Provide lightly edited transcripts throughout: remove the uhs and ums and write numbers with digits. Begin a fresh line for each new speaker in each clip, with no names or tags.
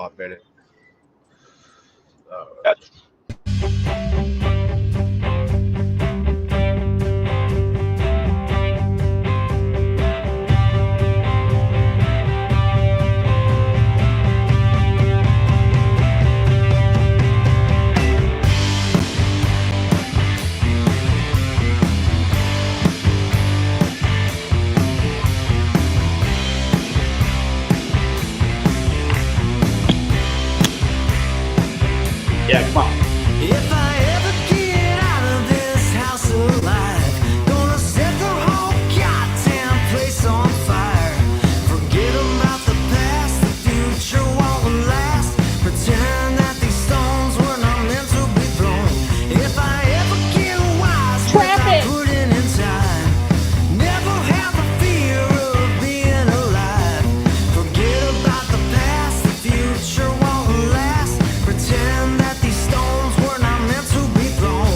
hot minute.
Yeah, come on.
If I ever get out of this house alive, gonna set the whole goddamn place on fire. Forget about the past, the future won't last. Pretend that these stones were not meant to be thrown. If I ever get wise without putting in time, never have the fear of being alive. Forget about the past, the future won't last. Pretend that these stones were not meant to be thrown.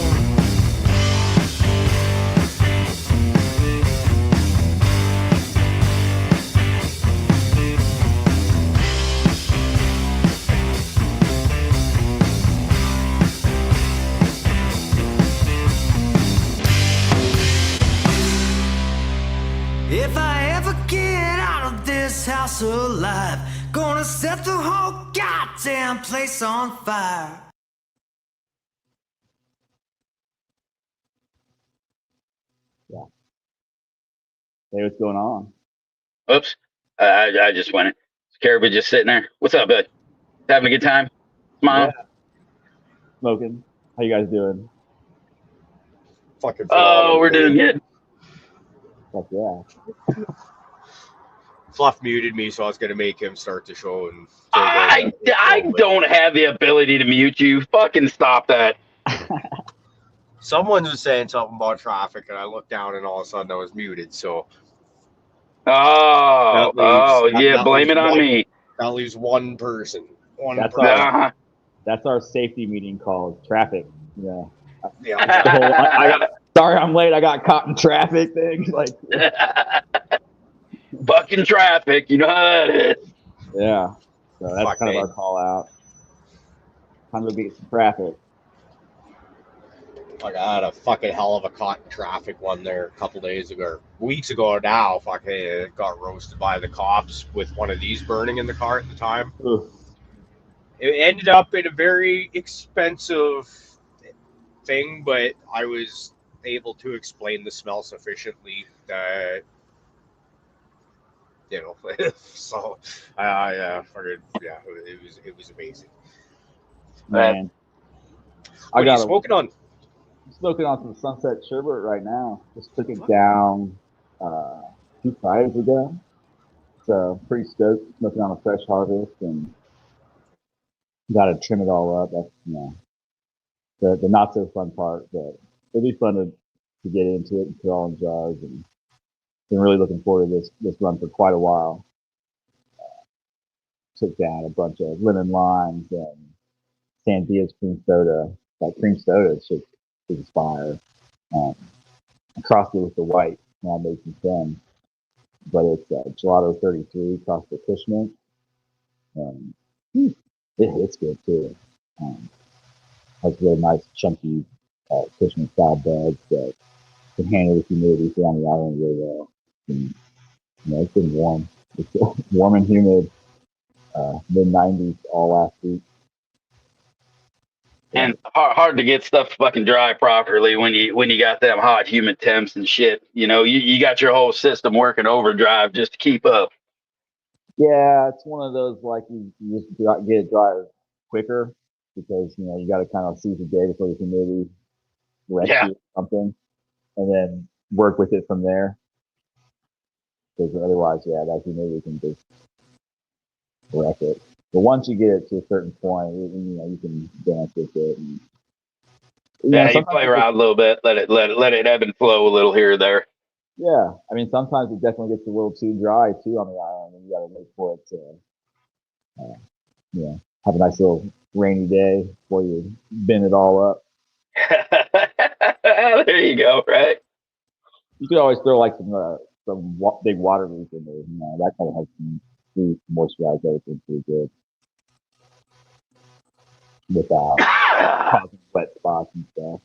If I ever get out of this house alive, gonna set the whole goddamn place on fire.
Hey, what's going on?
Oops. I just went. Caribou just sitting there. What's up, bud? Having a good time? Smile?
Yeah. Smoking. How you guys doing?
Fucking
Oh, we're doing good.
Fuck yeah.
Fluff muted me, so I was going to make him start the show. And
I don't have the ability to mute you. Fucking stop that.
Someone was saying something about traffic, and I looked down, and all of a sudden I was muted. So
Oh, blame it on me.
That leaves one person.
That's our safety meeting called traffic. Yeah.
Yeah.
Sorry, I'm late. I got caught in traffic things like.
Fucking traffic, you know how that is.
Yeah. So that's kind of our call out. Time to beat some traffic.
Like I had a fucking hell of a caught in traffic one there a couple days ago, or weeks ago now. Fucking it got roasted by the cops with one of these burning in the car at the time.
Ooh.
It ended up in a very expensive thing, but I was able to explain the smell sufficiently that so it was amazing.
Man,
what are you smoking on?
I'm smoking on some Sunset Sherbet right now. Just took it down 2 Fridays ago. So pretty stoked, smoking on a fresh harvest, and got to trim it all up. That's the not so fun part, but it'll be fun to get into it and put it all in jars. And been really looking forward to this run for quite a while. Took down a bunch of lemon limes and Sandia's cream soda. That cream soda is fire. I crossed it with the white, and I made some fun. But it's Gelato 33 across the Cushman. It hits good too. Has really nice chunky Cushman style buds that can handle the humidity here on the island really well. And, it's been warm. It's warm and humid. Mid-90s all last week.
And hard to get stuff fucking dry properly when you got them hot, humid temps and shit. You got your whole system working overdrive just to keep up.
Yeah, it's one of those like you just get it dry quicker because you got to kind of seize the day before the humidity wrecks you or something, and then work with it from there. Because otherwise, that humidity can just wreck it. But once you get it to a certain point, you can dance with it. And,
you play around a little bit, let it ebb and flow a little here or there.
Yeah, I mean, sometimes it definitely gets a little too dry too on the island, and you got to wait for it to, have a nice little rainy day before you bin it all up.
There you go. Right.
You could always throw like some big water leaf in there. That kind of helps moisturize everything pretty good. without causing wet spots and stuff.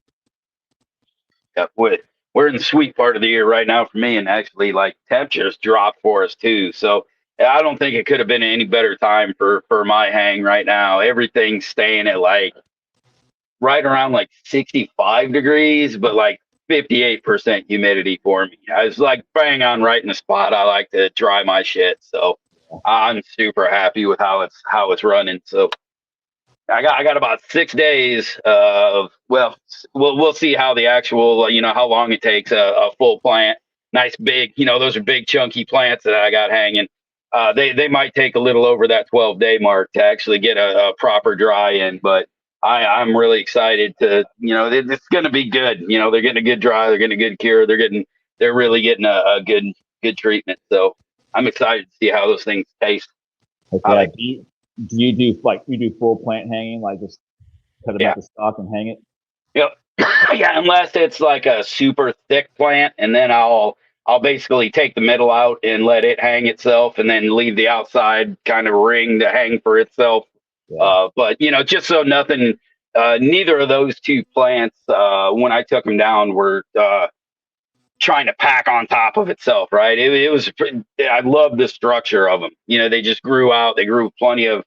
Yep, we're in the sweet part of the year right now for me, and actually, like temperatures dropped for us too. So yeah, I don't think it could have been any better time for my hang right now. Everything's staying at like right around like 65 degrees, but like 58% humidity for me. I was like bang on right in the spot. I like to dry my shit, so I'm super happy with how it's running. So I got about 6 days of we'll see how the actual how long it takes a full plant. Nice big, those are big chunky plants that I got hanging. They might take a little over that 12-day mark to actually get a proper dry in, but I'm really excited to it's going to be good. They're getting a good dry, they're getting a good cure, they're really getting a good treatment. So I'm excited to see how those things taste.
Okay. Do you do full plant hanging, like just cut them out the stalk and hang it?
Yep. Yeah, unless it's like a super thick plant, and then I'll basically take the middle out and let it hang itself, and then leave the outside kind of ring to hang for itself.
Yeah.
But just so nothing, neither of those two plants, when I took them down, were trying to pack on top of itself. Right? It was. I love the structure of them. They just grew out. They grew plenty of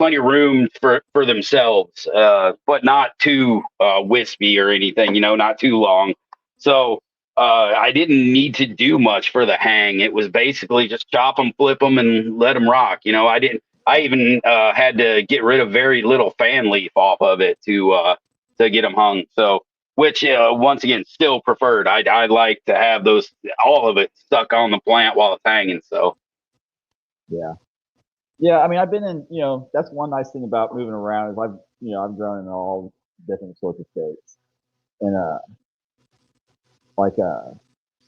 room for themselves, but not too wispy or anything, not too long. So I didn't need to do much for the hang. It was basically just chop them, flip them, and let them rock. I even had to get rid of very little fan leaf off of it to get them hung. So, which once again, still preferred. I like to have all of it stuck on the plant while it's hanging. So,
yeah. Yeah, I mean, I've been in, that's one nice thing about moving around is I've grown in all different sorts of states. And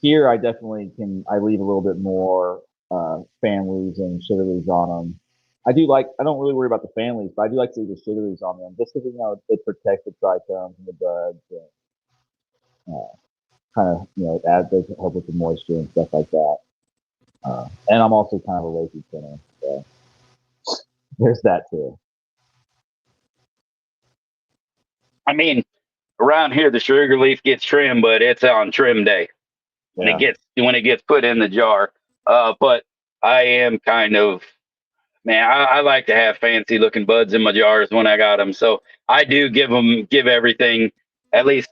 here I definitely I leave a little bit more fan leaves and sugar leaves on them. I don't really worry about the fan leaves, but I do like to leave the sugar leaves on them just because, it protects the trichomes and the buds and kind of, it does help with the moisture and stuff like that. And I'm also kind of a lazy thinner, so there's that too.
I mean, around here the sugar leaf gets trimmed, but it's on trim day when it gets put in the jar. But I am kind of I like to have fancy looking buds in my jars when I got them, so I do give everything. At least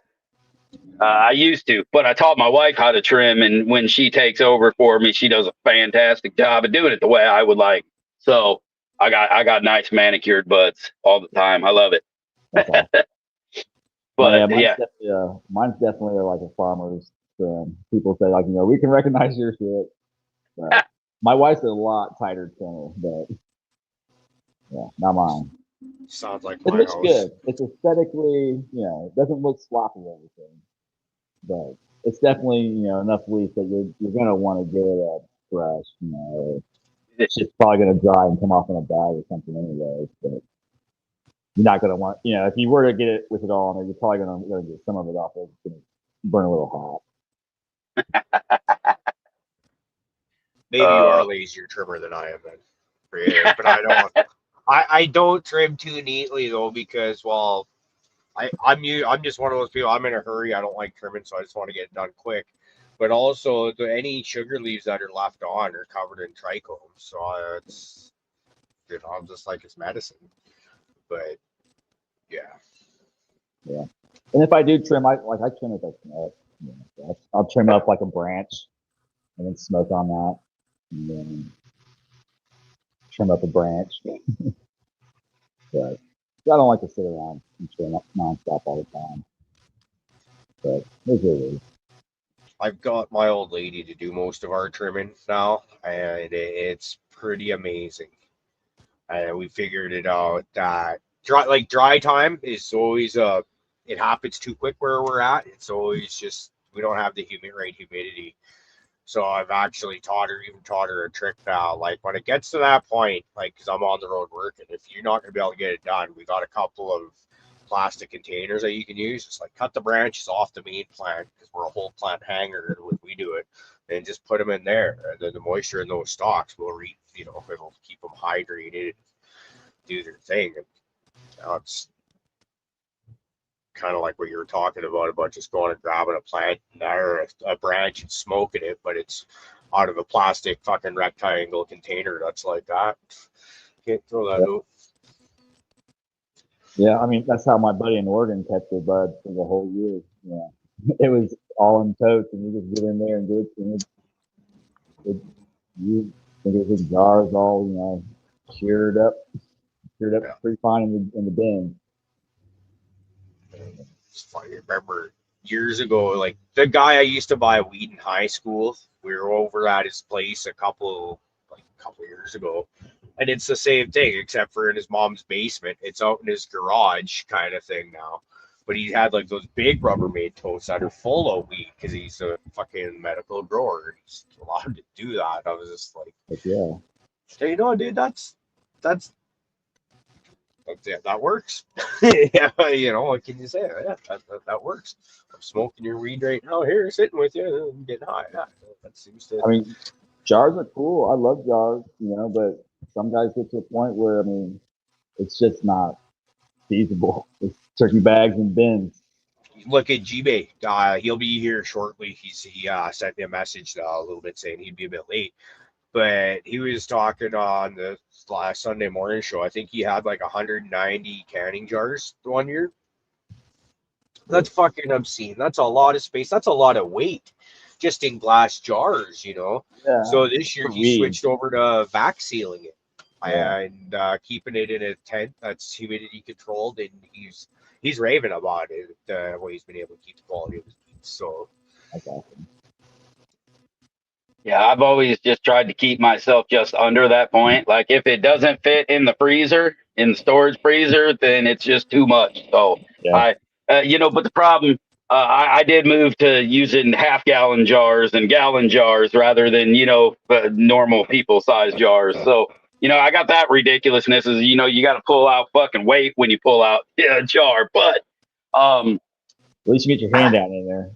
I used to, but I taught my wife how to trim, and when she takes over for me, she does a fantastic job of doing it the way I would like. So I got nice manicured buds all the time. I love it.
Okay.
But
mine's definitely like a farmer's trim. People say we can recognize your shit. But my wife's a lot tighter trimmer, but yeah, not mine.
Sounds like
it
my
looks
house.
good. It's aesthetically, it doesn't look sloppy or anything, but it's definitely enough leaf that you're gonna want to get it fresh. It's just probably gonna dry and come off in a bag or something anyway. But you're not gonna want, if you were to get it with it all on there, you're probably gonna get some of it off. It's gonna burn a little hot.
Maybe you are a lazier trimmer than I am then. Yeah, but I don't. I don't trim too neatly though because I'm just one of those people. I'm in a hurry. I don't like trimming, so I just want to get it done quick. But also, any sugar leaves that are left on are covered in trichomes, so it's I'm just like it's medicine. But yeah.
And if I do trim, I trim it like I'll trim up like a branch and then smoke on that, and then trim up a branch. But I don't like to sit around and trim up nonstop all the time. But it's what it is.
I've got my old lady to do most of our trimming now, and it's pretty amazing. And we figured it out that dry time is always it happens too quick where we're at. It's always just we don't have the humidity. So I've actually taught her a trick now. Like when it gets to that point, like because I'm on the road working, if you're not gonna be able to get it done, we got a couple of plastic containers that you can use. Just like cut the branches off the main plant because we're a whole plant hanger when we do it, and just put them in there. And then the moisture in those stalks will it'll keep them hydrated, do their thing. And kind of like what you were talking about just going and grabbing a plant or a branch and smoking it, but it's out of a plastic fucking rectangle container that's like that. Can't throw that out.
Yeah, I mean that's how my buddy in Oregon kept their bud for the whole year. Yeah, it was all in totes, and you just get in there and do it. And you think it was in jars, all sheared up
Yeah.
pretty fine in the bin.
It's funny. I remember years ago, like the guy I used to buy weed in high school, we were over at his place a couple years ago, and it's the same thing except for in his mom's basement. It's out in his garage kind of thing now. But he had like those big Rubbermaid totes that are full of weed because he's a fucking medical grower. He's allowed to do that. I was just like,
But yeah,
hey, dude, that's yeah, that works. Yeah, what can you say? Yeah, that works. I'm smoking your weed right now here, sitting with you, and getting high. Yeah, that seems to.
I mean, jars are cool. I love jars, but some guys get to a point where it's just not feasible. It's turkey bags and bins.
Look at G-Bay. He'll be here shortly. He sent me a message a little bit saying he'd be a bit late, but he was talking on the last Sunday morning show. I think he had like 190 canning jars one year. That's fucking obscene. That's a lot of space. That's a lot of weight just in glass jars.
Yeah.
So this year he switched over to vac sealing it and keeping it in a tent that's humidity controlled, and he's raving about it, the way he's been able to keep the quality of his beats. So
that's awesome.
Yeah, I've always just tried to keep myself just under that point. Like if it doesn't fit in the freezer, in the storage freezer, then it's just too much. So
Yeah.
but the problem, I did move to using half-gallon jars and gallon jars rather than normal people-size jars. So I got that ridiculousness. Is you got to pull out fucking weight when you pull out a jar, but
at least you get your hand down in there.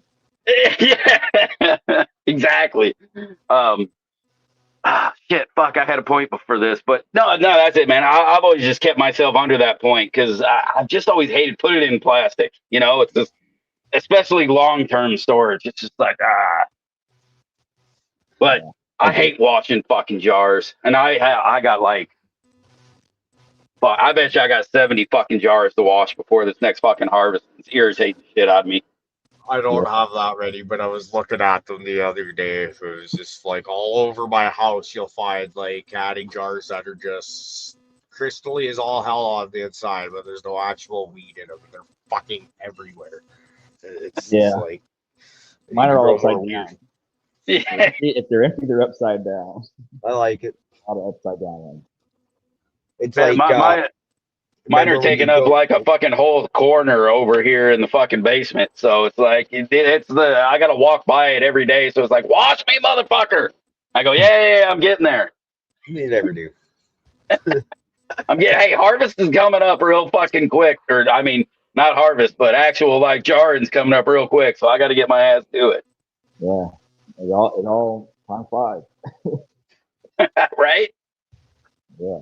Yeah, exactly. Shit, fuck, I had a point before this, but no, that's it, man. I've always just kept myself under that point because I've just always hated putting it in plastic. It's just, especially long-term storage. It's just like, But I hate washing fucking jars, and I got like, fuck, I bet you I got 70 fucking jars to wash before this next fucking harvest. It's irritating the shit out of me.
I don't have that ready, but I was looking at them the other day. It was just like all over my house. You'll find like canning jars that are just crystally as all hell on the inside, but there's no actual weed in them. They're fucking everywhere. It's like
mine are all upside down.
Yeah.
If they're empty, they're upside down.
I like it.
A lot of upside down ones.
It's like
mine are taking up like a fucking whole corner over here in the fucking basement. So it's like I gotta walk by it every day. So it's like, wash me, motherfucker. I go, yeah, I'm getting there.
You never do.
Hey, harvest is coming up real fucking quick. Or I mean, not harvest, but actual like jarring's coming up real quick. So I got to get my ass to it.
Yeah, it all time flies.
Right?
Yeah.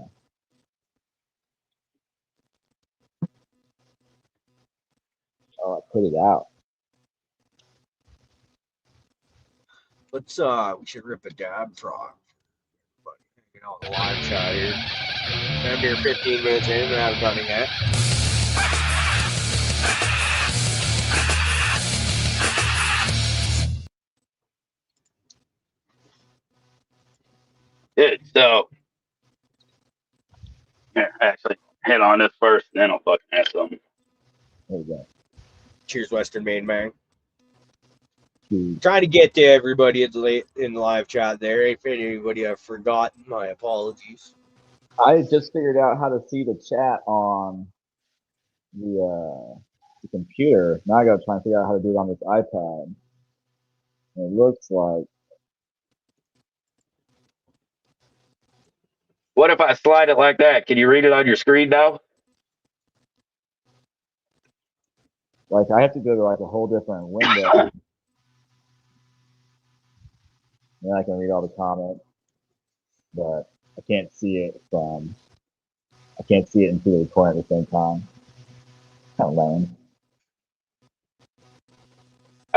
Oh, I put it out.
Let's we should rip a dab frog. But the live chat here. I'm here 15 minutes in and I haven't done it yet.
So here, actually hit on this first, and then I'll fucking ask something.
There we go.
Cheers, Western Main Man. Trying to get to everybody in the live chat there. If anybody I've forgotten, my apologies.
I just figured out how to see the chat on the computer. Now I got to try and figure out how to do it on this iPad. And it looks like.
What if I slide it like that? Can you read it on your screen now?
Like I have to go to like a whole different window. And I can read all the comments, but I can't see it and see the recording at the same time. Kind of lame.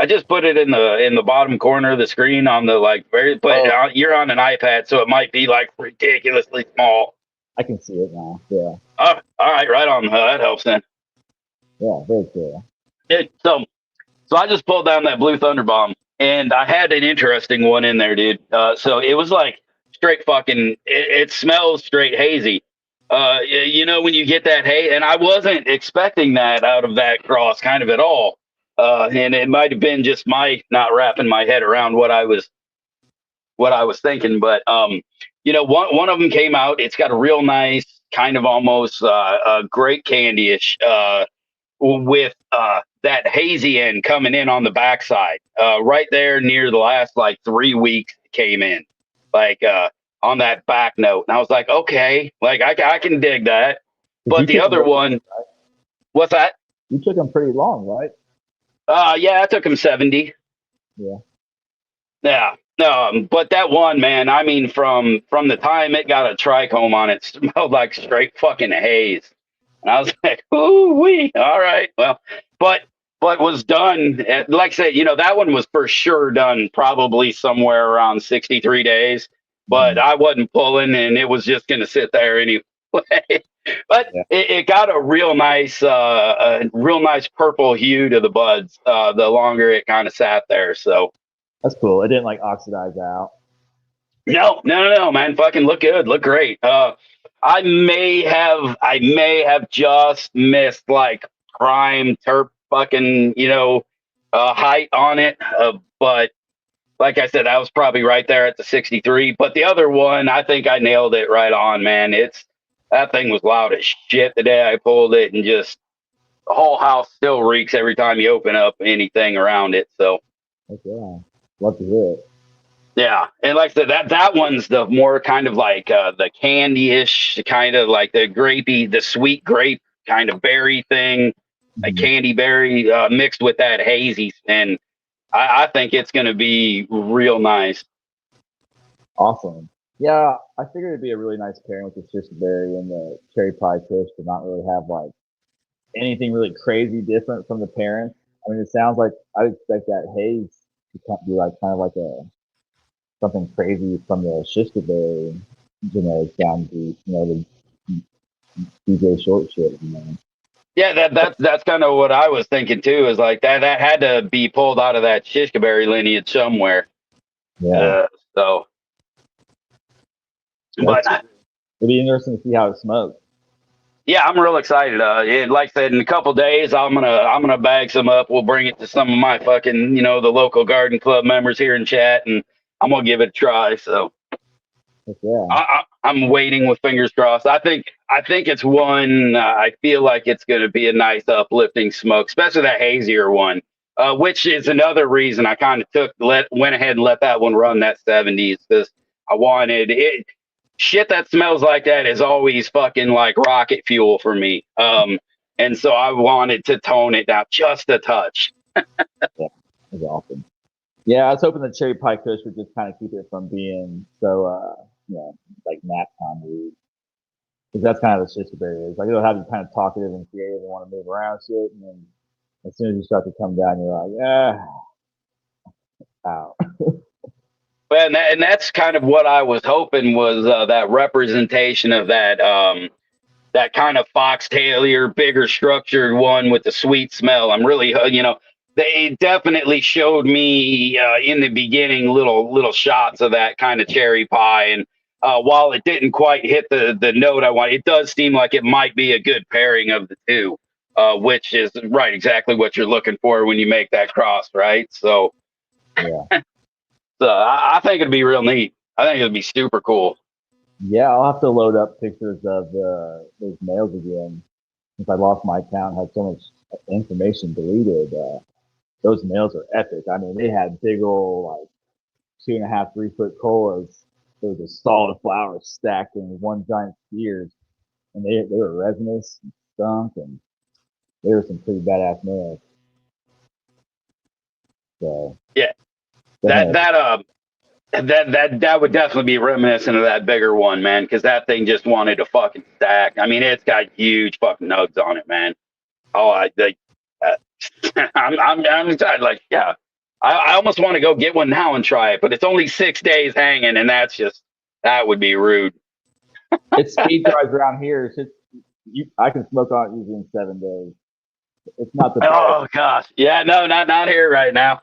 I just put it in the bottom corner of the screen on the like very. But
Oh,
you're on an iPad, so it might be like ridiculously small.
I can see it now. Yeah,
All right, right on. That helps then.
yeah, very cool.
So I just pulled down that Blue Thunder bomb, and I had an interesting one in there, dude. So it was like straight fucking. It smells straight hazy. You know when you get that hay, and I wasn't expecting that out of that cross kind of at all. And it might have been just my not wrapping my head around what I was thinking, but you know, one of them came out. It's got a real nice kind of almost great candyish. With that hazy end coming in on the backside, right there near the last like 3 weeks it came in, like on that back note. And I was like, okay, like I can dig that.
'Cause
But
you
the
took them
other
really,
one, what's that?
you took them pretty long, right?
Yeah, I took him 70.
Yeah.
Yeah. But that one, man, I mean, from the time it got a trichome on it, smelled like straight fucking haze. And I was like, ooh wee, all right. Well, but was done like I said, you know, that one was for sure done probably somewhere around 63 days. But
Mhm.
I wasn't pulling and it was just gonna sit there anyway. But
Yeah,
it got a real nice purple hue to the buds, the longer it kind of sat there. So
that's cool. It didn't like oxidize out.
no, man. Fucking look good, look great. I may have just missed like prime terp fucking, you know, height on it. But like I said, I was probably right there at the 63. But the other one, I think I nailed it right on, man. That thing was loud as shit the day I pulled it, and just the whole house still reeks every time you open up anything around it. So
Heck yeah. Love to hear it.
yeah, and like I said, that one's the more kind of like the candy-ish, kind of like the grapey, the sweet grape kind of berry thing, like
Mhm.
candy berry mixed with that hazy, and I think it's going to be real nice.
Awesome. Yeah, I figured it'd be a really nice pairing with the shistaberry and the cherry pie kush to not really have like anything really crazy different from the parents. I mean, it sounds like I would expect that haze to be like kind of like a something crazy from the shistaberry genetics down to the DJ short shit.
Yeah, that's kind of what I was thinking too. Is like that had to be pulled out of that Shishkaberry lineage somewhere.
Yeah,
Uh, so, but
that's it'd be interesting to see how it smokes.
yeah, I'm real excited. Like I said, in a couple days, I'm gonna bag some up. We'll bring it to some of my fucking, you know, the local garden club members here in chat, and I'm gonna give it a try. So
Heck yeah,
I'm waiting with fingers crossed. I think it's one. I feel like it's gonna be a nice uplifting smoke, especially that hazier one. Which is another reason I kind of went ahead and let that one run that 70s, because I wanted it. Shit that smells like that is always fucking like rocket fuel for me. And so I wanted to tone it down just a touch.
yeah, that's awesome. Yeah, I was hoping the cherry pie kush would just kind of keep it from being so like nap time weed. Because that's kind of the shistaberry is. Like it'll have you kind of talkative and creative and want to move around shit, and then as soon as you start to come down, you're like, ow.
Well, and that's kind of what I was hoping was that representation of that kind of foxtailier, bigger structured one with the sweet smell. I'm really, you know, they definitely showed me in the beginning little shots of that kind of cherry pie, and while it didn't quite hit the note I want, it does seem like it might be a good pairing of the two, which is right exactly what you're looking for when you make that cross, right? So,
Yeah.
I think it'd be real neat. I think it'd be super cool.
Yeah, I'll have to load up pictures of those males again since I lost my account, had so much information deleted. Those males are epic. I mean, they had big old like 2.5, 3 foot colas. There was a solid flowers stacked in one giant spears, and they were resinous and stunk, and they were some pretty badass males. So
Yeah, that
definitely,
that that would definitely be reminiscent of that bigger one, man, because that thing just wanted to fucking stack. I mean, it's got huge fucking nugs on it, man. Oh, uh, I'm excited. Like, yeah, I almost want to go get one now and try it, but it's only 6 days hanging, and that would be rude.
It's speed drives around here. It's just, I can smoke on it usually in 7 days. It's not the best.
Oh gosh, yeah, no, not here right now.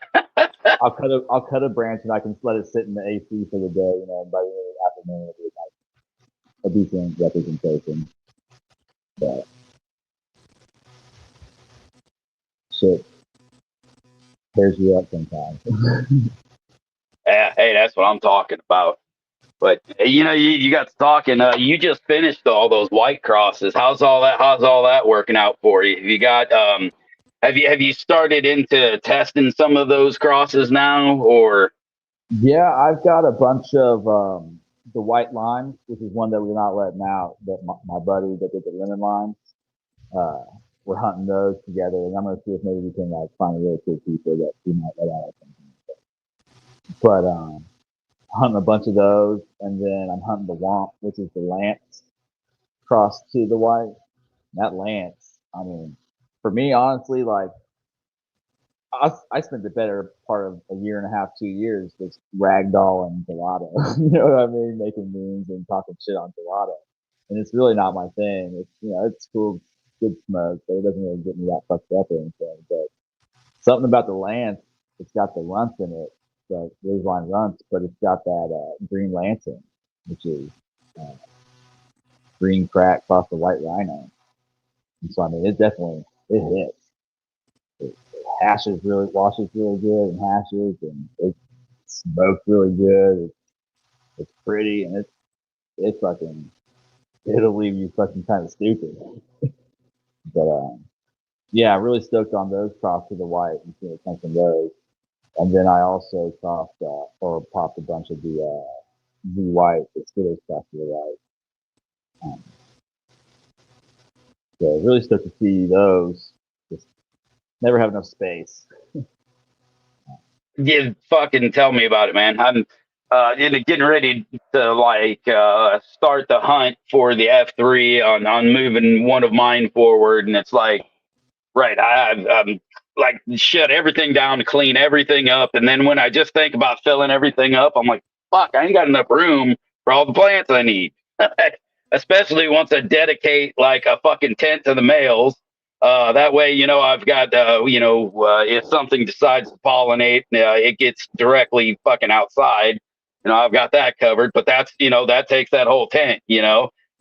I'll cut a branch and I can let it sit in the AC for the day. You know, and by the end of the afternoon, it'll be like a decent representation. But shit tears you up sometimes.
Yeah, hey, that's what I'm talking about. But you got to talking. You just finished all those white crosses. How's all that working out for you? Have you started into testing some of those crosses now, or?
Yeah, I've got a bunch of the white limes, which is one that we're not letting out. That my buddy that did the lemon limes, uh, we're hunting those together, and I'm gonna see if maybe we can like find a really cool people that we might let out. But hunting a bunch of those, and then I'm hunting the womp, which is the lance cross to the white. That lance, I mean, for me, honestly, like I spent the better part of a year and a half, 2 years just ragdoll and gelato. You know what I mean? Making memes and talking shit on gelato. And it's really not my thing. It's it's cool, good smoke, but it doesn't really get me that fucked up or anything. But something about the lance, it's got the runts in it, the ridgeline runts, but it's got that green lancing, which is uh, green crack across the white rhino. And so I mean, it hits. It hashes really, washes really good, and hashes, and it smokes really good. It's pretty, and it's fucking, it'll leave you fucking kind of stupid. But yeah, really stoked on those crossed to the white and seeing what comes from those. And then I also crossed or popped a bunch of the white, the Skittles crossed to the white. Um, so really stoked to see those. Just never have enough space.
You fucking tell me about it, man. I'm getting ready to start the hunt for the F3 on moving one of mine forward, and it's like, right, I'm like shut everything down, clean everything up, and then when I just think about filling everything up, I'm like, fuck, I ain't got enough room for all the plants I need. Especially once I dedicate like a fucking tent to the males. That way, I've got, if something decides to pollinate, it gets directly fucking outside. I've got that covered, but that takes that whole tent.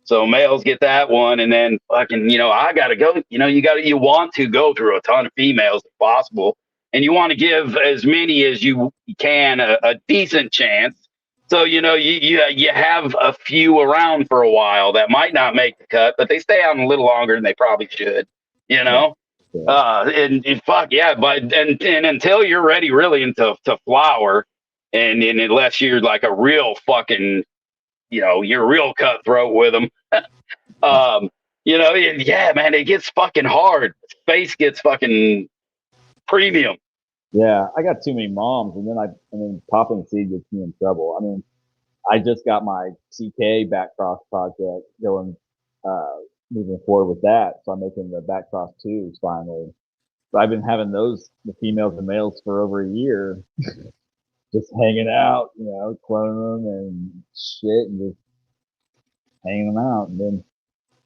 So males get that one, and then fucking, I gotta go. You want to go through a ton of females if possible, and you want to give as many as you can a decent chance. So you have a few around for a while that might not make the cut, but they stay on a little longer than they probably should. You
Yeah.
know,
So,
and fuck yeah, but and until you're ready really into to flower, and unless you're like a real fucking you're real cutthroat with them. um, yeah, man, it gets fucking hard. Space gets fucking premium.
yeah, I got too many moms, and then popping seed gets me in trouble. I mean, I just got my CK back cross project going, uh, moving forward with that. So I'm making the back cross twos finally. So I've been having the females and males for over a year, just hanging out, cloning them and shit, and just hanging them out. And then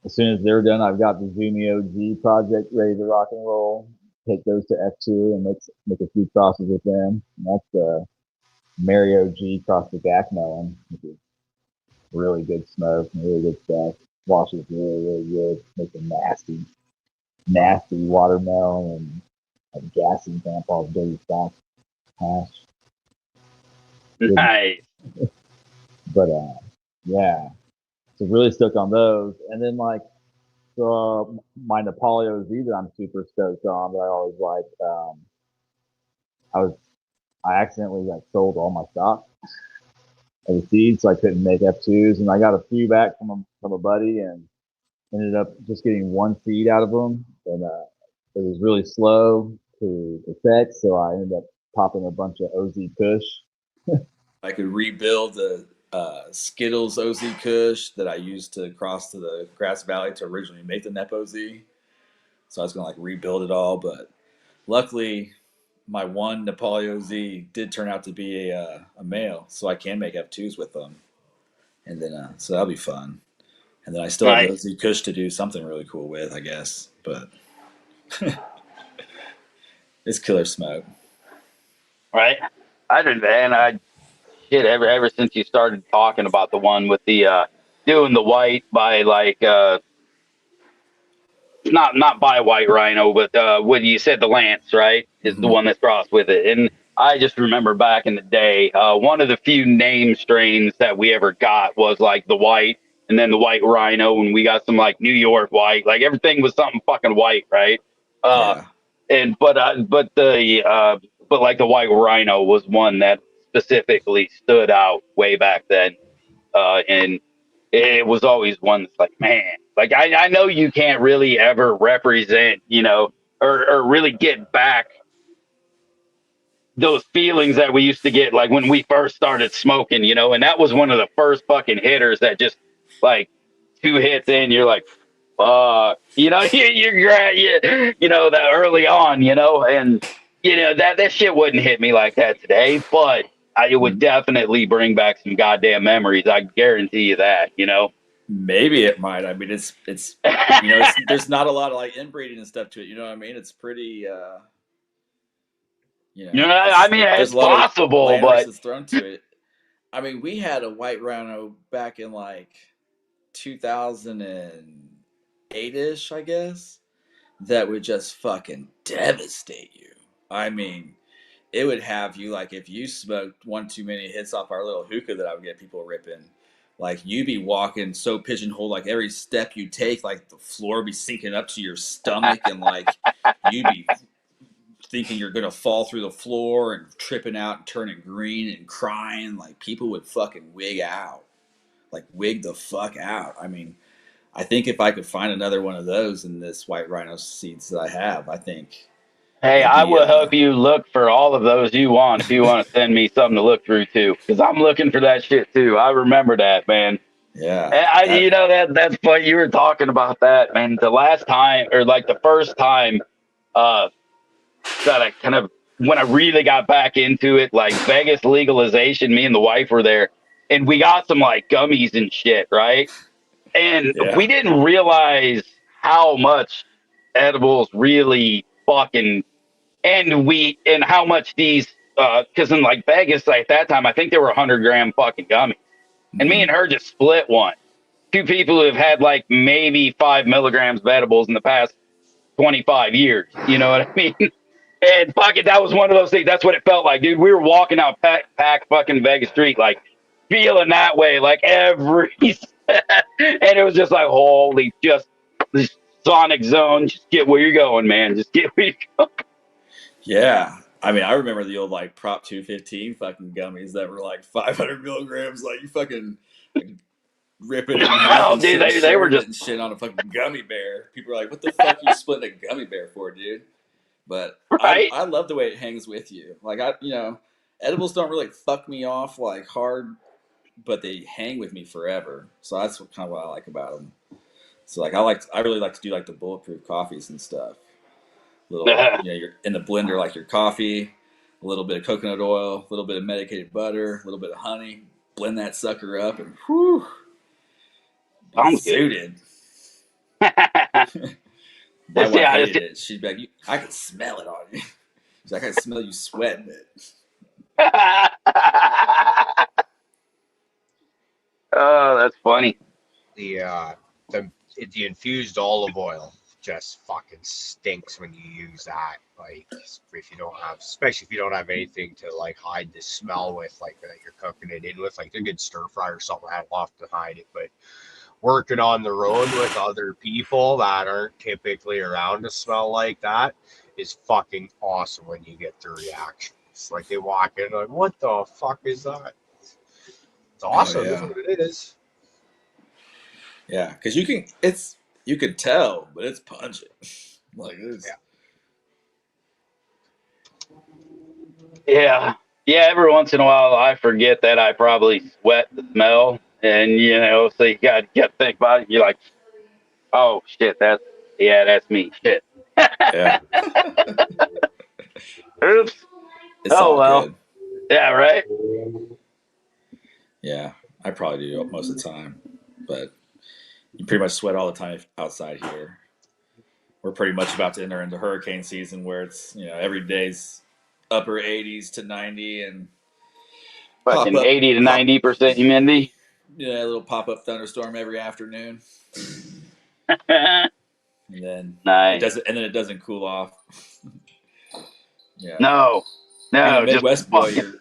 as soon as they're done, I've got the Zuni OG project ready to rock and roll. Take those to F2 and make a few crosses with them. And that's the Mary OG cross the Gack melon, which is really good smoke and really good stuff. Washes really, really good. Makes a nasty watermelon and like gassy grandpa's dirty stock hash. Good.
Nice.
But yeah. So really stoked on those. And then like my Napoleon Z that I'm super stoked on that I always like, I was I accidentally like sold all my stock of the seeds, so I couldn't make F2s, and I got a few back from a buddy, and ended up just getting one seed out of them, and it was really slow to effect, so I ended up popping a bunch of OZ Kush.
I could rebuild the Skittles OZ Kush that I used to cross to the Grass Valley to originally make the Nep OZ. So I was gonna like rebuild it all, but luckily my one Nepali OZ did turn out to be a male, so I can make F2s with them, and then so that'll be fun. And then I still have the
Right.
OZ Kush to do something really cool with, I guess. But it's killer smoke.
Right. I did, and I shit ever since you started talking about the one with the doing the white by like not by white rhino, but what you said the lance, right, is the
Mm-hmm.
one that's crossed with it. And I just remember back in the day, one of the few name strains that we ever got was like the white, and then the white rhino, and we got some like New York white, like everything was something fucking white, right? Uh,
Yeah.
and but like the white rhino was one that specifically stood out way back then, and it was always one that's like, man, like I know you can't really ever represent, or really get back those feelings that we used to get like when we first started smoking, and that was one of the first fucking hitters that just like 2 hits in, you're like, fuck, that early on, and that shit wouldn't hit me like that today, but it would definitely bring back some goddamn memories. I guarantee you that.
Maybe it might. I mean, it's there's not a lot of like inbreeding and stuff to it. You know what I mean? It's pretty.
I mean,
There's
it's
a lot of
possible,
land
but
races thrown to it. I mean, we had a white rhino back in like 2008 ish, I guess, that would just fucking devastate you. I mean, it would have you like if you smoked one too many hits off our little hookah that I would get people ripping. Like you'd be walking so pigeonholed, like every step you take, like the floor would be sinking up to your stomach, and like you'd be thinking you're gonna fall through the floor and tripping out and turning green and crying. Like people would fucking wig out, like wig the fuck out. I mean, I think if I could find another one of those in this white rhino seeds that I have, I think
hey,
it'd
I
be
will help you look for all of those you want if you want to send me something to look through too, because I'm looking for that shit too. I remember that, man.
yeah.
And that's funny. You were talking about that, man. The last time, or like the first time, uh, that I kind of when I really got back into it, like Vegas legalization. Me and the wife were there, and we got some like gummies and shit, right? And we
Yeah.
didn't realize how much edibles really fucking and how much these because in like Vegas at that time I think there were 100-gram fucking gummies, and me
Mm-hmm.
and her just split one. Two people who have had like maybe 5 milligrams of edibles in the past 25 years. You know what I mean? And fuck it, that was one of those things. That's what it felt like, dude. We were walking out pack fucking Vegas Street, like feeling that way, like every, and it was just like, holy, just this sonic zone. Just get where you're going, man. Just get where you're going.
Yeah. I mean, I remember the old like Prop 215 fucking gummies that were like 500 milligrams. Like you fucking like, rip it in half
Oh,
and
dude,
start
they were
sharing it
just
and shit on a fucking gummy bear. People are like, "What the fuck are you splitting a gummy bear for, dude?" But
right.
I love the way it hangs with you. Like edibles don't really fuck me off like hard, but they hang with me forever. So that's kind of what I like about them. So like I really like to do like the bulletproof coffees and stuff. Little you're in the blender like your coffee, a little bit of coconut oil, a little bit of medicated butter, a little bit of honey. Blend that sucker up and whew, be
Sounds good.
suited. My
Just
wife
yeah,
hated it. She'd be like, "I can smell it on you." She's like, "I can smell you sweating it."
oh, that's funny.
The the infused olive oil just fucking stinks when you use that. Like if you don't have, especially if you don't have anything to like hide the smell with, like that you're cooking it in with, like a good stir fry or something. I'll have to hide it, but working on the road with other people that aren't typically around to smell like that is fucking awesome when you get the reactions. Like they walk in like, what the fuck is that? It's
Oh
awesome. That's
yeah,
what it is.
yeah. Because you can tell, but it's pungent. Like it's
Yeah.
Yeah. Yeah, every once in a while I forget that I probably sweat the smell. And so you got to think about it. You're like, oh shit, that's me. Shit.
yeah.
Oops.
It's
Oh
all
well.
good.
Yeah, right.
Yeah, I probably do most of the time, but you pretty much sweat all the time outside here. We're pretty much about to enter into hurricane season where it's every day's upper 80s to 90 and pop
Fucking
up
80 to
pop
90% humidity.
yeah, a little pop up thunderstorm every afternoon, and then
Nice.
it doesn't cool off. Yeah,
No,
being a
no, just
Midwest boy,
fucking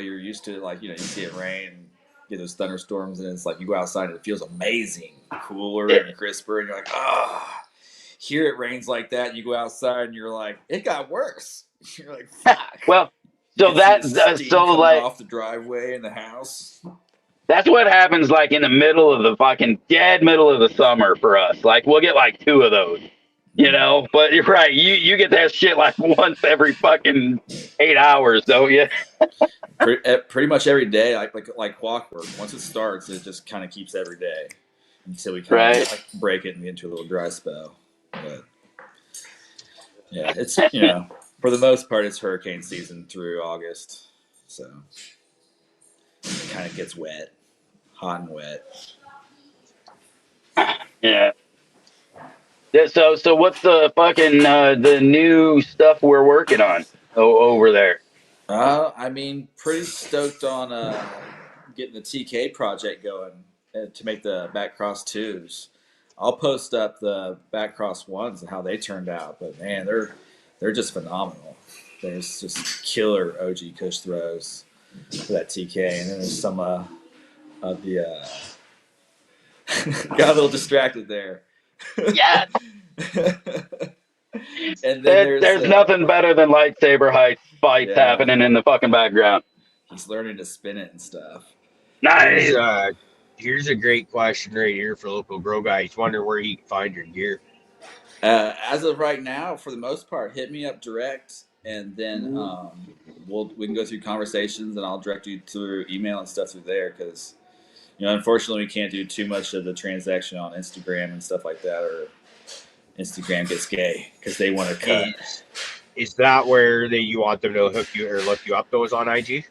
you're used to you see it rain, and get those thunderstorms, and it's like you go outside and it feels amazing, cooler
yeah,
and crisper, and you're like, ah. Here it rains like that, and you go outside and you're like, it got worse. You're like, fuck.
well,
You
so
can see the steam
so
coming
like
off the driveway in the house.
that's what happens like in the middle of the fucking dead middle of the summer for us. Like we'll get like 2 of those, But you're right, you get that shit like once every fucking 8 hours, don't you?
Pretty much every day, like clockwork. Once it starts, it just kind of keeps every day until we kind of
Right.
like break it and get into a little dry spell. But yeah, it's for the most part, it's hurricane season through August, so it kind of gets wet, hot and wet.
Yeah. Yeah, so what's the fucking the new stuff we're working on over there?
I mean, pretty stoked on getting the TK project going to make the backcross twos. I'll post up the backcross ones and how they turned out, but man, they're just phenomenal. There's just killer OG Kush throws for that TK, and then there's some of the got a little distracted there.
Yes.
And then
There's nothing better than lightsaber fights
Yeah.
happening in the fucking background.
He's learning to spin it and stuff.
Nice.
Here's a great question right here for local grow guy. He's wondering where he can find your gear.
As of right now, for the most part, hit me up direct, and then we can go through conversations, and I'll direct you through email and stuff through there. Because unfortunately, we can't do too much of the transaction on Instagram and stuff like that, or Instagram gets gay because they want to cut.
Is that where you want them to hook you or look you up those on IG?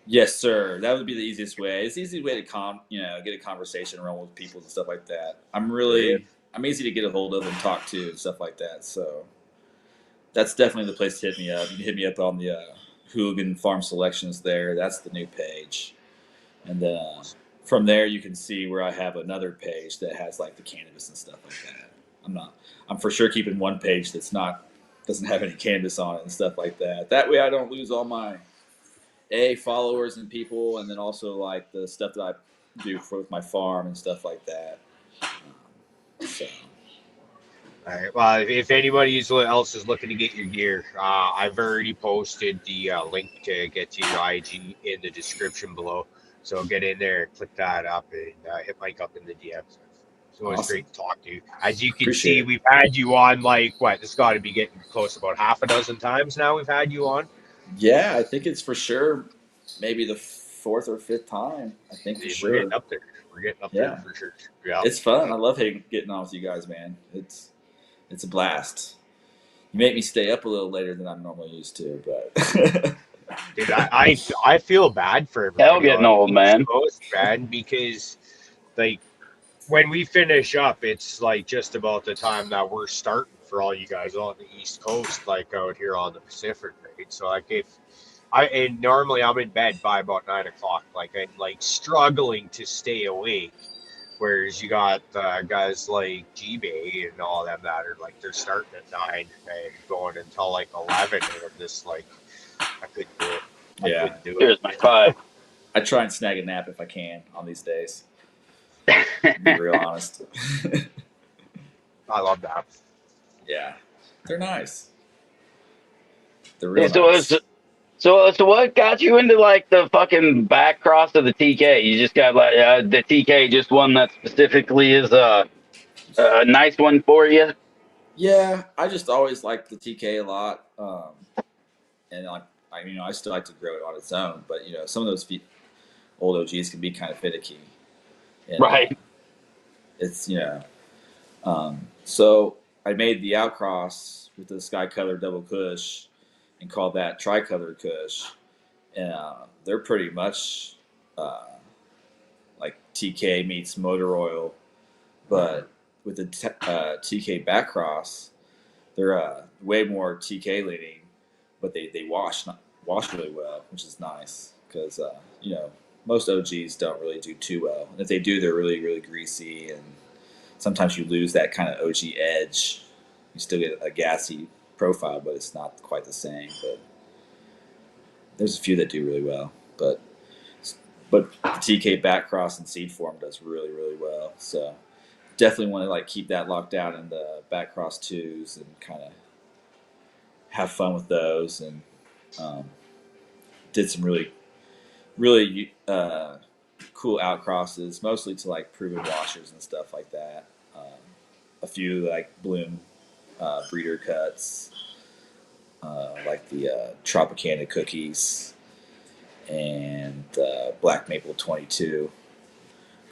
Yes, sir. That would be the easiest way. It's the easy way to get a conversation around with people and stuff like that. I'm easy to get a hold of and talk to and stuff like that. So that's definitely the place to hit me up. You can hit me up on the Hooligan Farm Selections there. That's the new page. And then from there, you can see where I have another page that has like the cannabis and stuff like that. I'm for sure keeping one page doesn't have any cannabis on it and stuff like that. That way I don't lose all my followers and people, and then also like the stuff that I do with my farm and stuff like that. So.
All right. Well, if anybody else is looking to get your gear, I've already posted the link to get to your IG in the description below. So get in there, click that up, and hit Mike up in the DMs. So it's
Awesome.
great to talk to you. As you can
Appreciate
see,
it.
we've had you on this got to be getting close about half a dozen times now we've had you on.
Yeah, I think it's for sure maybe the 4th or 5th time. I think for sure.
We're getting up there. We're getting up there for sure. Yeah.
It's fun. I love getting on with you guys, man. It's a blast. You make me stay up a little later than I'm normally used to, but
Dude, I feel bad for everybody.
Hell getting old, man.
Man, because like when we finish up, it's like just about the time that we're starting for all you guys on the East Coast, like out here on the Pacific, right? So like and normally I'm in bed by about 9 o'clock, like I'm like struggling to stay awake. Whereas you got guys like G-Bay and all them that are like they're starting at 9 and going until like 11, and I'm just like I couldn't do it.
Yeah.
Couldn't do
Here's
it.
my 5.
I try and snag a nap if I can on these days. To be real honest.
I love that.
Yeah, they're nice. They're real
So,
nice.
so what got you into like the fucking back cross of the TK? You just got like the TK, just one that specifically is a nice one for you.
Yeah, I just always liked the TK a lot, and I still like to grow it on its own. But some of those old OGs can be kind of finicky, and,
Right.
It's so I made the outcross with the Sky Color Double Kush and called that Tricolor Kush. And they're pretty much uh, like TK meets motor oil, but with the TK backcross, they're way more TK leaning, but they wash really well, which is nice because you know most OGs don't really do too well, and if they do, they're really greasy, and sometimes you lose that kind of OG edge. You still get a gassy profile, but it's not quite the same. But there's a few that do really well, but the TK backcross and seed form does really well. So definitely want to like keep that locked down in the backcross twos and kind of have fun with those. And um, did some really cool outcrosses, mostly to like proven washers and stuff like that. A few like bloom breeder cuts, like the Tropicana cookies and Black Maple 22.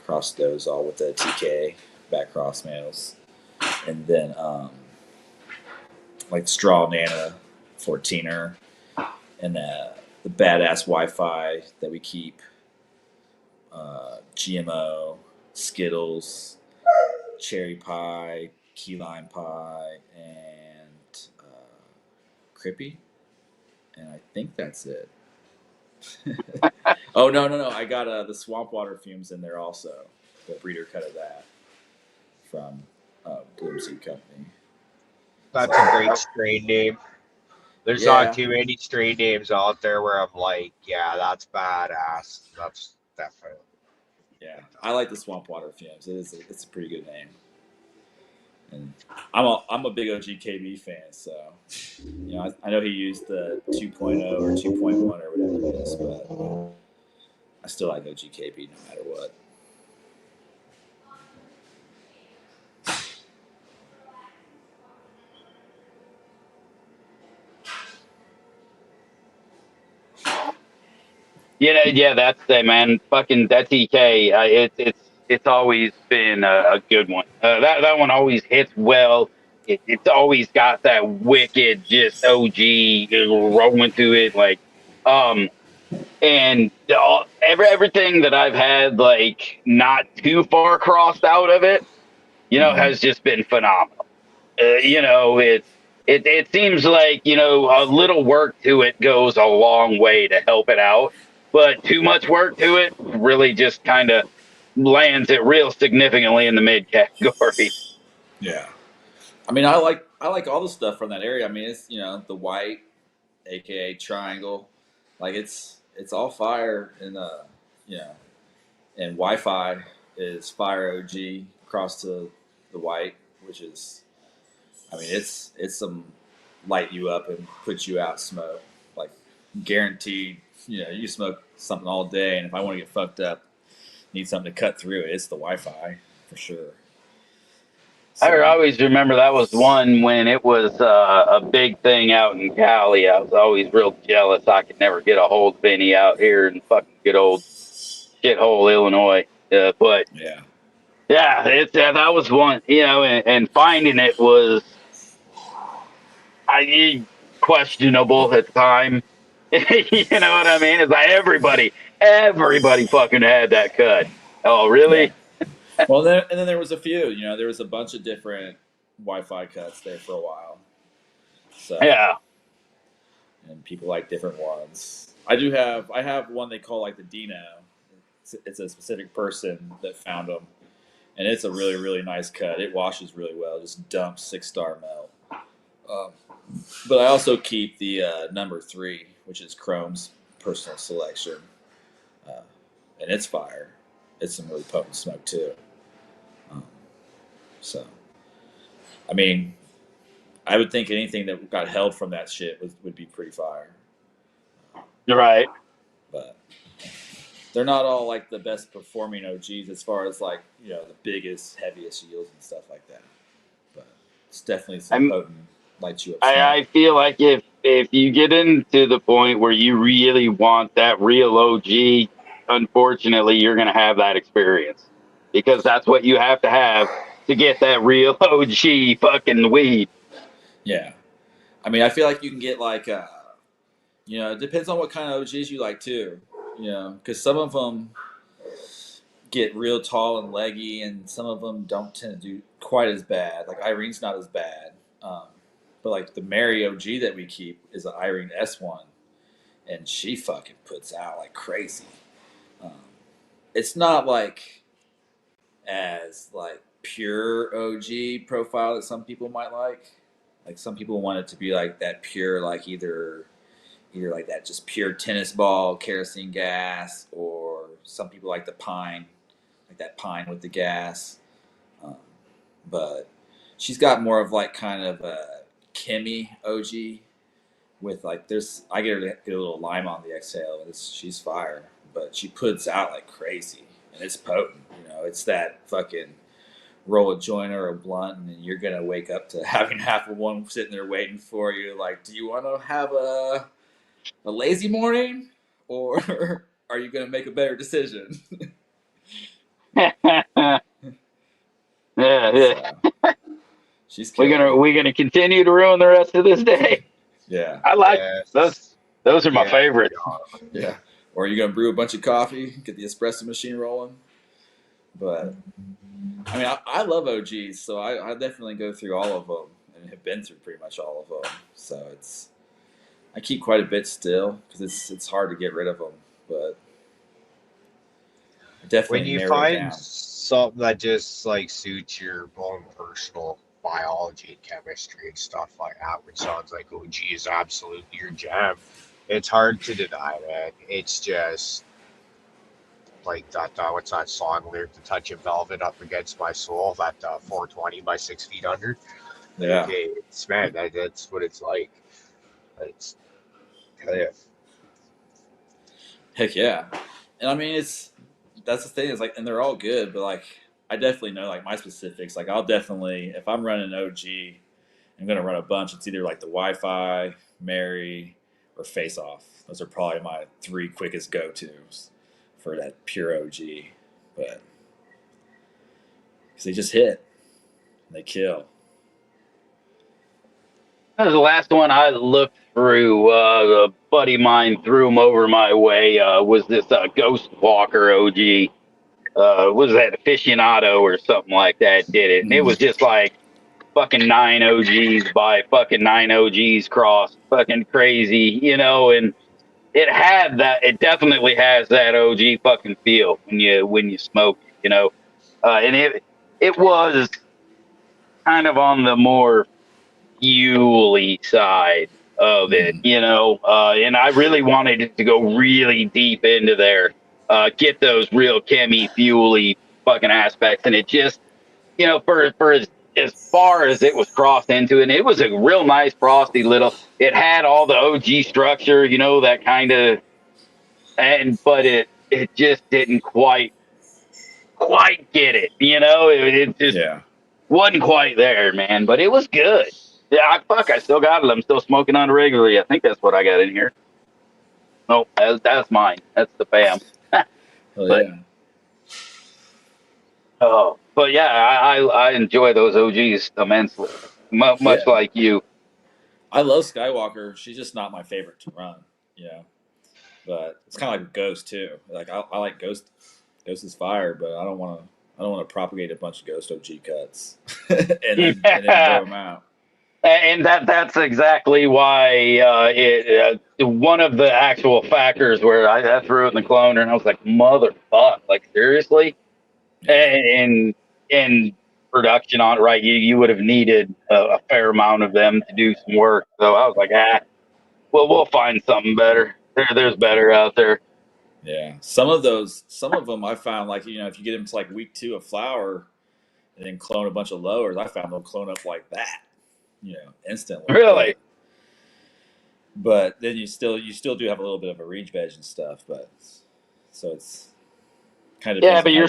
Crossed those all with the TK back cross males. And then like Straw Nana 14er and the badass Wi-Fi that we keep, GMO, Skittles, cherry pie, key lime pie, and Crippy. And I think that's it. Oh no! I got the swamp water fumes in there also. The breeder cut of that from Bloom Seed Company.
That's a great strain name. There's
Yeah.
not too many strain names out there where I'm like, yeah, that's badass. That's definitely.
Yeah, I like the swamp water fumes. It's a pretty good name. And I'm a big OGKB fan, so you know I know he used the 2.0 or 2.1 or whatever it is, but I still like OGKB no matter what.
You know, yeah, that's it, man. Fucking that TK. It's always been a good one. That one always hits well. It's always got that wicked, just OG rolling through it, like, um, and everything that I've had, like, not too far crossed out of it,
Mm-hmm.
has just been phenomenal. It seems like a little work to it goes a long way to help it out, but too much work to it really just kind of lands it real significantly in the mid category.
Yeah, I mean I like all the stuff from that area. I mean it's the white, aka triangle, like it's all fire and you know and Wi-Fi is fire OG across to the white, which is I mean it's some light you up and put you out smoke like guaranteed. You smoke something all day, and if I want to get fucked up, need something to cut through it, it's the Wi-Fi for sure.
I
So
always remember that was one when it was a big thing out in Cali. I was always real jealous I could never get a hold of any out here in fucking good old shithole Illinois. But
yeah,
yeah, that was one, and finding it was questionable at the time. You know what I mean? It's like everybody fucking had that cut. Oh,
yeah.
really?
Well, and then there was a few. There was a bunch of different Wi-Fi cuts there for a while. So,
Yeah.
and people like different ones. I have one they call like the Dino. It's a specific person that found them, and it's a really nice cut. It washes really well. It just dumps 6-star melt. Um, but I also keep the number 3, which is Chrome's personal selection, uh, and it's fire. It's some really potent smoke too. Um, so, I mean, I would think anything that got held from that shit would be pretty fire.
You're right.
But they're not all like the best performing OGs as far as like the biggest, heaviest yields and stuff like that. But it's definitely some
I'm
potent lights you up smoke.
I feel like if you get into the point where you really want that real OG, unfortunately you're gonna have that experience. Because that's what you have to have to get that real OG fucking weed.
Yeah. I mean, I feel like you can get like, it depends on what kind of OGs you like too. Because some of them get real tall and leggy, and some of them don't tend to do quite as bad. Like Irene's not as bad, but like the Mary OG that we keep is an Irene S1, and she fucking puts out like crazy. Um, it's not like as like pure OG profile that some people might like. Like some people want it to be like that pure, like either like that just pure tennis ball kerosene gas, or some people like the pine, like that pine with the gas. Um, but she's got more of like kind of a Kimmy OG with like I get her to get a little lime on the exhale, and she's fire. But she puts out like crazy, and it's potent. It's that fucking roll a joint or a blunt, and you're gonna wake up to having half of one sitting there waiting for you. Like, do you want to have a lazy morning, or are you gonna make a better decision?
Yeah, yeah.
So, she's
We're gonna continue to ruin the rest of this day.
Yeah.
I like
Yes.
those are my
Yeah.
favorites.
Yeah. Or are you gonna brew a bunch of coffee, get the espresso machine rolling? But I mean, I love OGs, so I definitely go through all of them and have been through pretty much all of them. So I keep quite a bit still because it's hard to get rid of them, but I definitely
When you
narrow it
find
down.
something that just like suits your own personal biology and chemistry and stuff like that, which sounds like OG is absolutely your jam, it's hard to deny, man. It's just like that. What's that song lyric? The touch of velvet up against my soul. That 420 by 6 feet under.
Yeah.
It's man. That's what it's like. It's yeah.
Heck yeah. And I mean, that's the thing is like, and they're all good, but like, I definitely know like my specifics. Like, I'll definitely, if I'm running OG, I'm going to run a bunch. It's either like the Wi-Fi, Mary, or Face Off. Those are probably my 3 quickest go-tos for that pure OG. But because they just hit, and they kill.
That was the last one I looked through. A buddy of mine threw him over my way. Was this Ghost Walker OG? Was that aficionado or something like that? Did it? And it was just like fucking 9 OGs by fucking 9 OGs cross, fucking crazy, and it definitely has that OG fucking feel when you smoke it, and it was kind of on the more fuely side of it, and I really wanted it to go really deep into there, get those real chemi fuely fucking aspects, and it just, for as far as it was crossed into it, and it was a real nice frosty little. It had all the OG structure, that kind of, but it just didn't quite get it, It just wasn't quite there, man. But it was good. Yeah, I still got it. I'm still smoking on regularly. I think that's what I got in here. No, that's mine. That's the fam. But,
yeah.
But yeah, I enjoy those OGs immensely, much like you.
I love Skywalker. She's just not my favorite to run, But it's kind of like Ghost too. Like I like Ghost. Ghost is fire, but I don't want to propagate a bunch of Ghost OG cuts and then throw them out.
And that's exactly why one of the actual factors where I threw it in the cloner, and I was like, motherfuck, like seriously? And in production on it, right, you would have needed a fair amount of them to do some work. So I was like, we'll find something better. There's better out there.
Yeah, some of them I found, like, if you get them to like week 2 of flower and then clone a bunch of lowers, I found they'll clone up like that, instantly.
Really?
But then you still do have a little bit of a reach veg and stuff, but so it's kind of,
yeah. But you're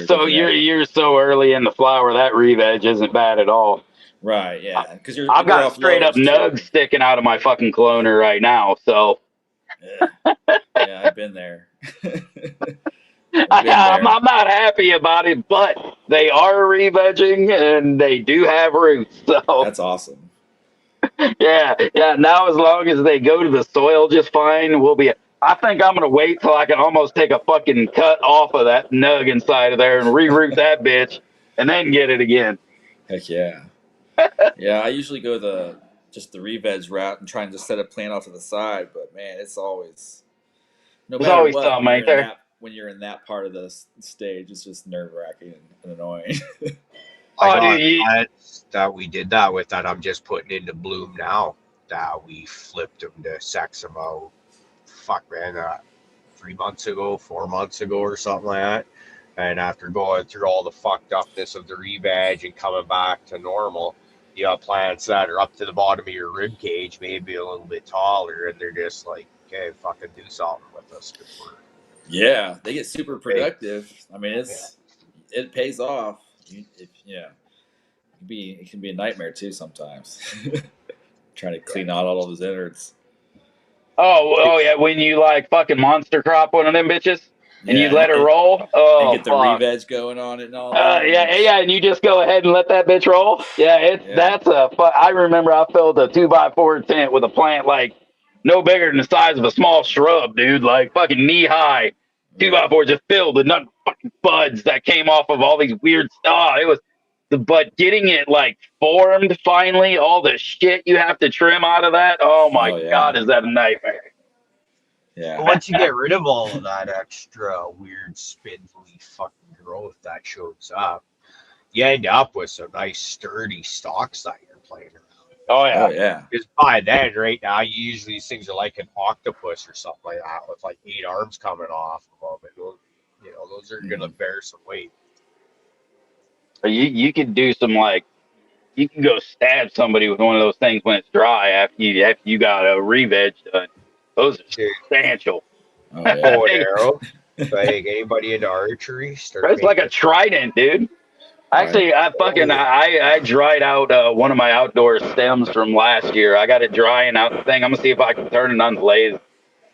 so early in the flower, that re-veg isn't bad at all.
Right? Yeah, because
I've got straight up nugs sticking out of my fucking cloner right now. So
yeah, I've been there. Been there.
I'm not happy about it, but they are re-vegging and they do have roots. So
That's awesome.
yeah. Now as long as they go to the soil just fine, we'll be. I think I'm gonna wait till I can almost take a fucking cut off of that nug inside of there and reroot that bitch, and then get it again.
Heck yeah. Yeah, I usually go just the re-veg route and try and just set a plant off to the side. But man, it's always no
There's
matter
always
what
something, ain't there?
when you're in that part of the stage, it's just nerve wracking and annoying.
I
Oh,
got
dude,
plants that we did that with that I'm just putting into bloom now. That we flipped them to sex them out. Fuck man, 3 months ago, 4 months ago, or something like that. And after going through all the fucked upness of the rebadge and coming back to normal, you have plants that are up to the bottom of your rib cage, maybe a little bit taller, and they're just like, okay, fucking do something with us because
Yeah, they get super
we're big.
productive. I mean,
Yeah.
it pays off. It can be a nightmare too sometimes. Trying to clean out all of those innards.
oh yeah, when you like fucking monster crop one of them bitches and you
Yeah,
let her roll.
and
Oh
get the
fuck.
re-veg going on it and all that. And
Yeah, and you just go ahead and let that bitch roll. Yeah,
yeah,
that's a. I remember I filled a 2x4 tent with a plant like no bigger than the size of a small shrub, dude, like fucking knee high. Two
yeah,
by four just filled with nut fucking buds that came off of all these weird. Oh, it was. But getting it like formed finally, all the shit you have to trim out of that. Oh my
oh yeah,
god, is that a nightmare?
But
yeah,
once you get rid of all of that extra weird spindly fucking growth that shows up, you end up with some nice sturdy stalks that you're playing around.
Oh
oh
yeah.
yeah,
Because by then, right now, usually these things are like an octopus or something like that with like 8 arms coming off of them. And those are going to
Mhm.
bear some weight.
You could do some like you can go stab somebody with one of those things when it's dry after you got a re-veg done. Those are
Dude,
substantial.
oh yeah,
bow and arrow. Like anybody into archery, start
It's like a
making.
trident, dude.
right.
Actually,
Oh,
I dried out one of my outdoor stems from last year. I got it drying out the thing. I'm gonna see if I can turn it on the lathe.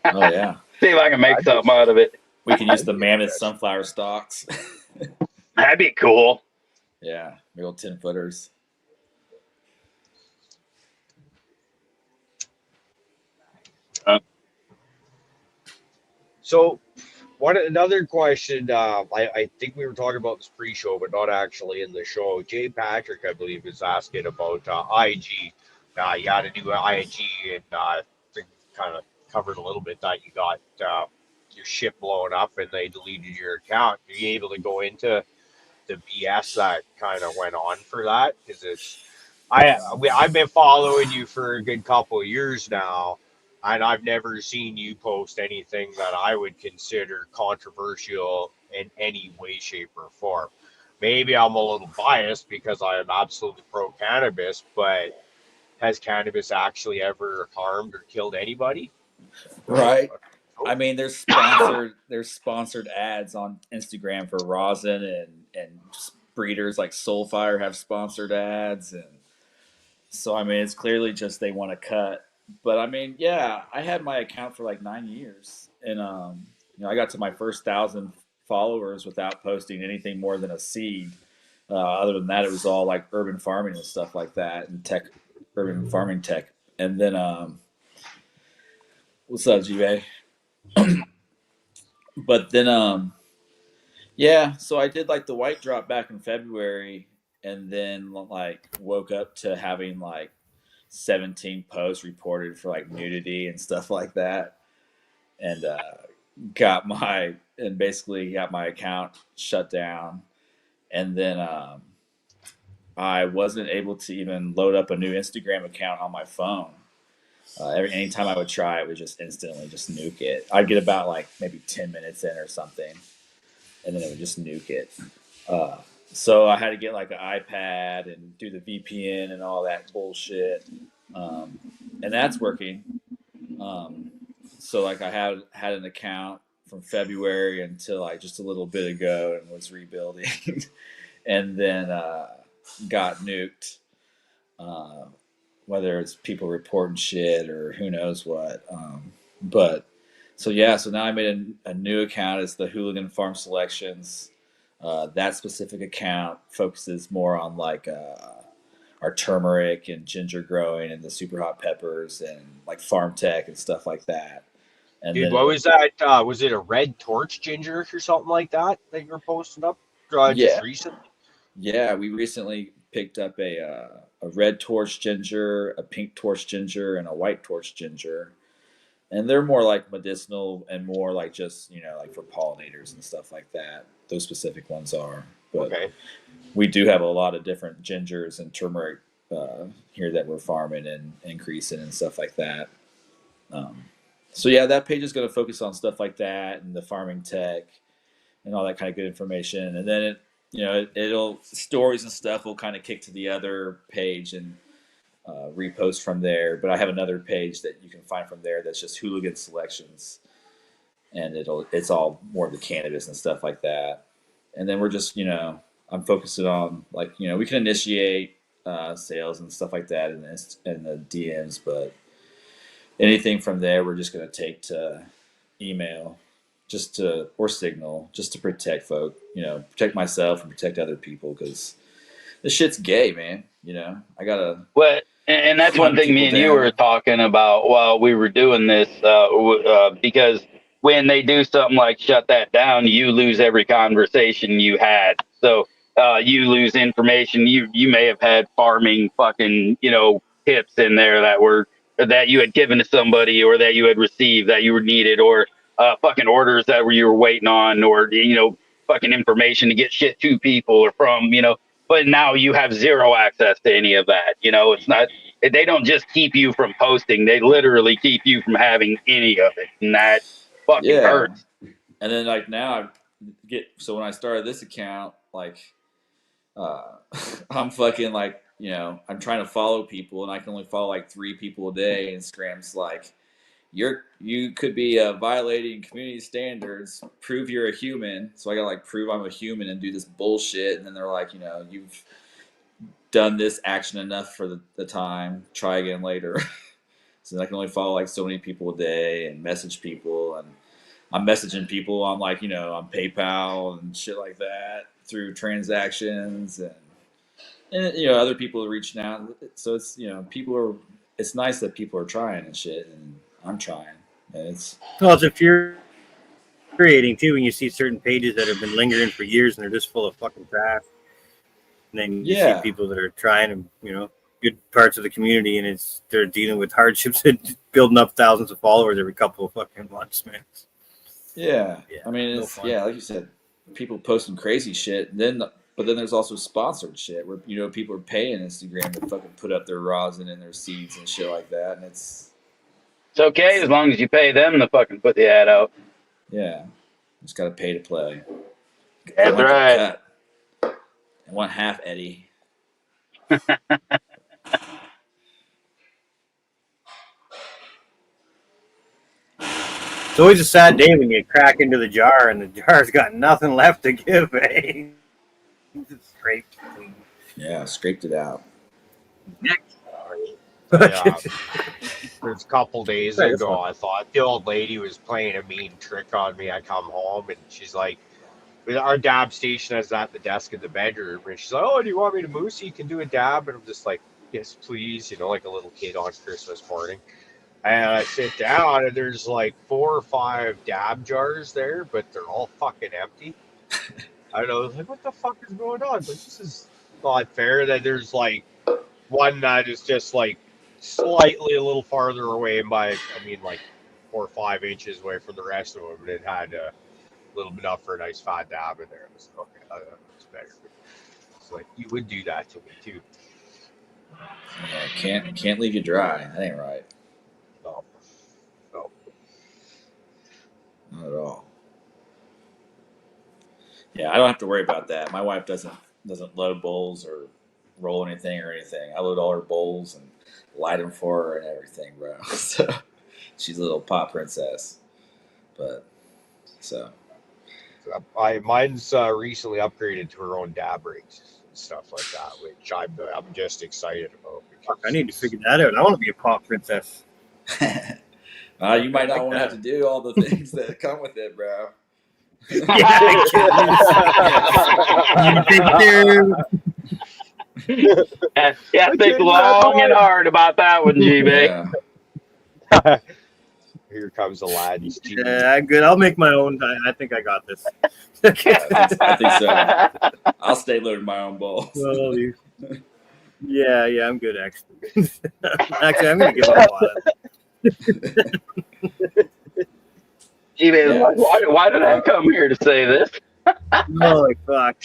Oh yeah.
See if I can make
that'd be
something out of it.
We can use
that'd
the
be
mammoth
interesting.
sunflower stalks.
That'd be cool.
Yeah, real 10-footers.
Uh,
So, another question? I think we were talking about this pre-show, but not actually in the show. Jay Patrick, I believe, is asking about IG. You had a new IG, and kind of covered a little bit that you got your ship blown up and they deleted your account. Are you able to go into the BS that kind of went on for that? Because I've been following you for a good couple of years now, and I've never seen you post anything that I would consider controversial in any way, shape, or form. Maybe I'm a little biased because I am absolutely pro cannabis, but has cannabis actually ever harmed or killed anybody?
Right.
Oh,
I mean, there's sponsored ads on Instagram for rosin and breeders like Soulfire have sponsored ads, and so I mean, it's clearly just they want to cut. But I mean, yeah, I had my account for like 9 years, and I got to my first 1,000 followers without posting anything more than a seed. Other than that, it was all like urban farming and stuff like that, and urban farming tech. And then, what's up, G? But then, yeah, so I did like the white drop back in February, and then like woke up to having like 17 posts reported for like nudity and stuff like that, and basically got my account shut down, and then I wasn't able to even load up a new Instagram account on my phone. Anytime I would try, it would just instantly just nuke it. I'd get about like maybe 10 minutes in or something, and then it would just nuke it. Uh, so I had to get like an iPad and do the VPN and all that bullshit, um, and that's working. Um, so like I had an account from February until like just a little bit ago and was rebuilding, and then got nuked. Uh, Whether it's people reporting shit or who knows what, but So yeah, so now I made a new account. It's the Hooligan Farm Selections. That specific account focuses more on like our turmeric and ginger growing and the super hot peppers and like farm tech and stuff like that. And
Dude,
then
what
it'll,
was that? Was it a red torch ginger or something like that you were posting up just
yeah,
recently?
yeah, we recently picked up a red torch ginger, a pink torch ginger, and a white torch ginger. And they're more like medicinal and more like just, like for pollinators and stuff like that. Those specific ones are. But
Okay.
we do have a lot of different gingers and turmeric here that we're farming and increasing and stuff like that. Um, so yeah, that page is going to focus on stuff like that and the farming tech and all that kind of good information. And then it'll stories and stuff will kind of kick to the other page and repost from there. But I have another page that you can find from there that's just Hooligan Selections, and it's all more of the cannabis and stuff like that. And then we're just I'm focusing on like we can initiate sales and stuff like that in the DMs, but anything from there we're just going to take to email or signal just to protect folk, protect myself and protect other people because this shit's gay, man. I gotta
Well, and that's one
hunt
thing me
people
and you were
down.
talking about while we were doing this, because when they do something like shut that down, you lose every conversation you had. So you lose information. You may have had farming fucking tips in there that you had given to somebody or that you had received that you were needed or fucking orders that you were waiting on or fucking information to get shit to people or from but now you have zero access to any of that. It's not, they don't just keep you from posting, they literally keep you from having any of it. And that fucking
Yeah,
hurts.
and then like now so when I started this account, like uh, I'm fucking like I'm trying to follow people and I can only follow like 3 people a day. And Instagram's like you could be violating community standards. Prove you're a human. So I gotta like prove I'm a human and do this bullshit. And then they're like, you've done this action enough for the time. Try again later. So I can only follow like so many people a day and message people. And I'm messaging people on like on PayPal and shit like that through transactions and other people are reaching out. So it's people are. It's nice that people are trying and shit, and I'm trying. And it's
Well, it's infuriating too when you see certain pages that have been lingering for years and they're just full of fucking trash. And then you see
yeah,
people that are trying and good parts of the community, and they're dealing with hardships and building up thousands of followers every couple of fucking months, man.
yeah.
Yeah,
I mean,
no
it's
fun.
like you said, people posting crazy shit. But then there's also sponsored shit where people are paying Instagram to fucking put up their rosin and their seeds and shit like that, and
It's okay as long as you pay them to fucking put the ad out.
yeah, just gotta pay to play. I
That's
want the
right.
cut. I want half, Eddie.
It's always a sad day when you crack into the jar and the jar's got nothing left to give, eh? It's scraped clean.
Yeah, scraped it out.
Yeah. There's a couple days
Right, that's
ago,
fine.
I thought the old lady was playing a mean trick on me. I come home and she's like, our dab station is at the desk in the bedroom. And she's like, oh, do you want me to move so you can do a dab? And I'm just like, yes, please. Like a little kid on Christmas morning. And I sit down and there's like 4 or 5 dab jars there, but they're all fucking empty. I don't know. I was like, what the fuck is going on? Like, this is not fair that there's like one that is just like slightly a little farther away like 4 or 5 inches away from the rest of them. And it had a little bit enough for a nice fat dab in there. It was like, okay, that's better. It's like, you would do that to me too.
Yeah, can't leave you dry. That ain't right.
No. No.
Not at all. Yeah, I don't have to worry about that. My wife doesn't load bowls or roll anything or anything. I load all her bowls and light them for her and everything, bro. So she's a little pot princess. But so
Mine's recently upgraded to her own dab rigs and stuff like that, which I'm just excited about.
Fuck, I need to figure that out. I want to be a pop princess.
You might not want to have to do all the things that come with it, bro.
Yeah, you take care.
Yeah, think long and hard about that one, GB.
Yeah.
Here comes the lads. Gee.
Yeah, I'm good. I'll make my own. I think I got this.
I think so. I'll stay loading my own balls.
Well, yeah, I'm good actually. Actually, I'm gonna give up on it.
GB,
Yeah.
why did I come here to say this?
Holy fuck!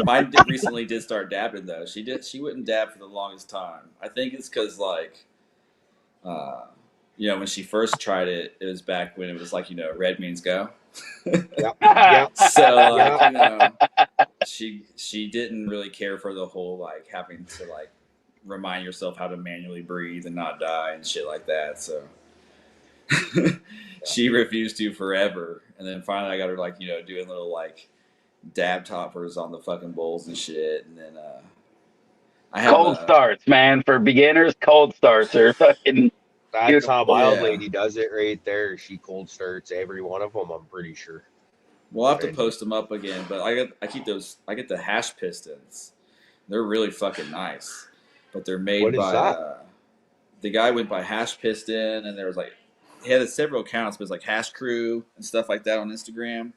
Mine recently did start dabbing though. She wouldn't dab for the longest time. I think it's because like, when she first tried it, it was back when it was like red means go.
Yep.
So like she didn't really care for the whole like having to like remind yourself how to manually breathe and not die and shit like that. So she refused to forever, and then finally I got her like doing little like dab toppers on the fucking bowls and shit, and then I have
Cold starts, man. For beginners, cold starts are fucking
That's
beautiful.
how my old
Yeah.
lady does it right there. She cold starts every one of them, I'm pretty sure.
We'll have to post them up again, but I get the hash pistons. They're really fucking nice, but they're made
What is
by
that?
the guy went by Hash Piston, and there was like he had several accounts, but it's like Hash Crew and stuff like that on Instagram.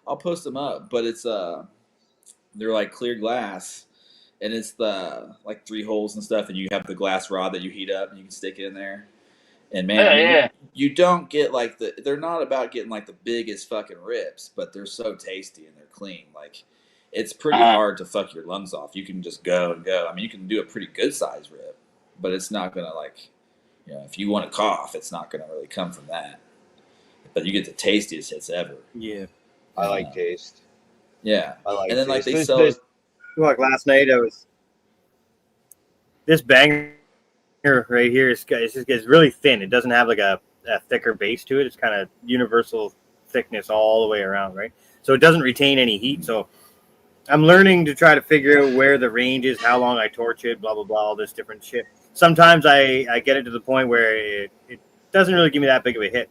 I'll post them up, but it's they're like clear glass, and it's the like 3 holes and stuff, and you have the glass rod that you heat up and you can stick it in there. And man, I mean,
Yeah.
you don't get like they're not about getting like the biggest fucking rips, but they're so tasty and they're clean. Like it's pretty hard to fuck your lungs off. You can just go and go. I mean, you can do a pretty good size rip, but it's not gonna like, if you want to cough, it's not gonna really come from that. But you get the tastiest hits ever.
Yeah.
I like taste.
Yeah.
I like
And then like
taste.
they sell.
Like last night, I was this banger right here. It's really thin. It doesn't have like a thicker base to it. It's kind of universal thickness all the way around, right? So it doesn't retain any heat. So I'm learning to try to figure out where the range is, how long I torch it, blah blah blah, all this different shit. Sometimes I get it to the point where it doesn't really give me that big of a hit.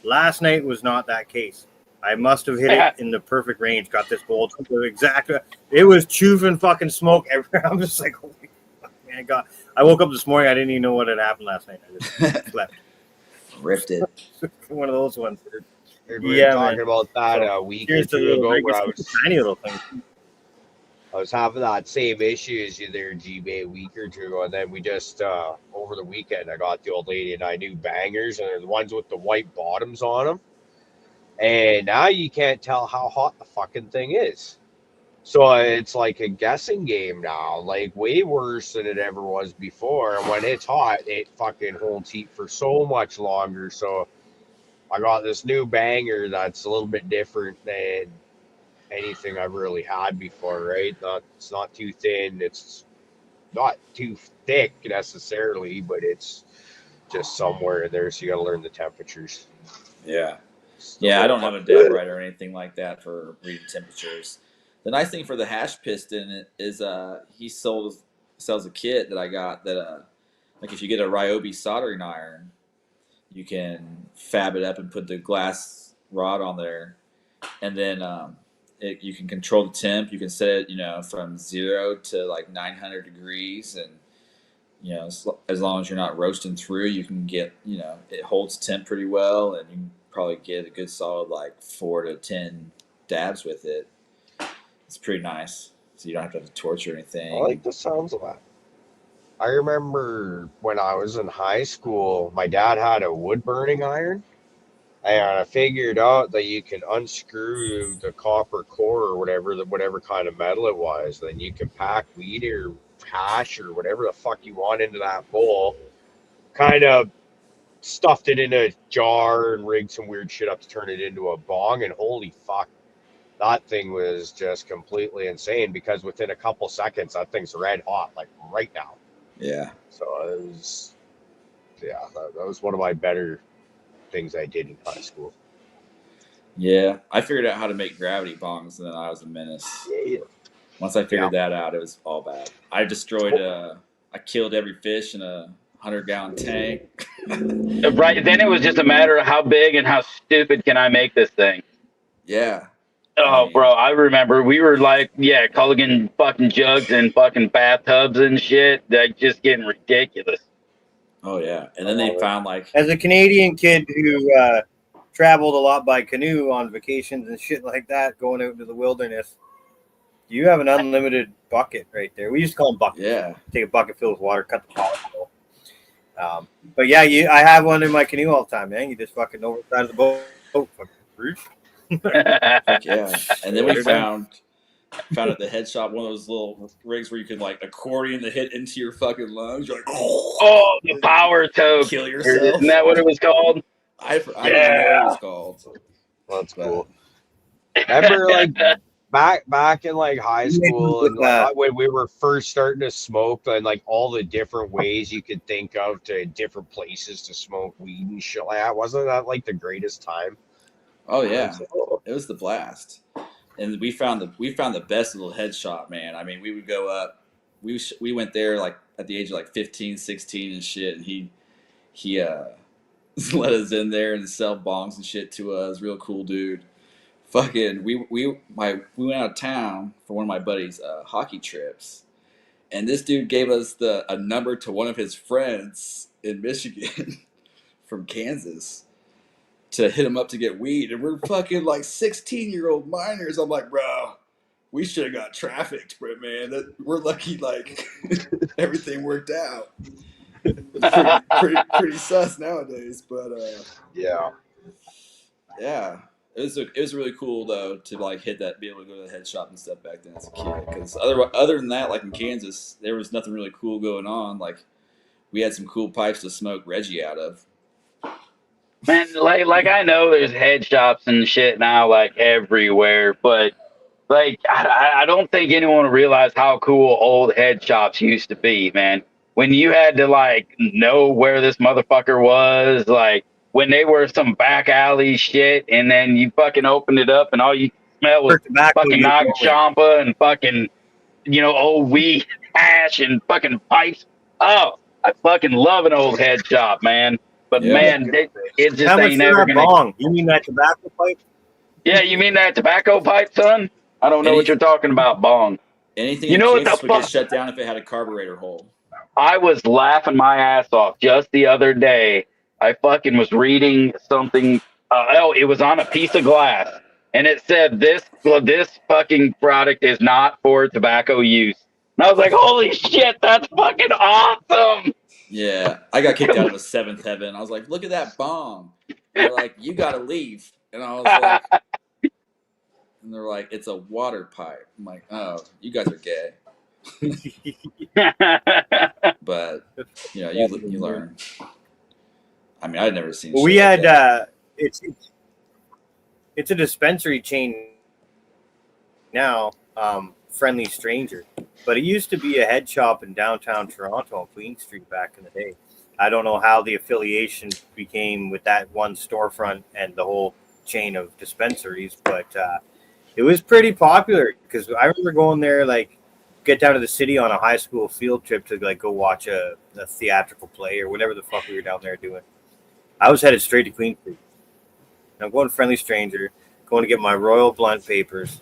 Last night was not that case. I must have hit it in the perfect range. Got this bowl exactly. It was chewing fucking smoke everywhere. I'm just like, holy fuck, man! God, I woke up this morning. I didn't even know what had happened last night. I just slept.
Ripped it.
One of those ones.
We were
Yeah,
talking
man.
about that
So,
a week or
here's the
two
little,
ago where I
I
was
tiny little thing.
I was having that same issue as you there, GB, a week or two ago, and then we just over the weekend I got the old lady and I knew bangers, and they're the ones with the white bottoms on them. And now you can't tell how hot the fucking thing is. So it's like a guessing game now, like way worse than it ever was before. And when it's hot, it fucking holds heat for so much longer. So I got this new banger that's a little bit different than anything I've really had before, right? It's not too thin, it's not too thick necessarily, but it's just somewhere in there. So you got to learn the temperatures.
Yeah. Yeah, I don't have a dab right or anything like that for reading temperatures. The nice thing for the hash piston is he sells a kit that I got that like if you get a Ryobi soldering iron, you can fab it up and put the glass rod on there, and then you can control the temp. You can set it from 0 to like 900 degrees, and as long as you're not roasting through, you can get it holds temp pretty well, and you can probably get a good solid like 4 to 10 dabs with it. It's pretty nice, so you don't have to torch or anything.
I like the sounds of that. I remember when I was in high school, my dad had a wood burning iron, and I figured out that you can unscrew the copper core or whatever kind of metal it was. Then you can pack weed or hash or whatever the fuck you want into that bowl. Kind of stuffed it in a jar and rigged some weird shit up to turn it into a bong, and holy fuck, that thing was just completely insane because within a couple seconds that thing's red hot, like right now.
Yeah.
So it was, that was one of my better things I did in high school.
Yeah, I figured out how to make gravity bongs, and then I was a menace.
Yeah.
Once I figured that out, it was all bad. I destroyed I killed every fish in a 100-gallon tank.
Right. Then it was just a matter of how big and how stupid can I make this thing.
Yeah.
Oh,
mean-
bro, I remember we were like, yeah, culligan fucking jugs and fucking bathtubs and shit. Like, just getting ridiculous.
Oh yeah. And then they found like
As a Canadian kid who traveled a lot by canoe on vacations and shit like that, going out into the wilderness, you have an unlimited bucket right there. We used to call them buckets.
yeah.
Take a bucket filled with water, cut the bottom full. But yeah, I have one in my canoe all the time, man. You just fucking over the side of the boat. Fucking roof.
Fuck yeah. And then we
Water
found at the head shop one of those little rigs where you could like accordion the hit into your fucking lungs. You're like,
Oh, the power toke.
kill yourself.
Isn't that what it was called?
I don't even know what it was called.
That's
But-
cool. Remember, like back in like high school and like, when we were first starting to smoke, and like all the different ways you could think of to different places to smoke weed and shit like that. Wasn't that like the greatest time?
Oh yeah, it was the blast. And we found the best little head shop, man. I mean, we would go up. We went there like at the age of like 15, 16 and shit. And he let us in there and sell bongs and shit to us. Real cool dude. Fucking we went out of town for one of my buddies' hockey trips, and this dude gave us a number to one of his friends in Michigan from Kansas to hit him up to get weed, and we're fucking like 16-year-old minors. I'm like, bro, we should have got trafficked, bro, man. We're lucky, like everything worked out. Pretty sus nowadays, but
Yeah.
yeah. It was really cool though to like be able to go to the head shop and stuff back then as a kid. Because other than that, like in Kansas, there was nothing really cool going on. Like we had some cool pipes to smoke Reggie out of.
Man, like I know there's head shops and shit now like everywhere, but like I don't think anyone realized how cool old head shops used to be, man. When you had to like know where this motherfucker was, like when they were some back alley shit, and then you fucking opened it up and all you smell was fucking Nag Champa and fucking, old weed, hash, and fucking pipes. Oh, I fucking love an old head shop, man. But
Yeah.
man, it just
How much
ain't
for
never
that
gonna.
bong? You mean that tobacco pipe?
Yeah, you mean that tobacco pipe, son? I don't know what you're talking about, bong.
Anything
You
in
know what
Kansas
the
would get
fuck?
shut down if it had a carburetor hole.
I was laughing my ass off just the other day. I fucking was reading something. It was on a piece of glass, and it said this fucking product is not for tobacco use. And I was like, holy shit, that's fucking awesome.
Yeah, I got kicked out of a seventh heaven. I was like, look at that bong. And they're like, you gotta leave. And I was like, and they're like, it's a water pipe. I'm like, oh, you guys are gay. But you learn. I mean, I'd never seen.
Well,
shit
we
like
had
that.
it's a dispensary chain now, Friendly Stranger, but it used to be a head shop in downtown Toronto on Queen Street back in the day. I don't know how the affiliation became with that one storefront and the whole chain of dispensaries, but it was pretty popular because I remember going there, like, get down to the city on a high school field trip to like go watch a theatrical play or whatever the fuck we were down there doing. I was headed straight to Queen Street. I'm going to Friendly Stranger, going to get my Royal Blunt papers.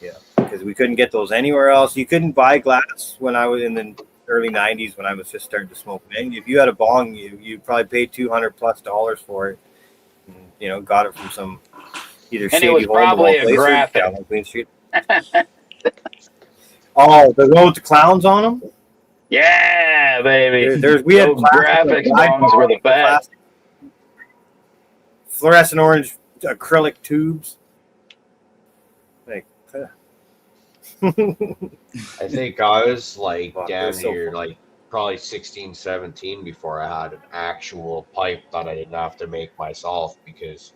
Yeah, because we couldn't get those anywhere else. You couldn't buy glass when I was in the early 90s when I was just starting to smoke. And if you had a bong, you probably paid $200+ for it. And, got it from some either shady
it was probably a graphic
down on Queen Street. Oh, the one with the clowns on them?
Yeah, baby.
We had
Those graphics bongs were the best.
Fluorescent orange acrylic tubes. Like,
I think I was like
Fuck,
down
they're so
here,
fun.
like probably 16, 17 before I had an actual pipe that I didn't have to make myself because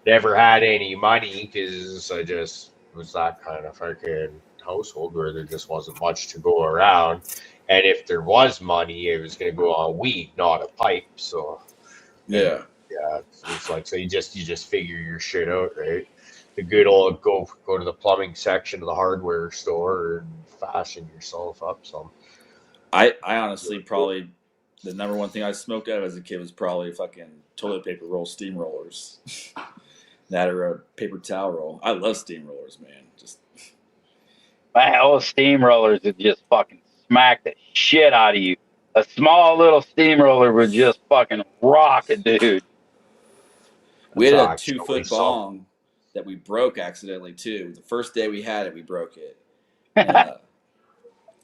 never had any money because I just was that kind of fucking household where there just wasn't much to go around. And if there was money, it was going to go on weed, not a pipe. So
Yeah.
yeah, it's like, so you just figure your shit out, right? The good old go to the plumbing section of the hardware store and fashion yourself up some.
I honestly probably the number one thing I smoked out of as a kid was probably fucking toilet paper roll steamrollers. That or a paper towel roll. I love steamrollers, man. Just
All steamrollers would just fucking smack the shit out of you. A small little steamroller would just fucking rock a dude.
we
That's
had a
actually
2-foot
some.
bong that we broke accidentally too. The first day we had it, we broke it, and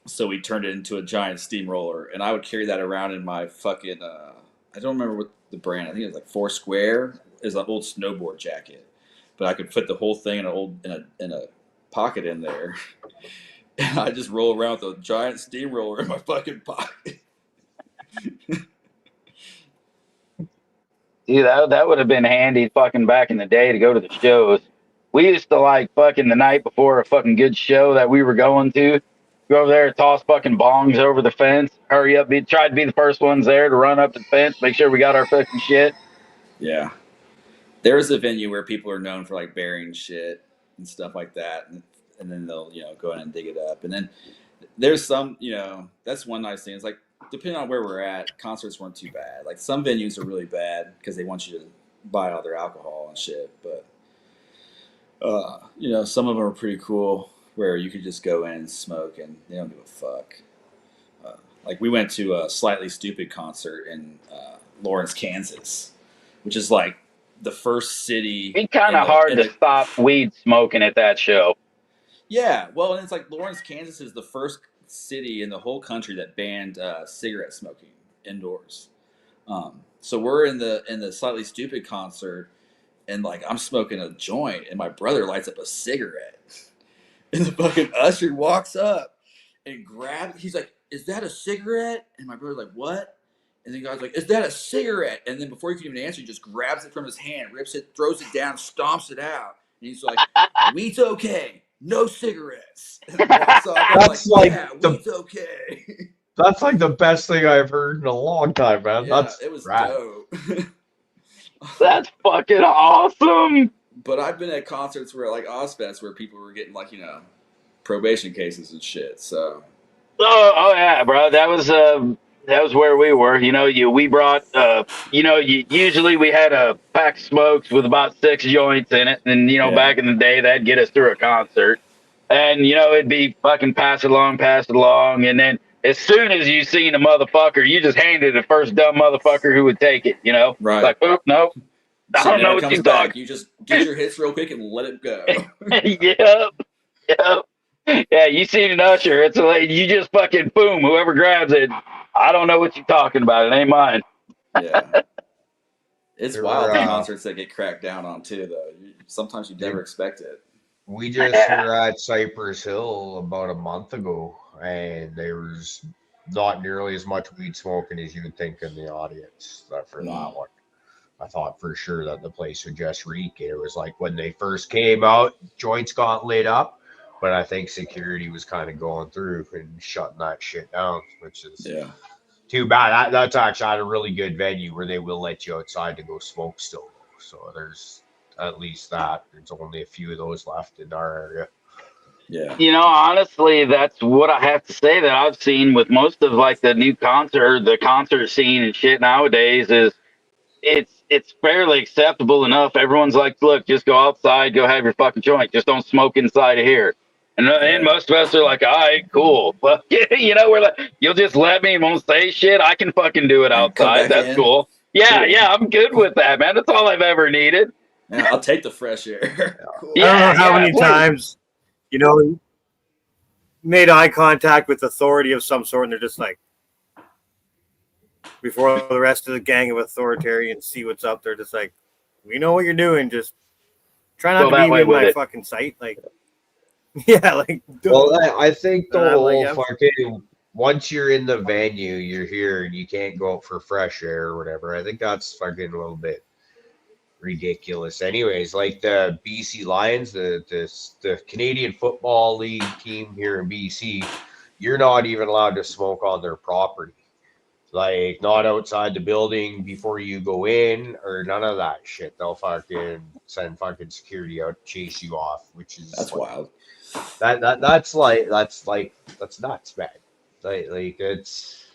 so we turned it into a giant steamroller. And I would carry that around in my fucking I don't remember what the brand. I think it was like Foursquare. Is an old snowboard jacket, but I could fit the whole thing in a pocket in there. And I just roll around with a giant steamroller in my fucking pocket.
Dude, that would have been handy fucking back in the day to go to the shows. We used to like fucking the night before a fucking good show that we were going to, go over there, toss fucking bongs over the fence, hurry up, try to be the first ones there to run up the fence, make sure we got our fucking shit.
Yeah. There's a venue where people are known for like burying shit and stuff like that, and then they'll go in and dig it up. And then there's some that's one nice thing. It's like depending on where we're at, concerts weren't too bad. Like some venues are really bad because they want you to buy all their alcohol and shit. But some of them are pretty cool where you could just go in and smoke and they don't give a fuck. Like we went to a Slightly Stupid concert in Lawrence, Kansas, which is like the first city.
It'd be kind of hard to stop weed smoking at that show.
Yeah, well, and it's like Lawrence, Kansas is the first city in the whole country that banned cigarette smoking indoors. So we're in the Slightly Stupid concert, and like I'm smoking a joint, and my brother lights up a cigarette, and the fucking usher walks up and grabs. He's like, "Is that a cigarette?" And my brother's like, "What?" And the guy's like, "Is that a cigarette?" And then before he can even answer, he just grabs it from his hand, rips it, throws it down, stomps it out. And he's like, "Weed's okay. No cigarettes." And walks off.
That's like
yeah,
the-
weed's okay.
That's like the best thing I've heard in a long time, man.
Yeah, it was
rad.
dope.
That's fucking awesome.
But I've been at concerts where like Ozfest where people were getting like probation cases and shit. So
Oh yeah, bro. That was where we were. We brought usually we had a pack of smokes with about 6 joints in it, and
Yeah.
back in the day that'd get us through a concert. And it'd be fucking pass it along, and then as soon as you seen a motherfucker, you just handed the first dumb motherfucker who would take it,
Right.
Like, oh, nope. I
So
don't know
it
what
comes
you're
back.
talking.
You just get your hits real quick and let it go.
Yep. Yeah, you seen an usher. It's like you just fucking boom, whoever grabs it. I don't know what you're talking about. It ain't mine.
Yeah. It's
There
wild
were,
the concerts that get cracked down on too, though. Sometimes you never expect it.
We just were at Cypress Hill about a month ago, and there was not nearly as much weed smoking as you would think in the audience for that one. I thought for sure that the place would just reek. It was like when they first came out, joints got lit up, but I think security was kind of going through and shutting that shit down, which is too bad. That's actually at a really good venue where they will let you outside to go smoke still. So there's at least that. There's only a few of those left in our area.
Yeah.
Honestly, that's what I have to say that I've seen with most of like the concert scene and shit nowadays is it's fairly acceptable enough. Everyone's like, look, just go outside, go have your fucking joint. Just don't smoke inside of here. And most of us are like, all right, cool. But, we're like, you'll just let me, won't say shit. I can fucking do it outside. That's cool. Yeah, I'm good with that, man. That's all I've ever needed.
Yeah, I'll take the fresh air. Cool.
I don't know how many times, made eye contact with authority of some sort, and they're just like, before the rest of the gang of authoritarians see what's up, they're just like, we know what you're doing. Just try not to be in my fucking sight. Like, yeah, like.
Well, I think the whole fucking once you're in the venue, you're here and you can't go out for fresh air or whatever. I think that's fucking a little bit ridiculous. Anyways, like the BC Lions, the Canadian Football League team here in BC, you're not even allowed to smoke on their property. Like, not outside the building before you go in or none of that shit. They'll fucking send fucking security out to chase you off, which is
that's wild.
That's nuts, man. Like it's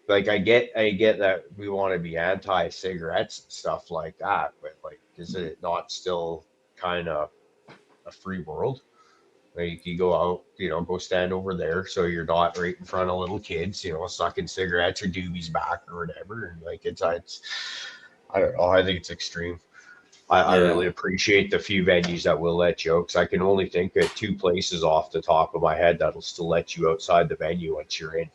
like I get that we want to be anti-cigarettes and stuff like that, but like, is it not still kind of a free world? Like you go out, go stand over there, so you're not right in front of little kids, sucking cigarettes or doobies back or whatever. And like it's I don't know. I think it's extreme. I really
Yeah.
appreciate the few venues that will let you out, because I can only think of two places off the top of my head that'll still let you outside the venue once you're in.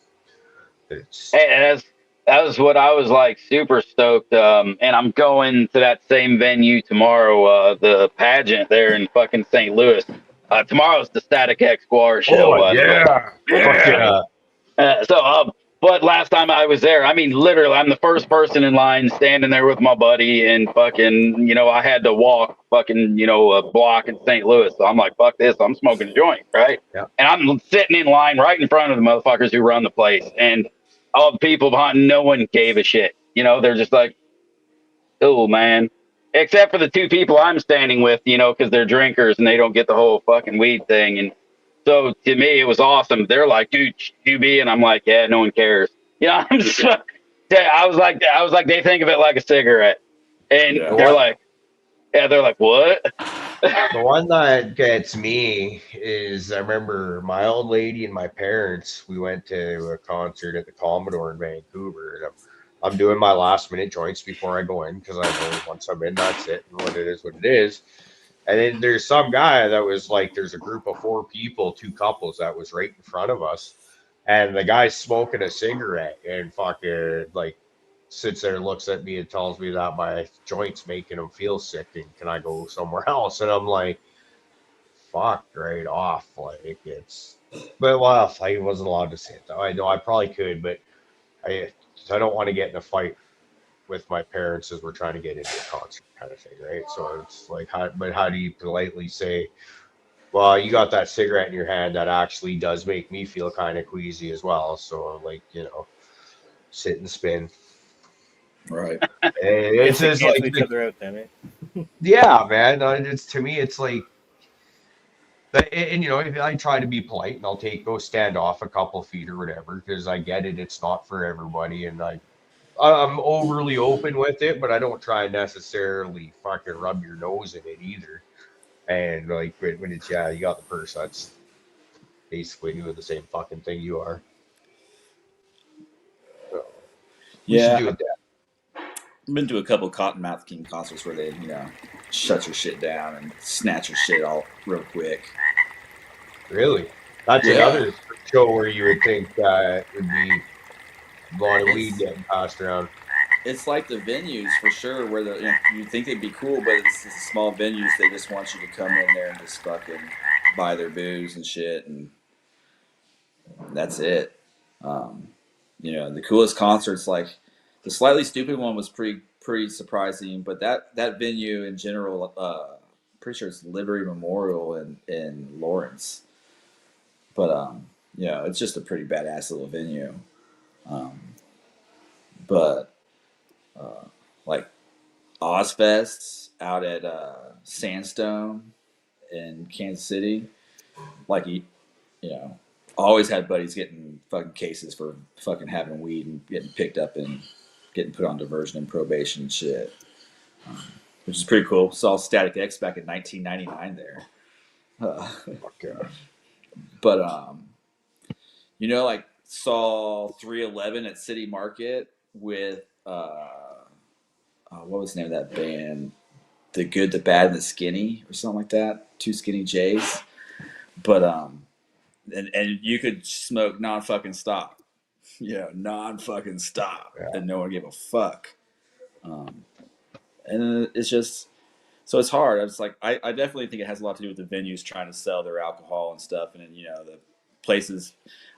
It's
Hey, that was what I was like super stoked. And I'm going to that same venue tomorrow, the pageant there in fucking St. Louis. Tomorrow's the Static X Square show,
oh
by the way.
yeah, fuck
Yeah.
yeah.
But last time I was there, I mean, literally, I'm the first person in line standing there with my buddy, and fucking, I had to walk fucking, a block in St. Louis. So I'm like, fuck this, I'm smoking a joint, right?
Yeah.
And I'm sitting in line right in front of the motherfuckers who run the place, and all the people behind, no one gave a shit. They're just like, oh man, except for the two people I'm standing with, because they're drinkers and they don't get the whole fucking weed thing. And so to me, it was awesome. They're like, dude, you be, and I'm like, yeah, no one cares. I'm just, I was like, they think of it like a cigarette, and
Yeah.
they're like, yeah, they're like, what?
The one that gets me is I remember my old lady and my parents. We went to a concert at the Commodore in Vancouver, and I'm doing my last minute joints before I go in, because I know once I'm in, that's it, and what it is. And then there's some guy that was like, there's a group of four people, two couples that was right in front of us, and the guy's smoking a cigarette and fucking like sits there and looks at me and tells me that my joint's making him feel sick and can I go somewhere else? And I'm like, fuck right off. Like but well, I wasn't allowed to say it though. I know I probably could, but I I don't want to get in a fight with my parents as we're trying to get into a concert kind of thing, right? So it's like, how do you politely say, well, you got that cigarette in your hand that actually does make me feel kind of queasy as well. So like, sit and spin.
Right.
It's
They
just
cancel
like,
each other out, then, eh?
yeah, man. It's to me, it's like, and if I try to be polite and I'll go stand off a couple feet or whatever, because I get it. It's not for everybody, and I'm overly open with it, but I don't try and necessarily fucking rub your nose in it either. And like when it's, yeah, you got the person that's basically doing the same fucking thing you are. So we should
Yeah.
do it that.
I've been to a couple Cottonmouth King concerts where they, shut your shit down and snatch your shit all real quick.
Really, that's
Yeah.
another show where you would think that would be a lot of weed getting passed around.
It's like the venues for sure, where you think they'd be cool, but it's just small venues. They just want you to come in there and just fucking buy their booze and shit, and that's it. The coolest concerts, like the Slightly Stupid one, was pretty surprising. But that venue in general, pretty sure it's Liberty Memorial in Lawrence. But it's just a pretty badass little venue. Um, but like Ozfests out at Sandstone in Kansas City, like always had buddies getting fucking cases for fucking having weed and getting picked up and getting put on diversion and probation and shit, which is pretty cool. Saw Static X back in 1999 there.
Okay.
But like saw 311 at City Market with what was the name of that band? The Good, the Bad, and the Skinny, or something like that. Two Skinny J's. But and you could smoke non fucking stop. Non fucking stop,
Yeah.
and no one gave a fuck. And it's just so it's hard. It's like I definitely think it has a lot to do with the venues trying to sell their alcohol and stuff, and then the places.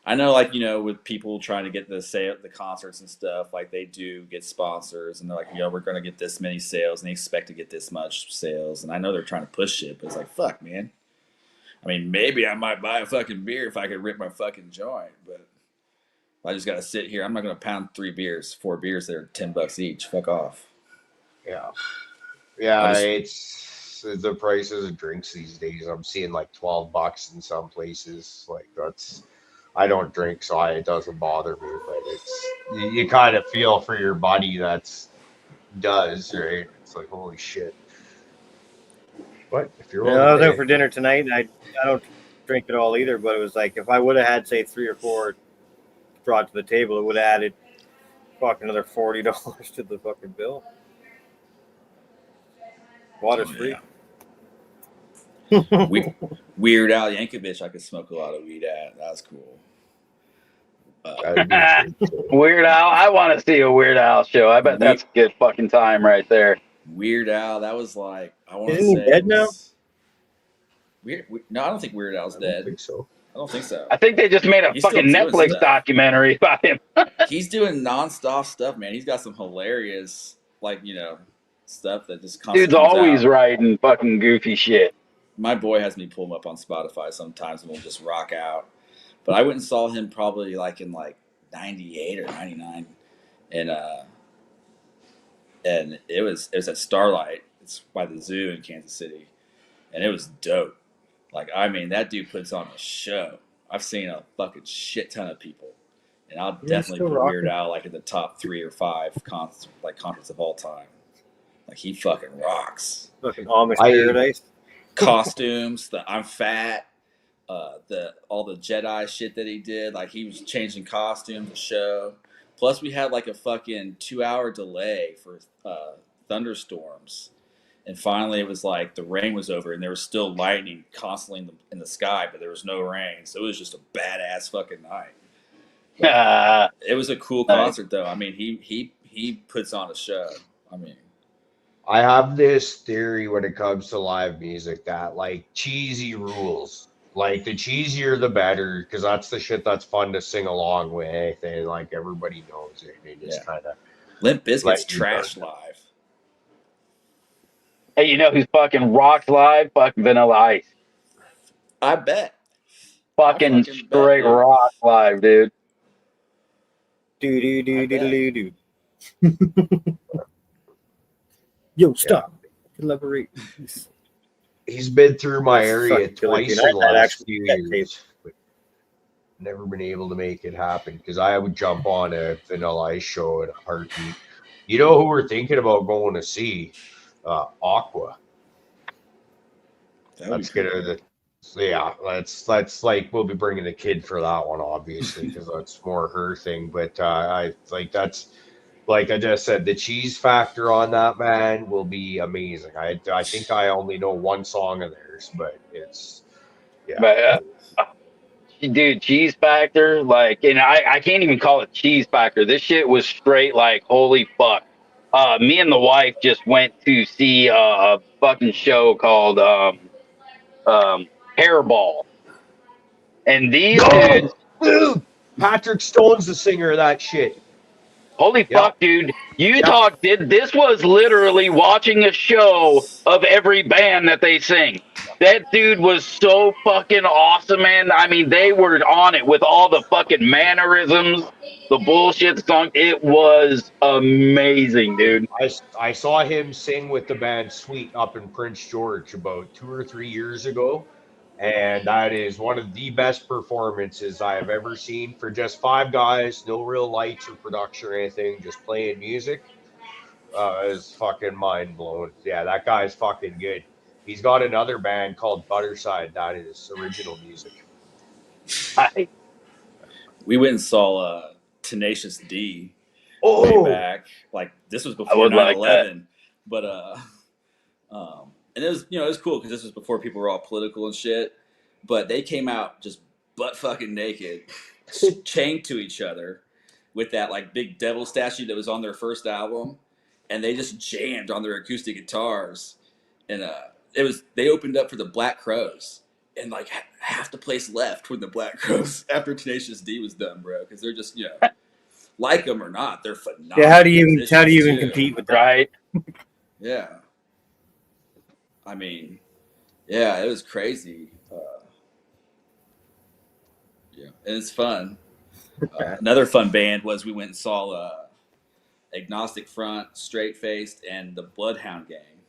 I know, like with people trying to get the concerts and stuff, like they do get sponsors, and they're like, we're going to get this many sales, and they expect to get this much sales, and I know they're trying to push it, but it's like, fuck, man. I mean, maybe I might buy a fucking beer if I could rip my fucking joint, but if I just got to sit here, I'm not going to pound 4 beers that are $10 each. Fuck off.
Yeah. Yeah,
just-
it's the prices of drinks these days. I'm seeing like $12 in some places. Like I don't drink, so it doesn't bother me. But it's you kind of feel for your buddy that's does, right? It's like holy shit. But if you're
You
willing
know,
to
I was out
pay,
for dinner tonight, and I don't drink at all either. But it was like if I would have had say 3 or 4 brought to the table, it would have added fucking another $40 to the fucking bill. Water's free.
Weird Al Yankovic, I could smoke a lot of weed at. That was cool.
that'd be a great show.
Weird Al. I want to see a Weird Al show. I bet that's a good fucking time right there.
Weird Al, that was like I want to
Isn't he
say
dead now?
No, I don't think Weird Al's
I
dead.
don't think so.
I don't think so.
I think they just made a
He's
fucking
still doing
Netflix
stuff.
documentary about him.
He's doing nonstop stuff, man. He's got some hilarious, like, you know, stuff that just constantly
Dude's
comes
always
out.
writing fucking goofy shit.
My boy has me pull him up on Spotify sometimes, and we'll just rock out. But I went and saw him probably like in like '98 or '99, and it was at Starlight. It's by the zoo in Kansas City, and it was dope. Like, I mean, that dude puts on a show. I've seen a fucking shit ton of people, and I'll definitely
still
put Weird
rocking.
Al like in the top 3 or 5 concerts of all time. Like, he fucking rocks.
Fucking Amish
I-
paradise.
Costumes, the I'm fat, all the Jedi shit that he did. Like, he was changing costumes to show. Plus, we had like a fucking 2-hour delay for thunderstorms. And finally, it was like the rain was over, and there was still lightning constantly in the sky, but there was no rain. So it was just a badass fucking night. It was a cool concert, though. I mean, he puts on a show. I mean,
I have this theory when it comes to live music that like cheesy rules. Like the cheesier the better, because that's the shit that's fun to sing along with, and like everybody knows it. And it just kind of
Limp Bizkit's
Like,
trash live.
Hey, you know who's fucking rocks live? Fucking Vanilla Ice.
I bet.
Fucking
fucking bet,
straight
dude.
rock live, dude.
Do. Yo, stop. Collaborate.
he's been through my
That's
area
fucking killer,
twice
dude.
in the
I had
last
actually
few
that tape.
years. But never been able to make it happen because I would jump on a Vanilla Ice show in a heartbeat. You know who we're thinking about going to see? Aqua.
That would
Let's
be
get her the. Yeah, let's like we'll be bringing the kid for that one, obviously, because that's more her thing. But I like that's like I just said, the cheese factor on that man will be amazing. I think I only know one song of theirs, but it's yeah.
But, dude, cheese factor, like, and I can't even call it cheese factor. This shit was straight like, holy fuck. Me and the wife just went to see a fucking show called Hairball. And these dudes,
Dude, Patrick Stone's the singer of that shit.
holy
Yeah.
fuck, dude. You talk, this was literally watching a show of every band that they sing. That dude was so fucking awesome, man. I mean, they were on it with all the fucking mannerisms, the bullshit song. It was amazing, dude.
I saw him sing with the band Sweet up in Prince George about 2 or 3 years ago. And that is one of the best performances I have ever seen for just 5 guys, no real lights or production or anything, just playing music. It was fucking mind blowing. Yeah, that guy's fucking good. He's got another band called Butterside that is original music.
We went and saw Tenacious D
Oh,
way back. Like, this was
I
before
would like
9/11, but and it was, you know, it was cool because this was before people were all political and shit. But they came out just butt fucking naked, chained to each other, with that like big devil statue that was on their first album, and they just jammed on their acoustic guitars, and they opened up for the Black Crowes. And like half the place left when the Black Crowes after Tenacious D was done, bro. Because they're just, you know, like them or not, they're phenomenal.
Yeah, how do you even
musicians, too.
compete with that?
Right?
Yeah, I mean, yeah, it was crazy. Yeah, and it's fun. Another fun band was we went and saw Agnostic Front, Straight Faced, and the Bloodhound Gang.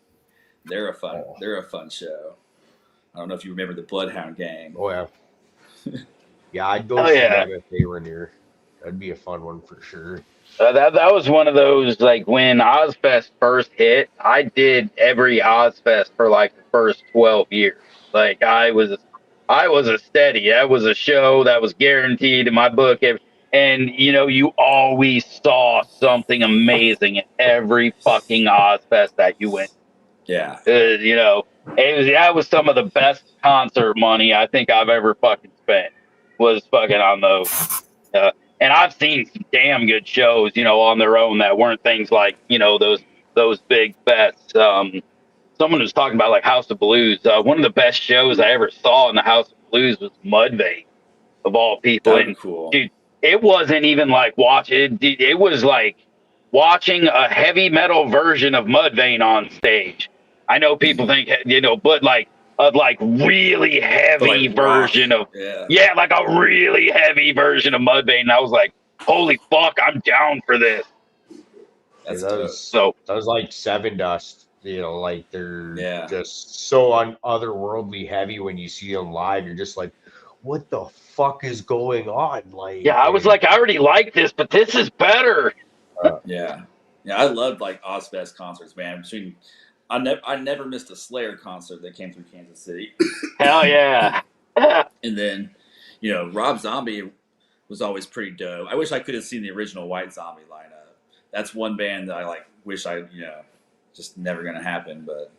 They're a fun show. I don't know if you remember the Bloodhound Gang.
oh yeah. Yeah, I'd go
Oh
see
yeah.
them if they were near. That'd be a fun one for sure.
That was one of those, like, when Ozfest first hit, I did every Ozfest for like the first 12 years. Like I was a steady. That was a show that was guaranteed in my book. And you always saw something amazing at every fucking Ozfest that you went.
Yeah.
That was some of the best concert money I think I've ever fucking spent, was fucking on those. Uh, and I've seen some damn good shows, on their own that weren't things like, those big fests. Someone was talking about like House of Blues. One of the best shows I ever saw in the House of Blues was Mudvayne, of all people.
That would be
And
cool.
dude, it wasn't even like watching. It was like watching a heavy metal version of Mudvayne on stage. I know people think, but like a really
But
heavy
like rock.
version of,
Yeah.
yeah, like a really heavy version of Mudvayne. And I was like, holy fuck, I'm down for this.
That's
that
dope.
was
So
that was like Seven Dust. Like they're
Yeah.
just so otherworldly heavy when you see them live. You're just like, what the fuck is going on? Like,
yeah, I was like, I already like this, but this is better.
Yeah. Yeah, I loved like Ozfest concerts, man. I never missed a Slayer concert that came through Kansas City.
Hell yeah.
And then, Rob Zombie was always pretty dope. I wish I could have seen the original White Zombie lineup. That's one band that I wish just never gonna happen, but it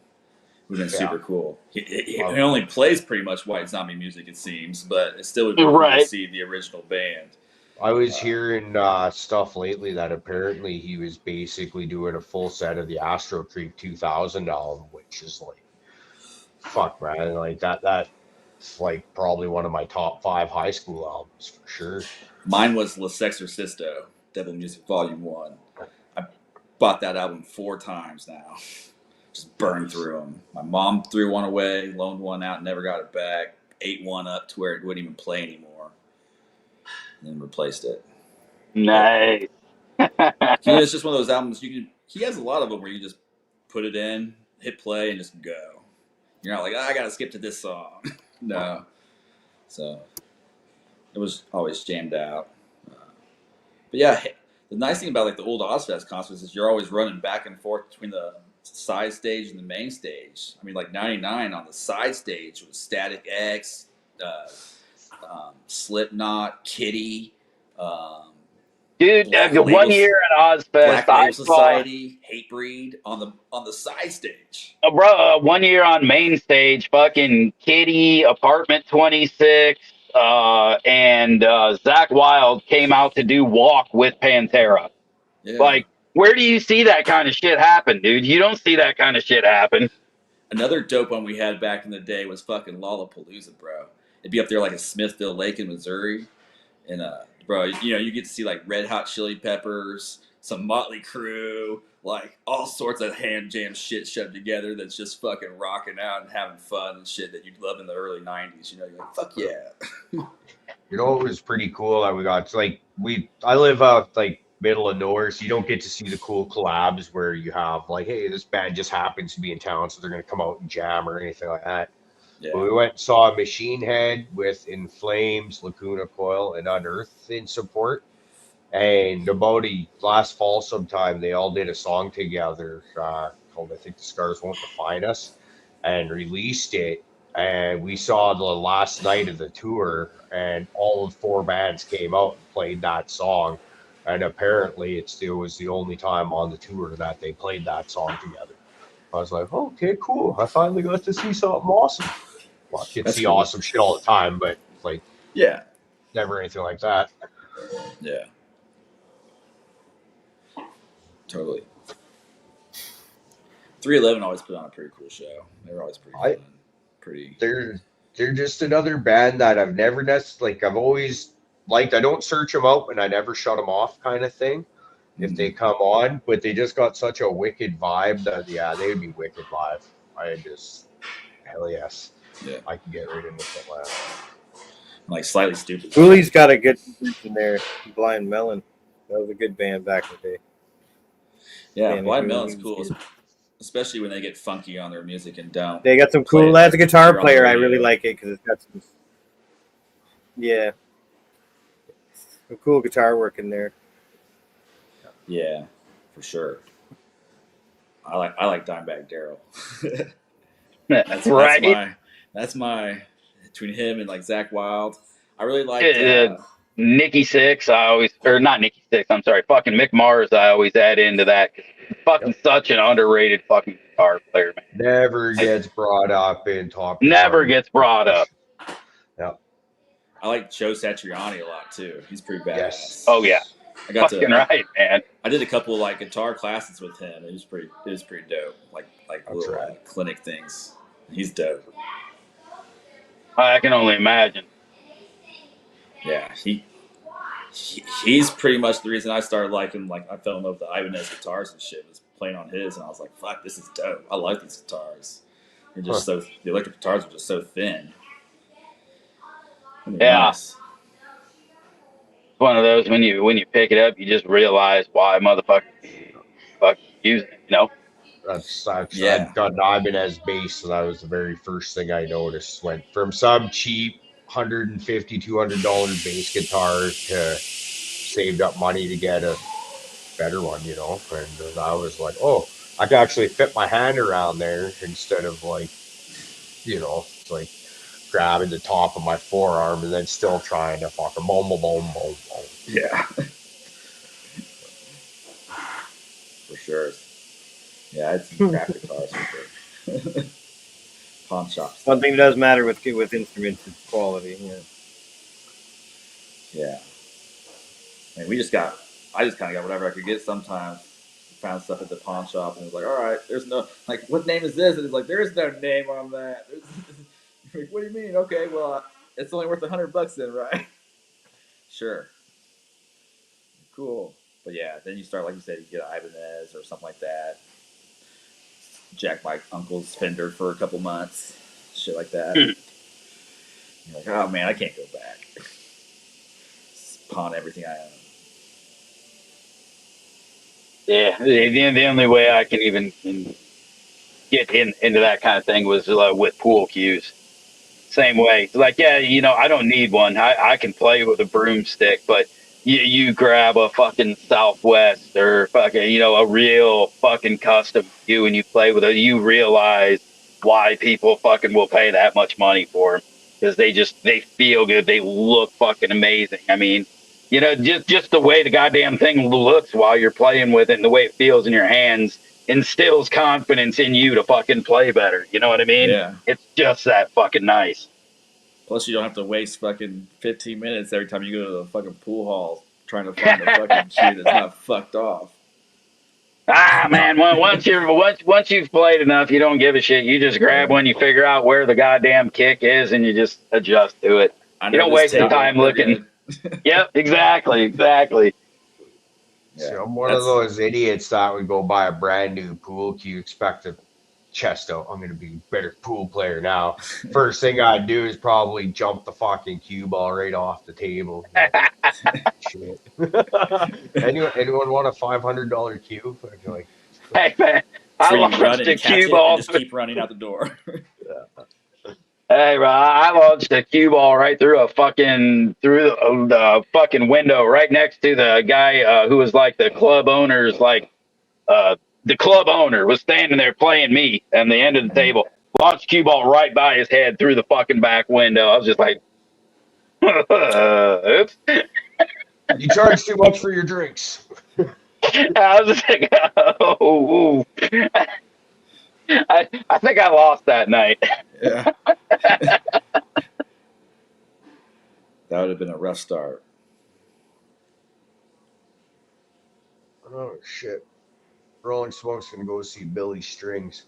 would have been super cool. He only plays pretty much White Zombie music, it seems, but it still would be cool to see the original band.
I was hearing stuff lately that apparently he was basically doing a full set of the Astro Creep 2000 album, which is like, fuck, man, like that's like probably one of my top 5 high school albums for sure.
Mine was La Sexorcisto, Devil Music Volume 1. I bought that album 4 times now. Just burned through them. My mom threw one away, loaned one out, never got it back, ate one up to where it wouldn't even play anymore, and then replaced it.
Nice.
It's just one of those albums he has a lot of them where you just put it in, hit play, and just go. You're not like, I gotta skip to this song. No. So it was always jammed out. But yeah, the nice thing about like the old Ozfest concerts is you're always running back and forth between the side stage and the main stage. I mean, like 99 on the side stage was Static X, Slipknot, Kitty.
Dude, one year at Ozfest,
Black Label Society, Hatebreed on the side stage.
Bro, 1 year on main stage, fucking Kitty, Apartment 26, and Zach Wilde came out to do Walk with Pantera.
Yeah.
Like, where do you see that kind of shit happen, dude? You don't see that kind of shit happen.
Another dope one we had back in the day was fucking Lollapalooza, bro. It'd be up there like in Smithville Lake in Missouri. And, bro, you get to see like Red Hot Chili Peppers, some Motley Crue, like all sorts of hand jam shit shoved together that's just fucking rocking out and having fun and shit that you'd love in the early 90s. You're like, fuck yeah.
It was pretty cool that we got, like, I live out like middle of nowhere, so you don't get to see the cool collabs where you have like, hey, this band just happens to be in town, so they're going to come out and jam or anything like that. Yeah. But we went and saw Machine Head with In Flames, Lacuna Coil, and Unearth in support. And about last fall sometime, they all did a song together called, I think, The Scars Won't Define Us, and released it. And we saw the last night of the tour, and all of 4 bands came out and played that song. And apparently it was the only time on the tour that they played that song together. I was like, oh, okay, cool. I finally got to see something awesome. Well, I get to see awesome shit all the time, but like,
yeah,
never anything like that.
Yeah, totally. 311 always put on a pretty cool show. They were always pretty fun.
They're just another band that I've never like I've always liked. I don't search them out, and I never shut them off, kind of thing. If they come on, but they just got such a wicked vibe that they would be wicked live. Hell yes.
Yeah,
I can get right into some live.
Like Slightly Stupid.
Cooley's got a good in there. Blind Melon, that was a good band back in the day.
Yeah, Blind Melon's cool, especially when they get funky on their music and don't.
They got some cool. As a guitar player, I really like it because it's got some. Yeah, some cool guitar work in there.
Yeah, for sure. I like Dimebag Daryl.
That's
That's
right.
my between him and like Zach Wild. I really liked.
Nikki Six, or not Nikki Six, I'm sorry, fucking Mick Mars, I always add into that. Fucking such an underrated fucking guitar player, man.
Never gets brought up in top
Never
guitar.
gets brought up.
Yeah.
I like Joe Satriani a lot too. He's pretty badass.
Yes.
Oh yeah,
I got
fucking right, man.
I did a couple like guitar classes with him. It was pretty dope. Like
That's
little
right.
clinic things. He's dope.
I can only imagine.
Yeah, he's pretty much the reason I started liking, like, I fell in love with the Ibanez guitars and shit. Was playing on his, and I was like, fuck, this is dope. I like these guitars. They're just the electric guitars are just so thin.
Yeah.
Nice.
It's one of those when you pick it up, you just realize why motherfuckers fucking using it. You know.
That's
Yeah.
I've got an Ibanez bass, and that was the very first thing I noticed. Went from some cheap $150, $200 bass guitar to saved up money to get a better one, you know. And I was like, oh, I can actually fit my hand around there instead of like, you know, like grabbing the top of my forearm and then still trying to fucking boom, boom, boom, boom, boom.
Yeah. For sure. Yeah, I had some crap guitars for sure. Pawn shops.
One thing that does matter with instruments is quality. Yeah.
Yeah. And I just kind of got whatever I could get sometimes. Found stuff at the pawn shop and it was like, all right, there's no, like, what name is this? And it's like, there is no name on that. Like, what do you mean? Okay, well, it's only worth $100 then, right? Sure. Cool. But yeah, then you start, like you said, you get an Ibanez or something like that. Jack my uncle's Fender for a couple months. Shit like that. You're like, oh man, I can't go back. Just pawn everything I own.
Yeah, the only way I can even get into that kind of thing was with pool cues. Same way. Like, yeah, you know, I don't need one. I can play with a broomstick, but you grab a fucking Southwest or fucking, you know, a real fucking custom cue and you play with it, you realize why people fucking will pay that much money for them. Because they feel good. They look fucking amazing. I mean, you know, just the way the goddamn thing looks while you're playing with it and the way it feels in your hands instills confidence in you to fucking play better. You know what I mean?
Yeah.
It's just that fucking nice.
Plus, you don't have to waste fucking 15 minutes every time you go to the fucking pool hall trying to find a fucking cue that's not fucked off.
Ah, man, once you've played enough, you don't give a shit. You just grab one, you figure out where the goddamn kick is, and you just adjust to it. You don't waste the time looking. Yep, exactly.
Yeah. See, I'm one of those idiots that would go buy a brand new pool cue, expect to chest out. I'm going to be a better pool player now. First thing I'd do is probably jump the fucking cue ball right off the table. Shit. Anyone want a $500 cue? I'd be like,
hey man, I launched a cue ball.
Just keep running out the door.
Hey, bro, I launched a cue ball right through the fucking window right next to the guy who was like the club owner's the club owner was standing there playing me at the end of the table. Launched cue ball right by his head through the fucking back window. I was just like, oops.
You charge too much for your drinks.
I was just like, oh. I think I lost that night.
Yeah. That would have been a rough start.
Oh shit. Rolling Smoke's gonna go see Billy Strings.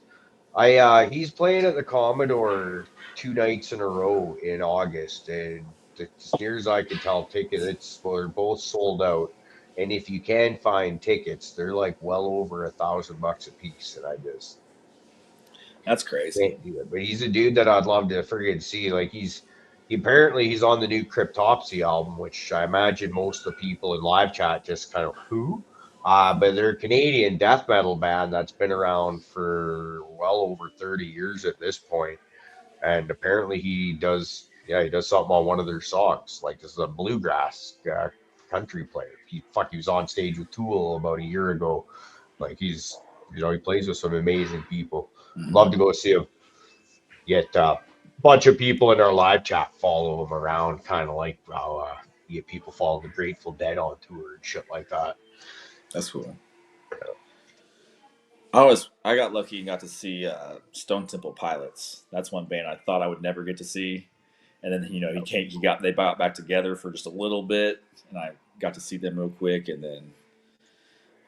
He's playing at the Commodore 2 nights in a row in August, and as near as I can tell, tickets were both sold out. And if you can find tickets, they're like well over $1,000 a piece. And I just
That's crazy.
can't do it. But he's a dude that I'd love to friggin' see. Like apparently he's on the new Cryptopsy album, which I imagine most of the people in live chat just kind of who. But they're a Canadian death metal band that's been around for well over 30 years at this point. And apparently he does something on one of their songs. Like this is a bluegrass kind country player. He was on stage with Tool about a year ago. Like he's he plays with some amazing people. Love to go see him. Get a bunch of people in our live chat follow him around, kind of like how you get people follow the Grateful Dead on tour and shit like that.
That's cool. I got lucky and got to see Stone Temple Pilots. That's one band I thought I would never get to see, and then they got back together for just a little bit, and I got to see them real quick, and then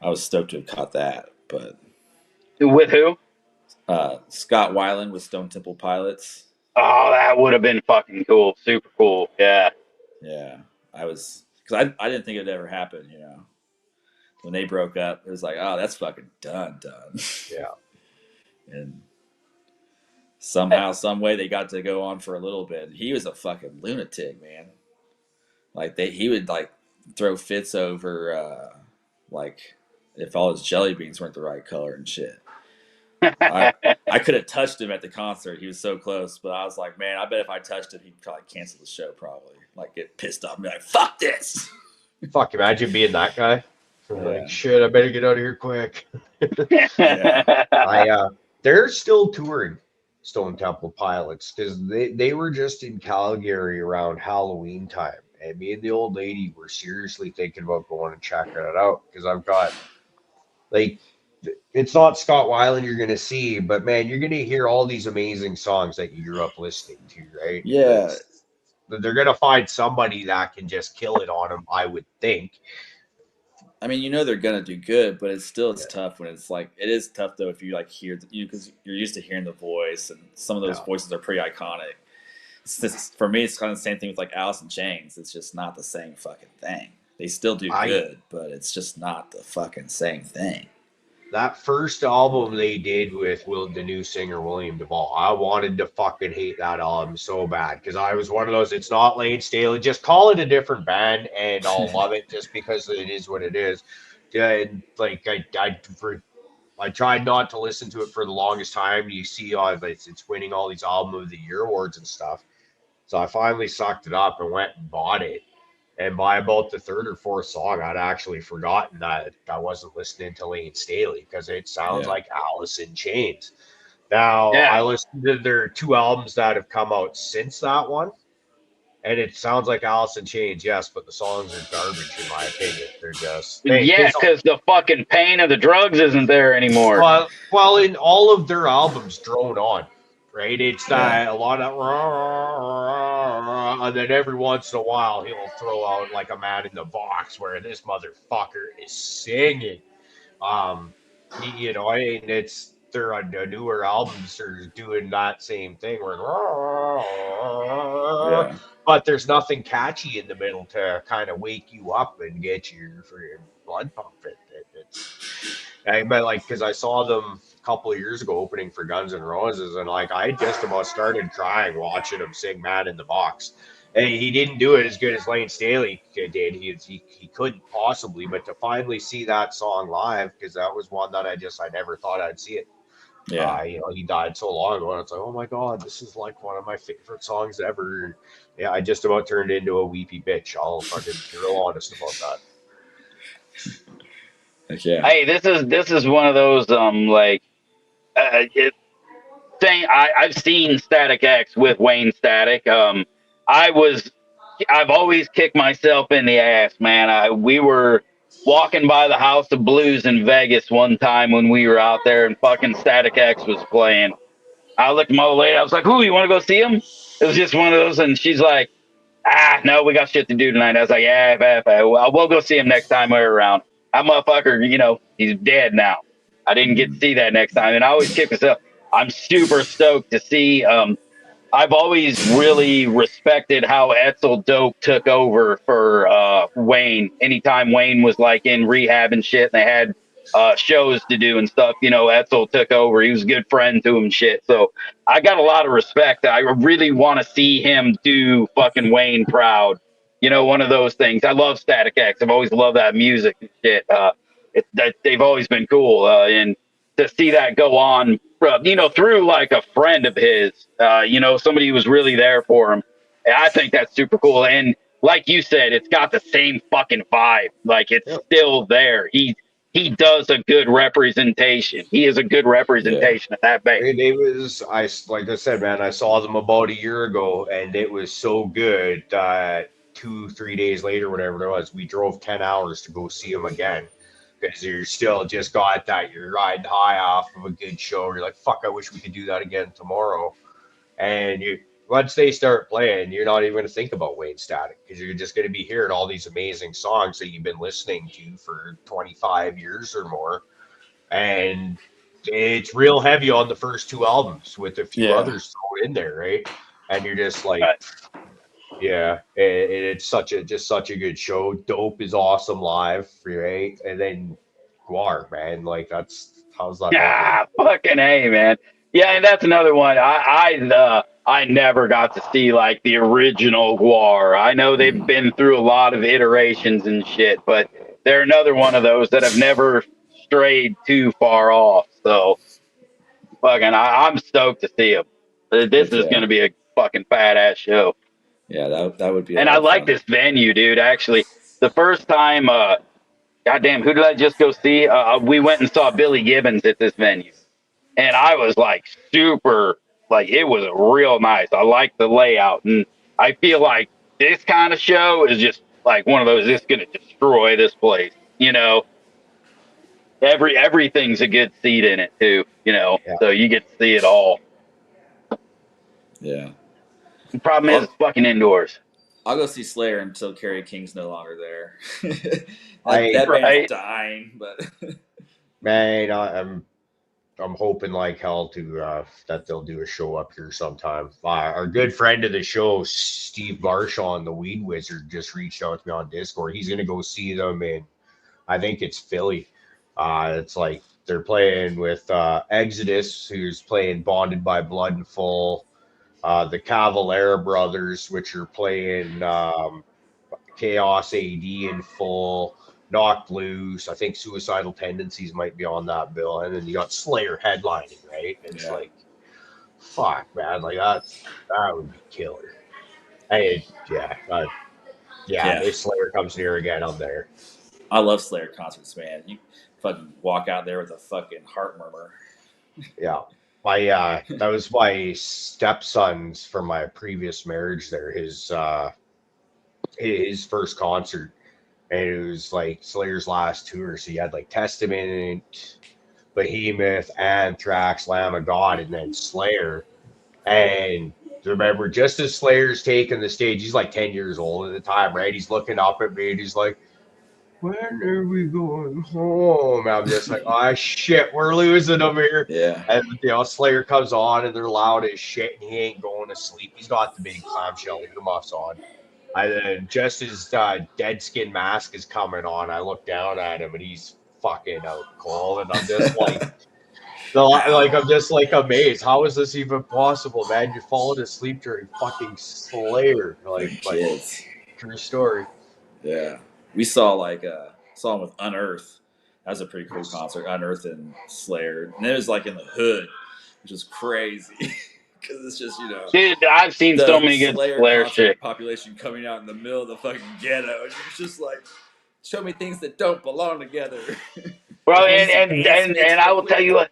I was stoked to have caught that. But
With who?
Scott Weiland with Stone Temple Pilots.
Oh, that would have been fucking cool. Super cool. Yeah.
Yeah, because I didn't think it'd ever happen. When they broke up, it was like, oh, that's fucking done.
Yeah.
And somehow, some way, they got to go on for a little bit. He was a fucking lunatic, man. Like he would like throw fits over, like if all his jelly beans weren't the right color and shit. I could have touched him at the concert. He was so close, but I was like, man, I bet if I touched him, he'd probably cancel the show. Probably like get pissed off and be like, fuck this.
Fuck, imagine being that guy.
Yeah.
Like, shit, I better get out of here quick.
Yeah.
They're still touring Stone Temple Pilots because they were just in Calgary around Halloween time. And me and the old lady were seriously thinking about going and checking it out because I've got, like, it's not Scott Weiland you're going to see, but man, you're going to hear all these amazing songs that you grew up listening to, right?
Yeah.
They're going to find somebody that can just kill it on them, I would think.
I mean, they're gonna do good, but it's tough when it's like it is tough though if you like hear because you're used to hearing the voice and some of those voices are pretty iconic. For me, it's kind of the same thing with like Alice in Chains. It's just not the same fucking thing. They still do good, but it's just not the fucking same thing.
That first album they did with the new singer William Duvall, I wanted to fucking hate that album so bad because I was one of those. It's not Lane Staley. Just call it a different band, and I'll love it just because it is what it is. And like I tried not to listen to it for the longest time. You see, it's winning all these Album of the Year awards and stuff. So I finally sucked it up and went and bought it. And by about the third or fourth song, I'd actually forgotten that I wasn't listening to Lane Staley because it sounds like Alice in Chains. Now, I listened to their 2 albums that have come out since that one, and it sounds like Alice in Chains, yes, but the songs are garbage in my opinion. They're just...
because the fucking pain of the drugs isn't there anymore.
Well, in all of their albums, Drone On, right? It's that a lot of... And then every once in a while, he'll throw out like a Man in the Box where this motherfucker is singing. It's their newer albums are doing that same thing where, but there's nothing catchy in the middle to kind of wake you up and get your blood pumping. Because I saw them a couple of years ago opening for Guns N' Roses, and like I just about started crying watching him sing Man in the Box. And he didn't do it as good as Lane Staley did. He couldn't possibly, but to finally see that song live, because that was one that I never thought I'd see it. Yeah. He died so long ago, and it's like, oh my God, this is like one of my favorite songs ever. Yeah, I just about turned into a weepy bitch. I'll fucking be real honest about that.
Yeah.
Hey, this is one of those I've seen Static X with Wayne Static. I've always kicked myself in the ass, man. We were walking by the House of Blues in Vegas one time when we were out there, and fucking Static X was playing. I looked at my old lady. I was like, "Who? You want to go see him?" It was just one of those, and she's like, "No, we got shit to do tonight." I was like, "Yeah, we'll go see him next time we're around." That motherfucker, he's dead now. I didn't get to see that next time, and I always kick myself. I'm super stoked to see. I've always really respected how Etzel Dope took over for Wayne. Anytime Wayne was like in rehab and shit, and they had shows to do and stuff, Etzel took over. He was a good friend to him and shit. So I got a lot of respect. I really want to see him do fucking Wayne proud. One of those things. I love Static X. I've always loved that music and shit. They've always been cool. And to see that go on, through like a friend of his, somebody who was really there for him. I think that's super cool. And like you said, it's got the same fucking vibe. Like it's
Yep.
still there. He does a good representation. He is a good representation of that band.
It was like I said, man. I saw them about a year ago, and it was so good that 2-3 days later, whatever it was, we drove 10 hours to go see them again because you're still just got that. You're riding high off of a good show. You're like, fuck, I wish we could do that again tomorrow. And you once they start playing, you're not even going to think about Wayne Static because you're just going to be hearing all these amazing songs that you've been listening to for 25 years or more. And it's real heavy on the first two albums with a few others thrown in there, right? And you're just like,
Right.
yeah, it's such a good show. Dope is awesome live, right? And then Guar, man, like how's that not
Fucking A, man. Yeah, and that's another one. I never got to see like the original Guar. I know they've been through a lot of iterations and shit, but they're another one of those that have never strayed too far off. So fucking, I'm stoked to see them. This is going to be a fucking fat ass show.
Yeah, that would be.
And I like this venue, dude. Actually, the first time, goddamn, who did I just go see? We went and saw Billy Gibbons at this venue, and I was like super, like it was real nice. I like the layout, and I feel like this kind of show is just like one of those. It's going to destroy this place, you know. Everything's a good seat in it too, you know.
Yeah.
So you get to see it all.
Yeah.
The problem is it's fucking indoors.
I'll go see Slayer until Kerry King's no longer there.
Right.
that band's dying, but
Man, I'm hoping like hell to that they'll do a show up here sometime. Our good friend of the show, Steve Marshall, the Weed Wizard, just reached out to me on Discord. He's gonna go see them in, I think it's Philly. It's like they're playing with Exodus, who's playing Bonded by Blood and Full. The Cavalera Brothers, which are playing Chaos AD in full, Knocked Loose. I think Suicidal Tendencies might be on that bill. And then you got Slayer headlining, right? And it's like, fuck, man. Like, that would be killer. Hey, if Slayer comes near again, I'm there.
I love Slayer concerts, man. You fucking walk out there with a fucking heart murmur.
Yeah. That was my stepson's from my previous marriage there. His first concert, and it was like Slayer's last tour. So you had like Testament, Behemoth, Anthrax, Lamb of God, and then Slayer. And remember, just as Slayer's taking the stage, he's like 10 years old at the time, right? He's looking up at me and he's like, when are we going home? I'm just like, oh shit, we're losing them here.
Yeah.
And Slayer comes on and they're loud as shit, and he ain't going to sleep. He's got the big clamshell earmuffs on. And then just as Dead Skin Mask is coming on, I look down at him and he's fucking out cold, and I'm just like, I'm just like amazed. How is this even possible, man? You're falling asleep during fucking Slayer, like
kids.
True story.
Yeah. We saw him with Unearth. That was a pretty cool concert. Unearth and Slayer. And it was like in the hood, which was crazy. Because it's just, you know.
Dude, I've seen so many good Slayer shit.
Population coming out in the middle of the fucking ghetto. And it's just like, show me things that don't belong together.
Well, and I will tell you what.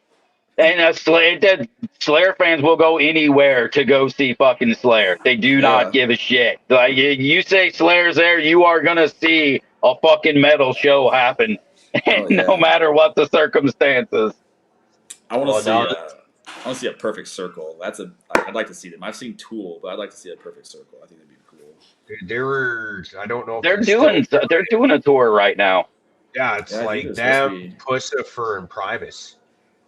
And Slayer fans will go anywhere to go see fucking Slayer. They do not give a shit. Like you say Slayer's there, you are gonna see a fucking metal show happen, no matter what the circumstances.
I want to see a Perfect Circle. I'd like to see them. I've seen Tool, but I'd like to see a Perfect Circle. I think that'd be cool.
I don't know.
They're doing a tour right now.
Yeah, it's like them, Pussifer, and Primus.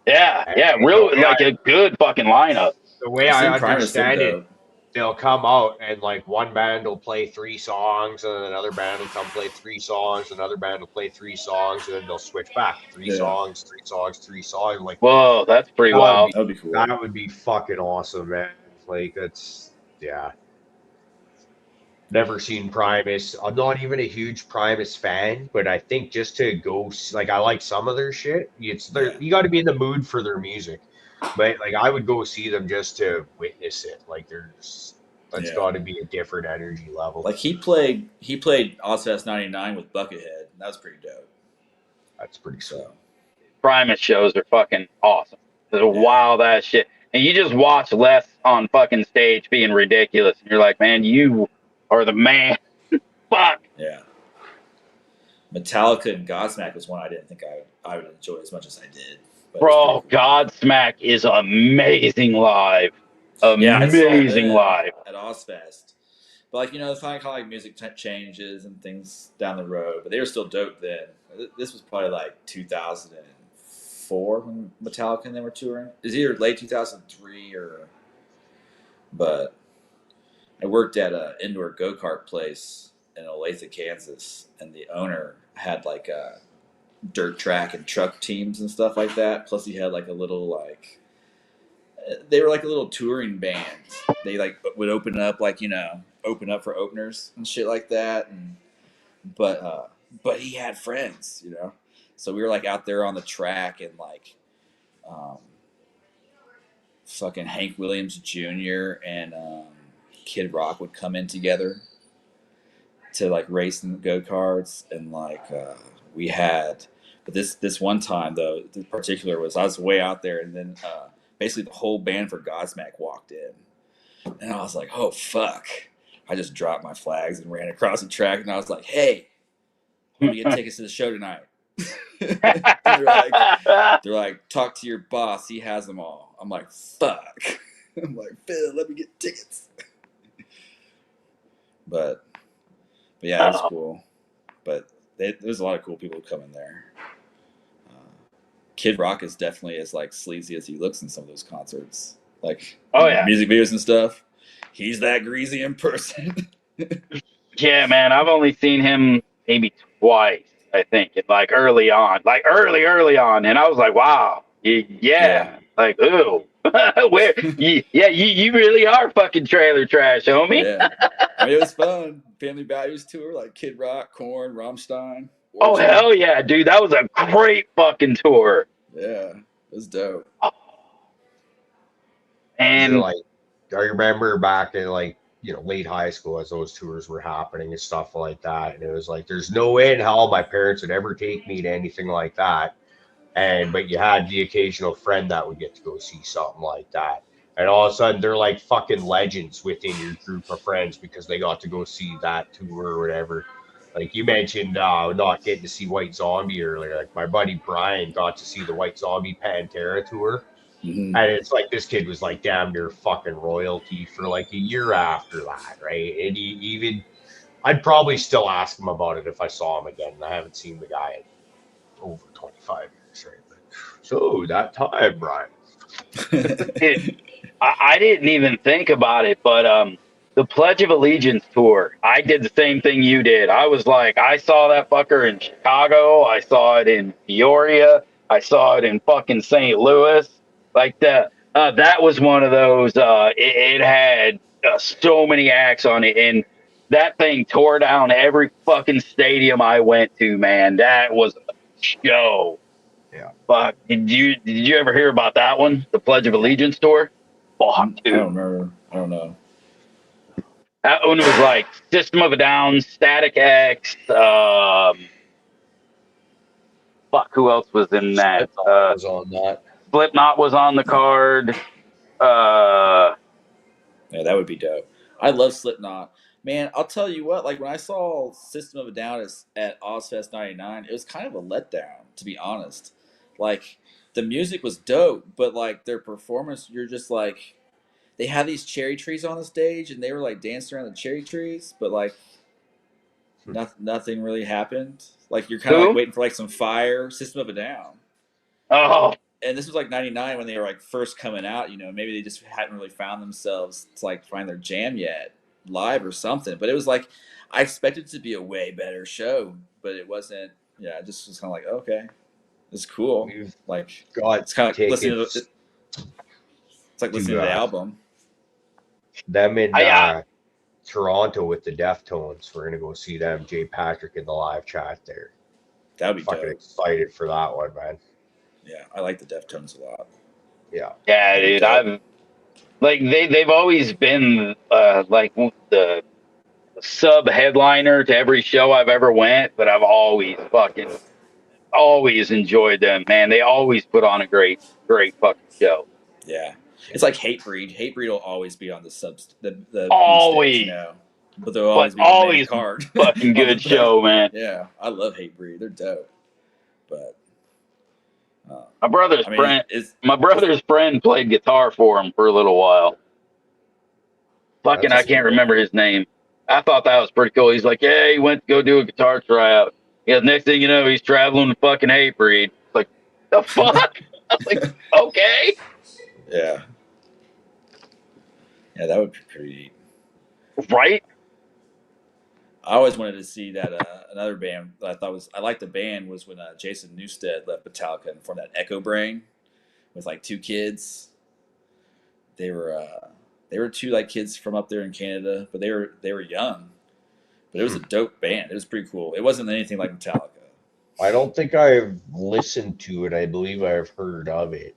Yeah, really, like a good fucking lineup.
The way I understand it, they'll come out and like one band will play 3 songs, and then another band will come play 3 songs, another band will play 3 songs, and then they'll switch back 3 songs, 3 songs, 3 songs. Like,
whoa, that's pretty wild.
That'd be cool.
That would be fucking awesome, man. Like, never seen Primus. I'm not even a huge Primus fan, but I think just to go, like, I like some of their shit. You got to be in the mood for their music. But like, I would go see them just to witness it. Like, That's
Yeah.
got to be a different energy level.
Like he played Ozfest '99 with Buckethead. And that was pretty dope.
That's pretty sweet.
So
Primus shows are fucking awesome. There's a
Yeah.
wild ass shit. And you just watch Les on fucking stage being ridiculous. And you're like, man, you are the man. Fuck.
yeah. Metallica and Godsmack was one I didn't think I would enjoy as much as I did. But it was
Bro,
pretty cool.
Godsmack is amazing live.
Yeah, I saw
Amazing
them
live.
at Ozfest. But like it's kind of like music changes and things down the road. But they were still dope then. This was probably like 2004 when Metallica and they were touring. It was either late 2003 or. But I worked at an indoor go kart place in Olathe, Kansas, and the owner had like a dirt track and truck teams and stuff like that. Plus, he had like a little like. They were like a little touring band. They like would open up open up for openers and shit like that. But he had friends, So we were like out there on the track and like fucking Hank Williams Jr. and Kid Rock would come in together to like race in go karts and like we had. But this one time though, in particular was I was way out there and then. Basically, the whole band for Godsmack walked in. And I was like, oh, fuck. I just dropped my flags and ran across the track. And I was like, hey, I'm going to get tickets to the show tonight. they're like, talk to your boss. He has them all. I'm like, fuck. I'm like, Phil, let me get tickets. But yeah, it was cool. But there's a lot of cool people who come in there. Kid Rock is definitely as like sleazy as he looks in some of those concerts, like music videos and stuff. He's that greasy in person.
Yeah, man, I've only seen him maybe twice. I think like early on, and I was like, wow, yeah. Like ooh, where? You really are fucking trailer trash, homie.
Yeah, I mean it was fun. Family Values tour, like Kid Rock, Korn, Rammstein.
Oh hell yeah, dude! That was a great fucking tour.
Yeah, it was dope.
And
like, I remember back in like late high school as those tours were happening and stuff like that, and it was like, there's no way in hell my parents would ever take me to anything like that. But you had the occasional friend that would get to go see something like that, and all of a sudden they're like fucking legends within your group of friends because they got to go see that tour or whatever. Like you mentioned, not getting to see White Zombie earlier. Like my buddy Brian got to see the White Zombie Pantera tour, and it's like this kid was like damn near fucking royalty for like a year after that, right? And I'd probably still ask him about it if I saw him again. And I haven't seen the guy in over 25 years, right? But, so that time, Brian.
I didn't even think about it, but the Pledge of Allegiance tour, I did the same thing you did. I was like, I saw that fucker in Chicago. I saw it in Peoria. I saw it in fucking St. Louis. Like that was one of those. It had so many acts on it, and that thing tore down every fucking stadium I went to. Man, that was a show.
Yeah.
Fuck. Did you ever hear about that one? The Pledge of Allegiance tour? Fuck, dude.
I don't remember. I don't know.
That one was like System of a Down, Static X. Fuck, who else was in that?
Was on that.
Slipknot was on the card.
Yeah, that would be dope. I love Slipknot. Man, I'll tell you what, like when I saw System of a Down at Ozfest 99, it was kind of a letdown, to be honest. Like, the music was dope, but like their performance, you're just like, they had these cherry trees on the stage and they were like dancing around the cherry trees, but like nothing really happened. Like you're kind of like waiting for like some fire. System of a Down.
Oh.
And this was like 99 when they were like first coming out, maybe they just hadn't really found themselves to like find their jam yet live or something. But it was like, I expected it to be a way better show, but it wasn't. Yeah, it just was kind of like, okay, it's cool. Like, it's kind of like listening to it's like listening to the album.
Them in Toronto with the Deftones. We're gonna go see them. Jay Patrick in the live chat there.
That would be
fucking
dope.
Excited for that one, man.
Yeah, I like the Deftones a lot.
Yeah.
Yeah, dude. like they've always been like the sub headliner to every show I've ever went, but I've always enjoyed them, man. They always put on a great fucking show.
Yeah, it's like Hatebreed. Hatebreed will always be on the the B stage,
Always,
but they'll
but
always be the main
always
card
fucking
on the
good show, man.
Yeah, I love Hatebreed. They're dope, but
My brother's
I mean,
friend,
it's
my brother's friend played guitar for him for a little while. Fucking, I
That's
can't
cool.
remember his name. I thought that was pretty cool. He's like, yeah, he went to go do a guitar tryout. Yeah, next thing you know, he's traveling to fucking Hatebreed. Like, the fuck? I was like, okay.
yeah, yeah, that would be pretty neat.
Right?
I always wanted to see that another band that I thought was I liked the band was when Jason Newsted left Metallica and formed that Echo Brain with like two kids. They were two like kids from up there in Canada, but they were young. But it was a dope band. It was pretty cool. It wasn't anything like Metallica.
I don't think I've listened to it. I believe I've heard of it.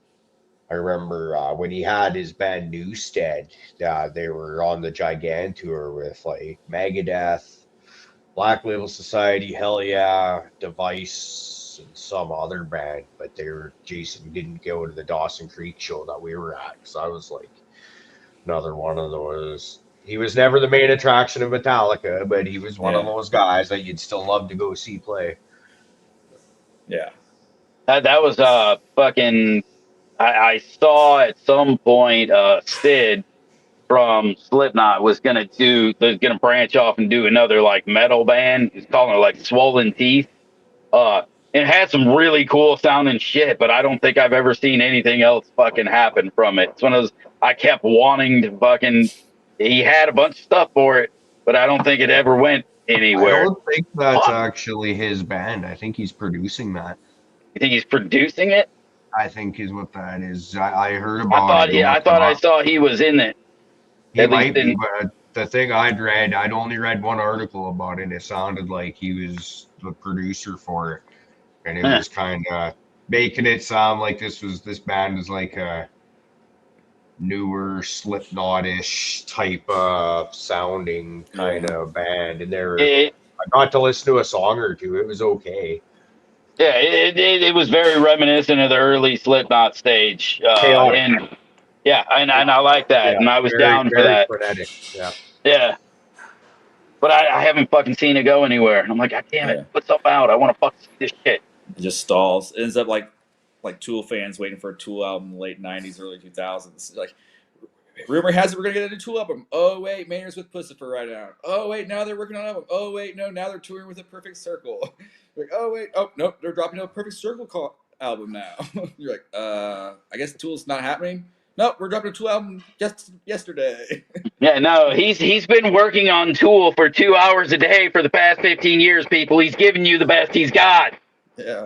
I remember when he had his band Newstead, they were on the Gigant tour with like Megadeth, Black Label Society, Hell Yeah, Device, and some other band. But Jason didn't go to the Dawson Creek show that we were at because I was like another one of those. He was never the main attraction of Metallica, but he was one of
Yeah,
those guys that you'd still love to go see play.
yeah,
That was fucking. I saw at some point Sid from Slipknot was gonna branch off and do another like metal band. He's calling it like Swollen Teeth. Uh, it had some really cool sounding shit, but I don't think I've ever seen anything else fucking happen from it. It's one of those I kept wanting to fucking. He had a bunch of stuff for it, but I don't think it ever went
I
anywhere.
don't think that's
Fuck.
actually his band. I think he's producing that.
You think he's producing it?
I think is what that is. I heard
I
about
thought,
it and
yeah, I
looked him
thought I
up.
saw he was in it.
He
At least
might be,
in,
but the thing I'd only read one article about it. And it sounded like he was the producer for it, and it
eh,
was kind of making it sound like this band is like a newer Slipknot-ish type of sounding kind
yeah,
of band. And
it,
I got to listen to a song or two. It was okay.
yeah, it was very reminiscent of the early Slipknot stage,
Chaotic.
and yeah, and I like that,
Yeah,
and I was
very,
down for
very
that.
frenetic. Yeah.
Yeah, but I haven't fucking seen it go anywhere. And I'm like, God damn it,
yeah.
put something out. I want to fucking see this shit.
It just stalls. It ends up like Tool fans waiting for a Tool album in the late '90s, early 2000s. Like rumor has it we're gonna get a new Tool album. Oh wait, Maynard's with Pussifer right now. Oh wait, now they're working on an album. Oh wait, no, now they're touring with a Perfect Circle. Like oh wait, oh nope, they're dropping a Perfect Circle album now. You're like, I guess Tool's not happening. Nope, we're dropping a Tool album just yesterday.
Yeah, no, he's been working on Tool for 2 hours a day for the past 15 years. People, he's giving you the best he's got.
Yeah,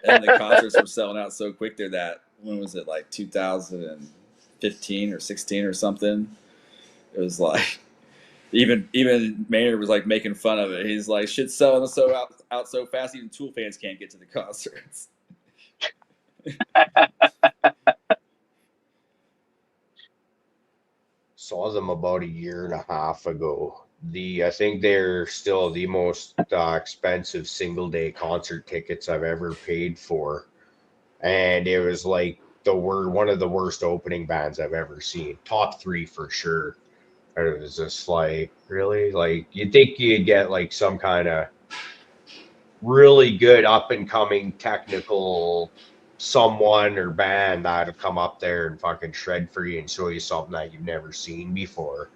and the concerts were selling out so quick there that when was it like 2015 or 16 or something? It was like even Maynard was like making fun of it. He's like, shit's selling out so fast, even Tool fans can't get to the concerts.
Saw them about a year and a half ago. I think they're still the most expensive single day concert tickets I've ever paid for, and it was like one of the worst opening bands I've ever seen. Top three for sure. And it was just like really like you'd think you'd get like some kind of really good up and coming technical someone or band that'll come up there and fucking shred for you and show you something that you've never seen before.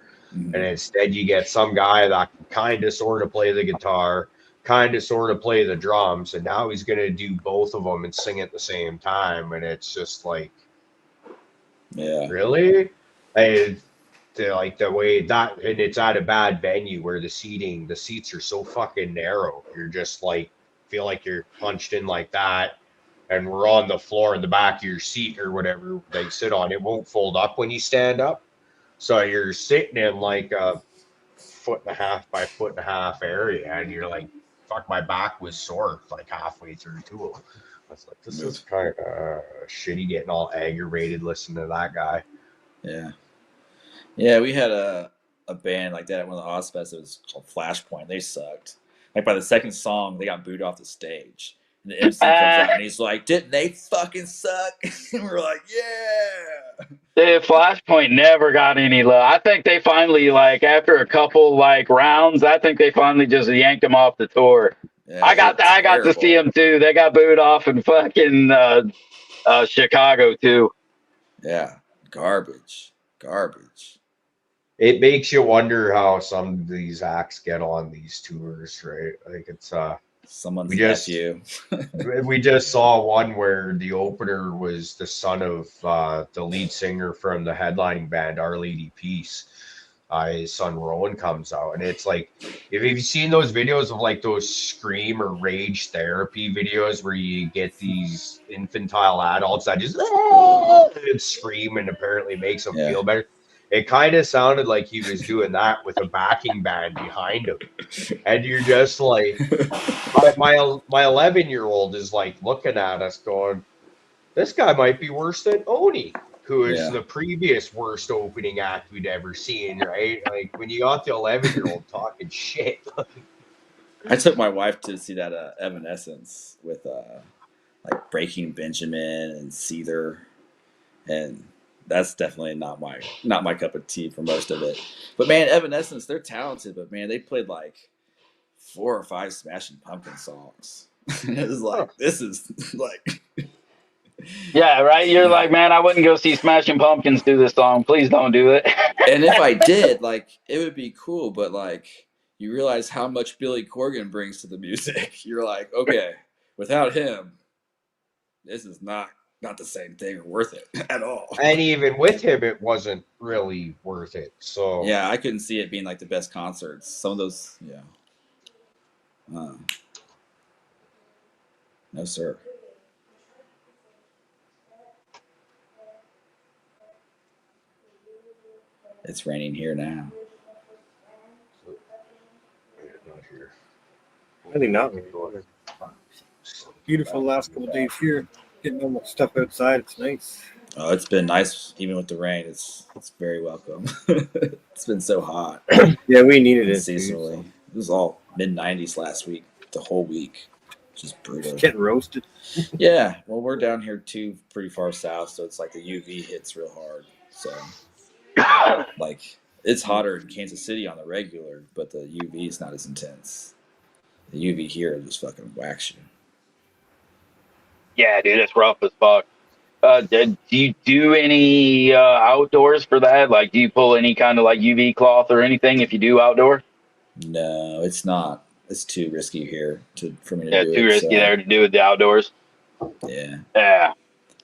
And instead you get some guy that can kind of sort of play the guitar, kind of sort of play the drums, and now he's going to do both of them and sing at the same time. And it's just like,
Yeah,
really? And like the way that, and it's at a bad venue where the seats are so fucking narrow. You're just like, feel like you're punched in like that. And we're on the floor in the back of your seat or whatever they sit on. It won't fold up when you stand up. So you're sitting in like a 1.5 by 1.5 area, and you're like, fuck, my back was sore like halfway through Tool. I was like, this is kind of shitty getting all aggravated listening to that guy.
yeah. Yeah, we had a band like that at one of the Ozfests. It was called Flashpoint. They sucked. Like by the second song, they got booed off the stage. And the MC comes out and he's like, "Didn't they fucking suck?" And we're like, "Yeah."
The Flashpoint never got any love. I think they finally, like, after a couple like rounds, I think they finally just yanked them off the tour.
Yeah,
I
they
got
were
I got to see
terrible.
them too. They got booed off in fucking Chicago too.
Yeah, garbage, garbage.
It makes you wonder how some of these acts get on these tours, right? Like it's
Someone's
we just
nephew.
we just saw one where the opener was the son of the lead singer from the headlining band Our Lady Peace. His son Rowan comes out, and it's like, if you've seen those videos of like those scream or rage therapy videos where you get these infantile adults that just and scream and apparently makes them
Yeah.
feel better. It kind of sounded like he was doing that with a backing band behind him, and you're just like, my 11-year-old is like looking at us going, this guy might be worse than Oni, who is
Yeah.
the previous worst opening act we'd ever seen, right? Like when you got the 11-year-old talking shit.
I took my wife to see that Evanescence with like Breaking Benjamin and Seether, and that's definitely not my cup of tea for most of it. But man, Evanescence, they're talented, but man, they played like 4 or 5 Smashing Pumpkin songs. It was like, this is like,
Yeah, right. You're like, man, I wouldn't go see Smashing Pumpkins do this song. Please don't do it.
and if I did, like, it would be cool, but like, you realize how much Billy Corgan brings to the music. You're like, okay, without him, this is not the same thing or worth it at all.
And even with him, it wasn't really worth it. So
Yeah, I couldn't see it being like the best concerts. Some of those, yeah. No, sir. It's raining here now.
not here.
I think not. Beautiful last couple days here. Getting all my stuff outside. It's nice.
Oh, it's been nice even with the rain. It's very welcome. It's been so hot
Yeah, we needed it.
unseasonably.
Too,
It was all mid-90s last week, the whole week. Just brutal.
so. Getting roasted.
Yeah, well, we're down here too, pretty far south, so it's like the UV hits real hard. So, like, it's hotter in Kansas City on the regular, but the UV is not as intense. The UV here just fucking whacks you.
Yeah, dude, it's rough as fuck. Do you do any outdoors for that? Like, do you pull any kind of like UV cloth or anything if you do outdoor?
No, it's not. It's too risky here for me to
Yeah,
do
too
it.
risky
So,
there to do with the outdoors.
yeah.
Yeah.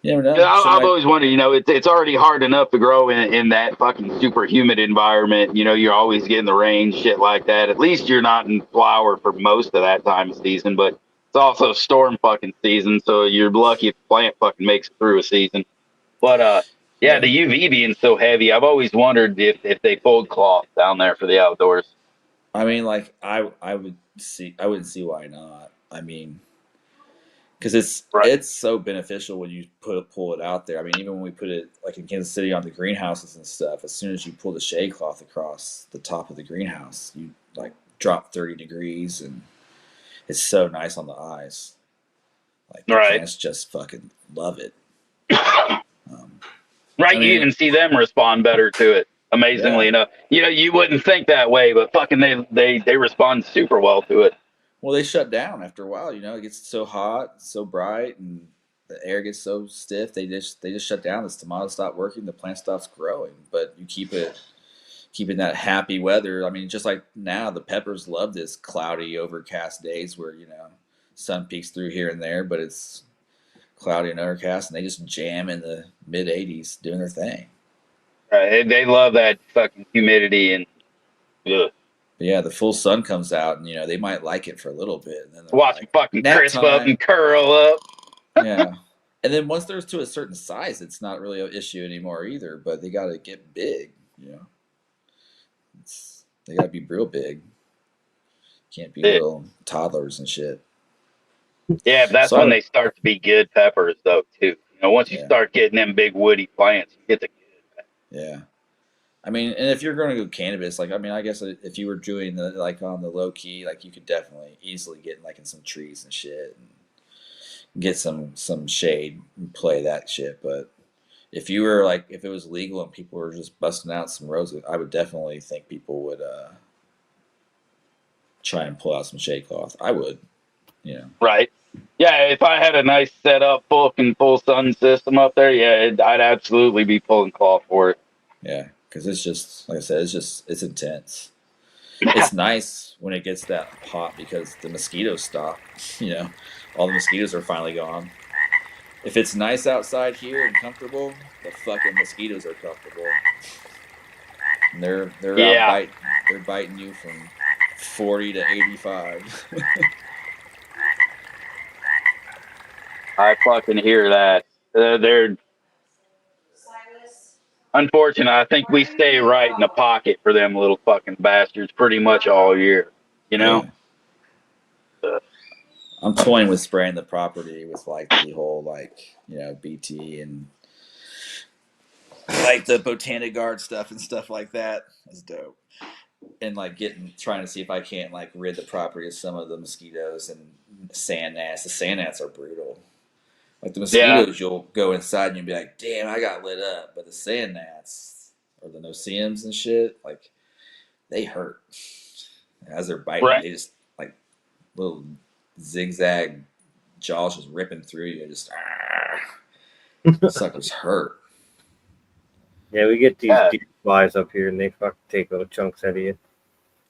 You never know.
'Cause
Shit
I've
might-
always wondered, it's already hard enough to grow in that fucking super humid environment. You're always getting the rain, shit like that. At least you're not in flower for most of that time of season, but it's also storm fucking season, so you're lucky if the plant fucking makes it through a season. But yeah, the UV being so heavy, I've always wondered if they fold cloth down there for the outdoors.
I mean, like I wouldn't see why not. I mean, because
Right.
it's so beneficial when you pull it out there. I mean, even when we put it like in Kansas City on the greenhouses and stuff, as soon as you pull the shade cloth across the top of the greenhouse, you like drop 30 degrees, and it's so nice on the eyes. Like the
Right.
plants just fucking love it.
Right,
I mean,
you even see them respond better to it. Amazingly
Yeah.
enough, you wouldn't think that way, but fucking they respond super well to it.
Well, they shut down after a while. It gets so hot, so bright, and the air gets so stiff. They just shut down. The tomatoes stop working. The plant stops growing. But you keep it in that happy weather. I mean, just like now, the peppers love this cloudy, overcast days where sun peeks through here and there, but it's cloudy and overcast, and they just jam in the mid 80s doing their thing.
They love that fucking humidity and ugh.
But yeah, the full sun comes out, and they might like it for a little bit, and then they're
Watch them
like,
fucking
nap
crisp up
time.
and curl up.
Yeah. And then once they're to a certain size, it's not really an issue anymore either. But they got to get big. They got to be real big. Can't be little toddlers and shit.
Yeah, but that's
So
when they start to be good peppers, though, too. Once you
Yeah.
start getting them big woody plants, you get the
Yeah. I mean, and if you're going to go cannabis, like I mean, I guess if you were doing the like on the low key, like you could definitely easily get like in some trees and shit and get some shade and play that shit. But if you were like if it was legal and people were just busting out some roads, I would definitely think people would try and pull out some shade cloth. I would, you know.
Right. Yeah, if I had a nice setup, full sun system up there, yeah, I'd absolutely be pulling cloth for it.
Yeah, because it's just like I said, it's intense. It's nice when it gets that hot because the mosquitoes stop. You know, all the mosquitoes are finally gone. If it's nice outside here and comfortable, the fucking mosquitoes are comfortable. And they're out
Yeah.
biting. They're biting you from 40 to 85.
I fucking hear that. They're unfortunate. I think we stay right in the pocket for them little fucking bastards pretty much all year. You know?
Yeah. I'm toying with spraying the property with like the whole like BT and like the Botanic Guard stuff and stuff like that. That's dope. And like trying to see if I can't like rid the property of some of the mosquitoes and sand gnats. The sand gnats are brutal. Like the
Yeah.
mosquitoes, you'll go inside and you'll be like, "Damn, I got lit up." But the sand gnats or the no-see-ums and shit, like they hurt. As they're biting,
Right.
they just like little zigzag jaws just ripping through you. Just suckers hurt.
Yeah, we get these deer flies up here, and they fucking take little chunks out of you.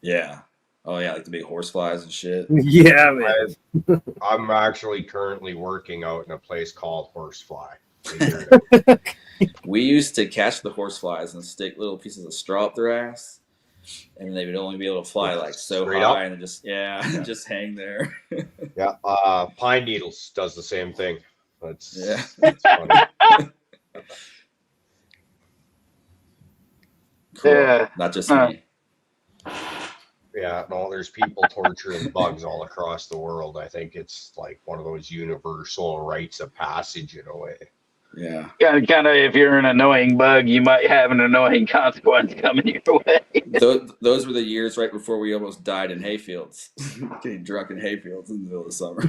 Yeah. Oh yeah, like the big horse flies and shit.
Yeah, man.
I'm actually currently working out in a place called Horsefly.
We used to catch the horse flies and stick little pieces of straw up their ass, and they would only be able to fly like so
Straight
high
up?
and just just hang there.
Yeah, Pine Needles does the same thing.
Yeah.
It's funny.
Cool.
Yeah.
Not just me.
Yeah, no, there's people torturing bugs all across the world. I think it's like one of those universal rites of passage in a way.
Yeah.
Kind of, if you're an annoying bug, you might have an annoying consequence coming your way.
Those were the years right before we almost died in hayfields, getting drunk in hayfields in the middle of the summer.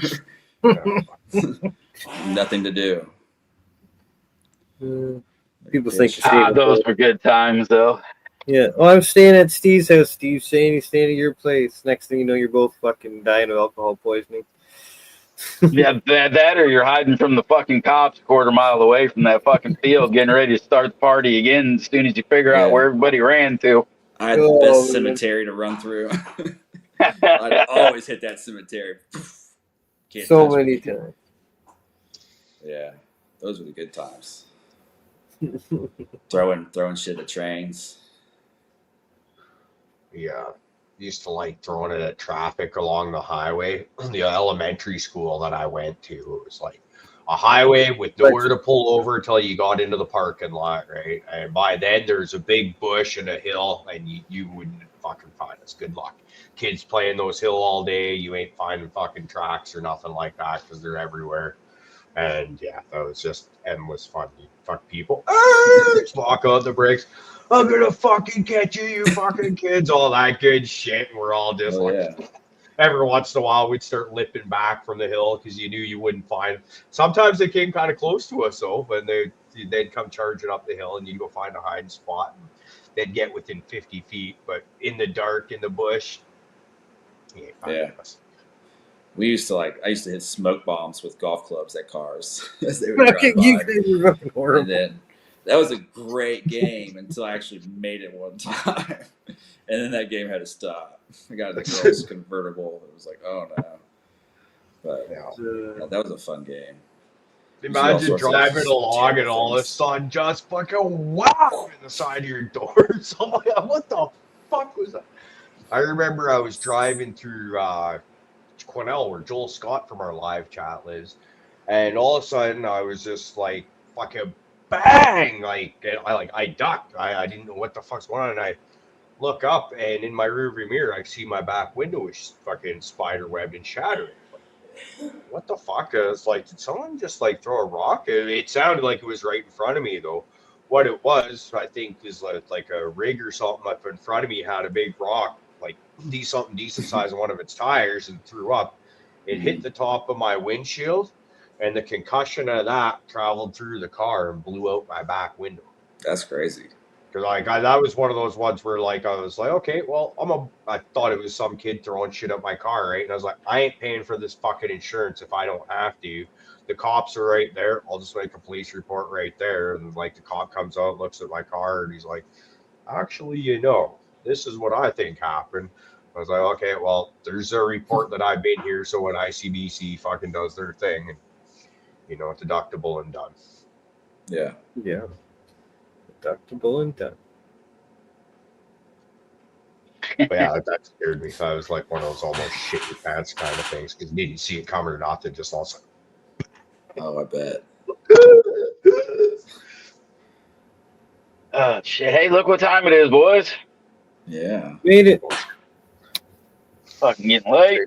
Nothing to do.
People think
those were good times, though.
Yeah. Oh, I'm staying at Steve's house. Steve's saying he's staying at your place. Next thing you know, you're both fucking dying of alcohol poisoning.
Yeah, that or you're hiding from the fucking cops a quarter mile away from that fucking field, getting ready to start the party again as soon as you figure out where everybody ran to.
I had the best cemetery to run through. I'd always hit that cemetery. Can't
so many times.
Yeah, those were the good times. throwing shit at trains.
Yeah. Used to like throwing it at traffic along the highway. The elementary school that I went to, it was like a highway with nowhere to pull over until you got into the parking lot, right? And by then there's a big bush and a hill, and you wouldn't fucking find us. Good luck. Kids playing those hill all day, you ain't finding fucking tracks or nothing like that because they're everywhere. And yeah, that was just endless fun. You fuck people. Just walk out the brakes. I'm gonna fucking catch you, you fucking kids, all that good shit. And we're all just every once in a while we'd start lipping back from the hill because you knew you wouldn't find. Sometimes they came kind of close to us though, when they'd come charging up the hill and you'd go find a hiding spot. And they'd get within 50 feet, but in the dark, in the bush, you ain't finding us.
I used to hit smoke bombs with golf clubs at cars as they would drive by. And then that was a great game until I actually made it one time, and then that game had to stop. I got in the girls' convertible. It was like, oh no, but that was a fun game.
Imagine driving along and all of a sudden just fucking wow in the side of your doors. I'm like, what the fuck was that? I remember I was driving through Quesnel, where Joel Scott from our live chat lives, and all of a sudden I was just like fucking bang, I ducked. I didn't know what the fuck's going on, and I look up, and in my rearview mirror I see my back window is fucking spider webbed and shattered. Like, what the fuck? I was like, did someone just like throw a rock? It sounded like it was right in front of me though. what it was, I think, is like a rig or something up in front of me had a big rock, like something decent size on one of its tires, and threw up. It hit the top of my windshield, and the concussion of that traveled through the car and blew out my back window.
That's crazy.
Because that was one of those ones where I was like, okay, well, I thought it was some kid throwing shit at my car, right? And I was like, I ain't paying for this fucking insurance if I don't have to. The cops are right there. I'll just make a police report right there. And the cop comes out, looks at my car, and he's like, actually, this is what I think happened. I was like, okay, well, there's a report that I've been here, so when ICBC fucking does their thing, and deductible and done.
Yeah.
Yeah. Deductible and done.
But yeah, that scared me. I was like one of those almost shit your pants kind of things because you didn't see it coming or nothing. Just also.
Oh, I bet.
Shit. Hey, look what time it is, boys.
Yeah.
Made it.
Fucking getting late.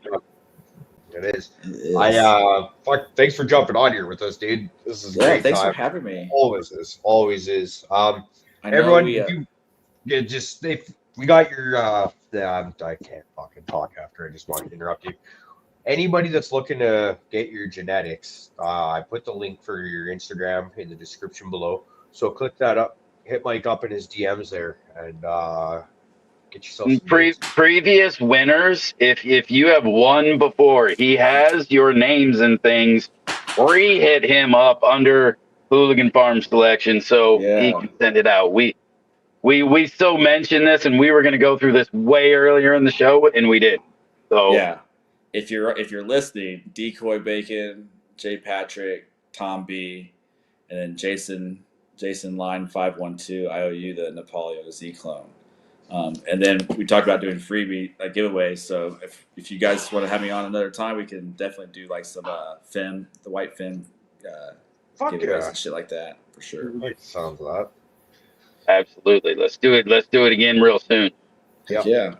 It is.
It is.
Thanks for jumping on here with us, dude. This is a great
thanks
time.
for having me.
Always is.
I know
Everyone,
we,
we got your. I can't fucking talk after. I just wanted to interrupt you. Anybody that's looking to get your genetics, I put the link for your Instagram in the description below. So click that up, hit Mike up in his DMs there, and get yourself some
previous winners. If you have won before, he has your names and things. Hit him up under Hooligan Farm Selection so he can send it out. We still mentioned this, and we were going to go through this way earlier in the show, and we did. So
yeah. If you're listening, Decoy Bacon, J Patrick, Tom B, and then Jason Line 512, I owe you the Napoleon Z clone. And then we talked about doing freebie giveaways. So if you guys want to have me on another time, we can definitely do some the white fin giveaways and shit like that for sure.
Sounds that.
Absolutely. Let's do it. Let's do it again real soon.
Yep.
Yeah.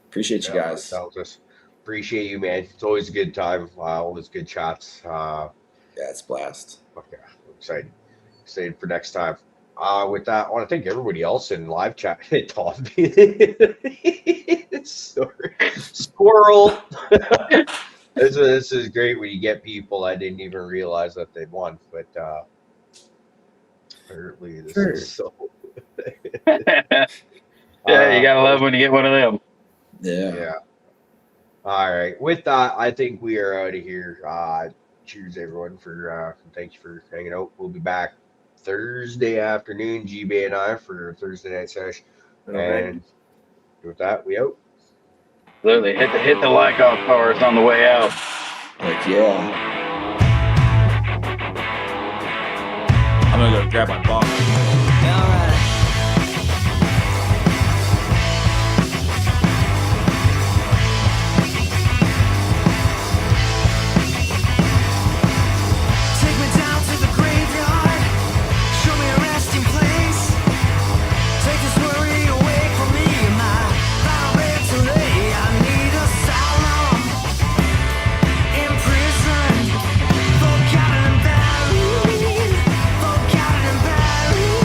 Appreciate you guys.
Appreciate you, man. It's always a good time. Always good chats.
Yeah, it's a blast.
Okay. I'm excited for next time. With that, I want to thank everybody else in live chat. Tom, sorry, squirrel. This is great when you get people I didn't even realize that they'd won, but apparently this is so.
Yeah, you gotta love when you get one of them.
Yeah.
All right. With that, I think we are out of here. Cheers, everyone, thank you for hanging out. We'll be back Thursday afternoon, GB and I, for a Thursday night session. And with that, we out.
Absolutely. Hit the like off cars on the way out.
Heck yeah. I'm gonna go grab my bong.
Alright. Take me down to the graveyard. Show me a resting place. Take this worry away from me. My final bed to lay. I need asylum. In prison. Forgotten and buried. Forgotten and buried.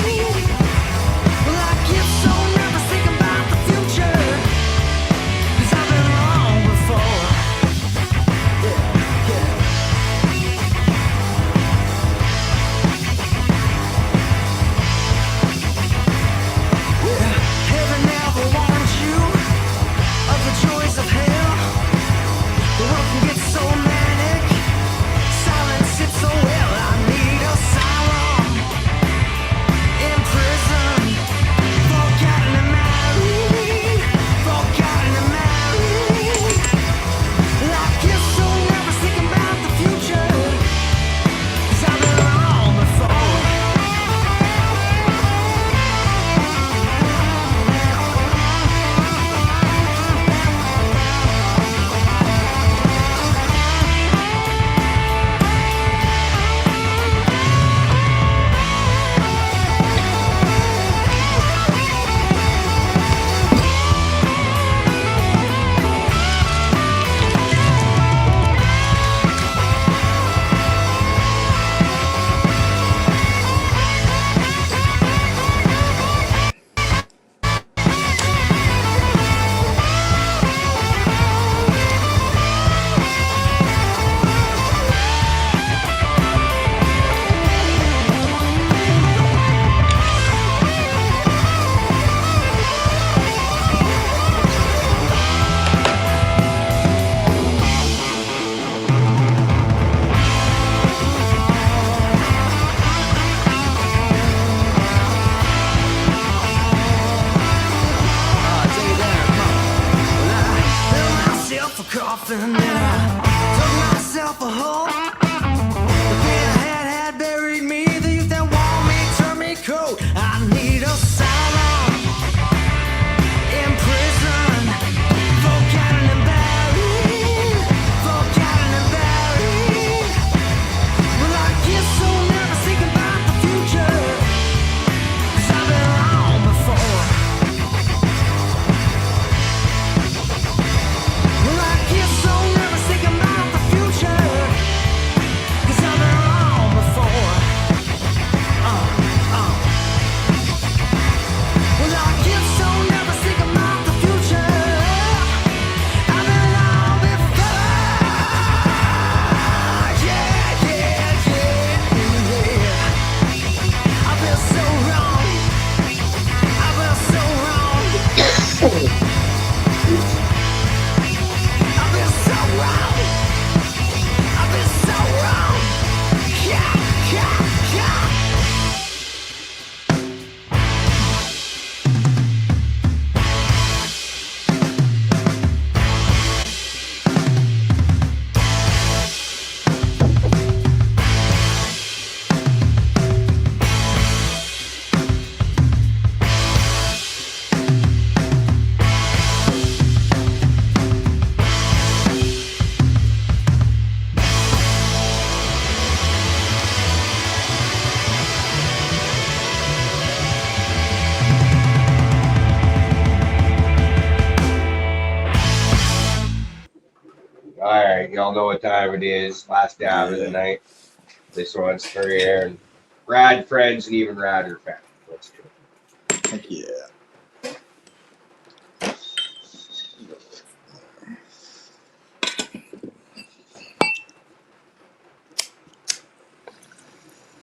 Y'all know what time it is. Last dab of the
Yeah.
night. This one's for Aaron. Rad friends and even radder fans. Let's do it.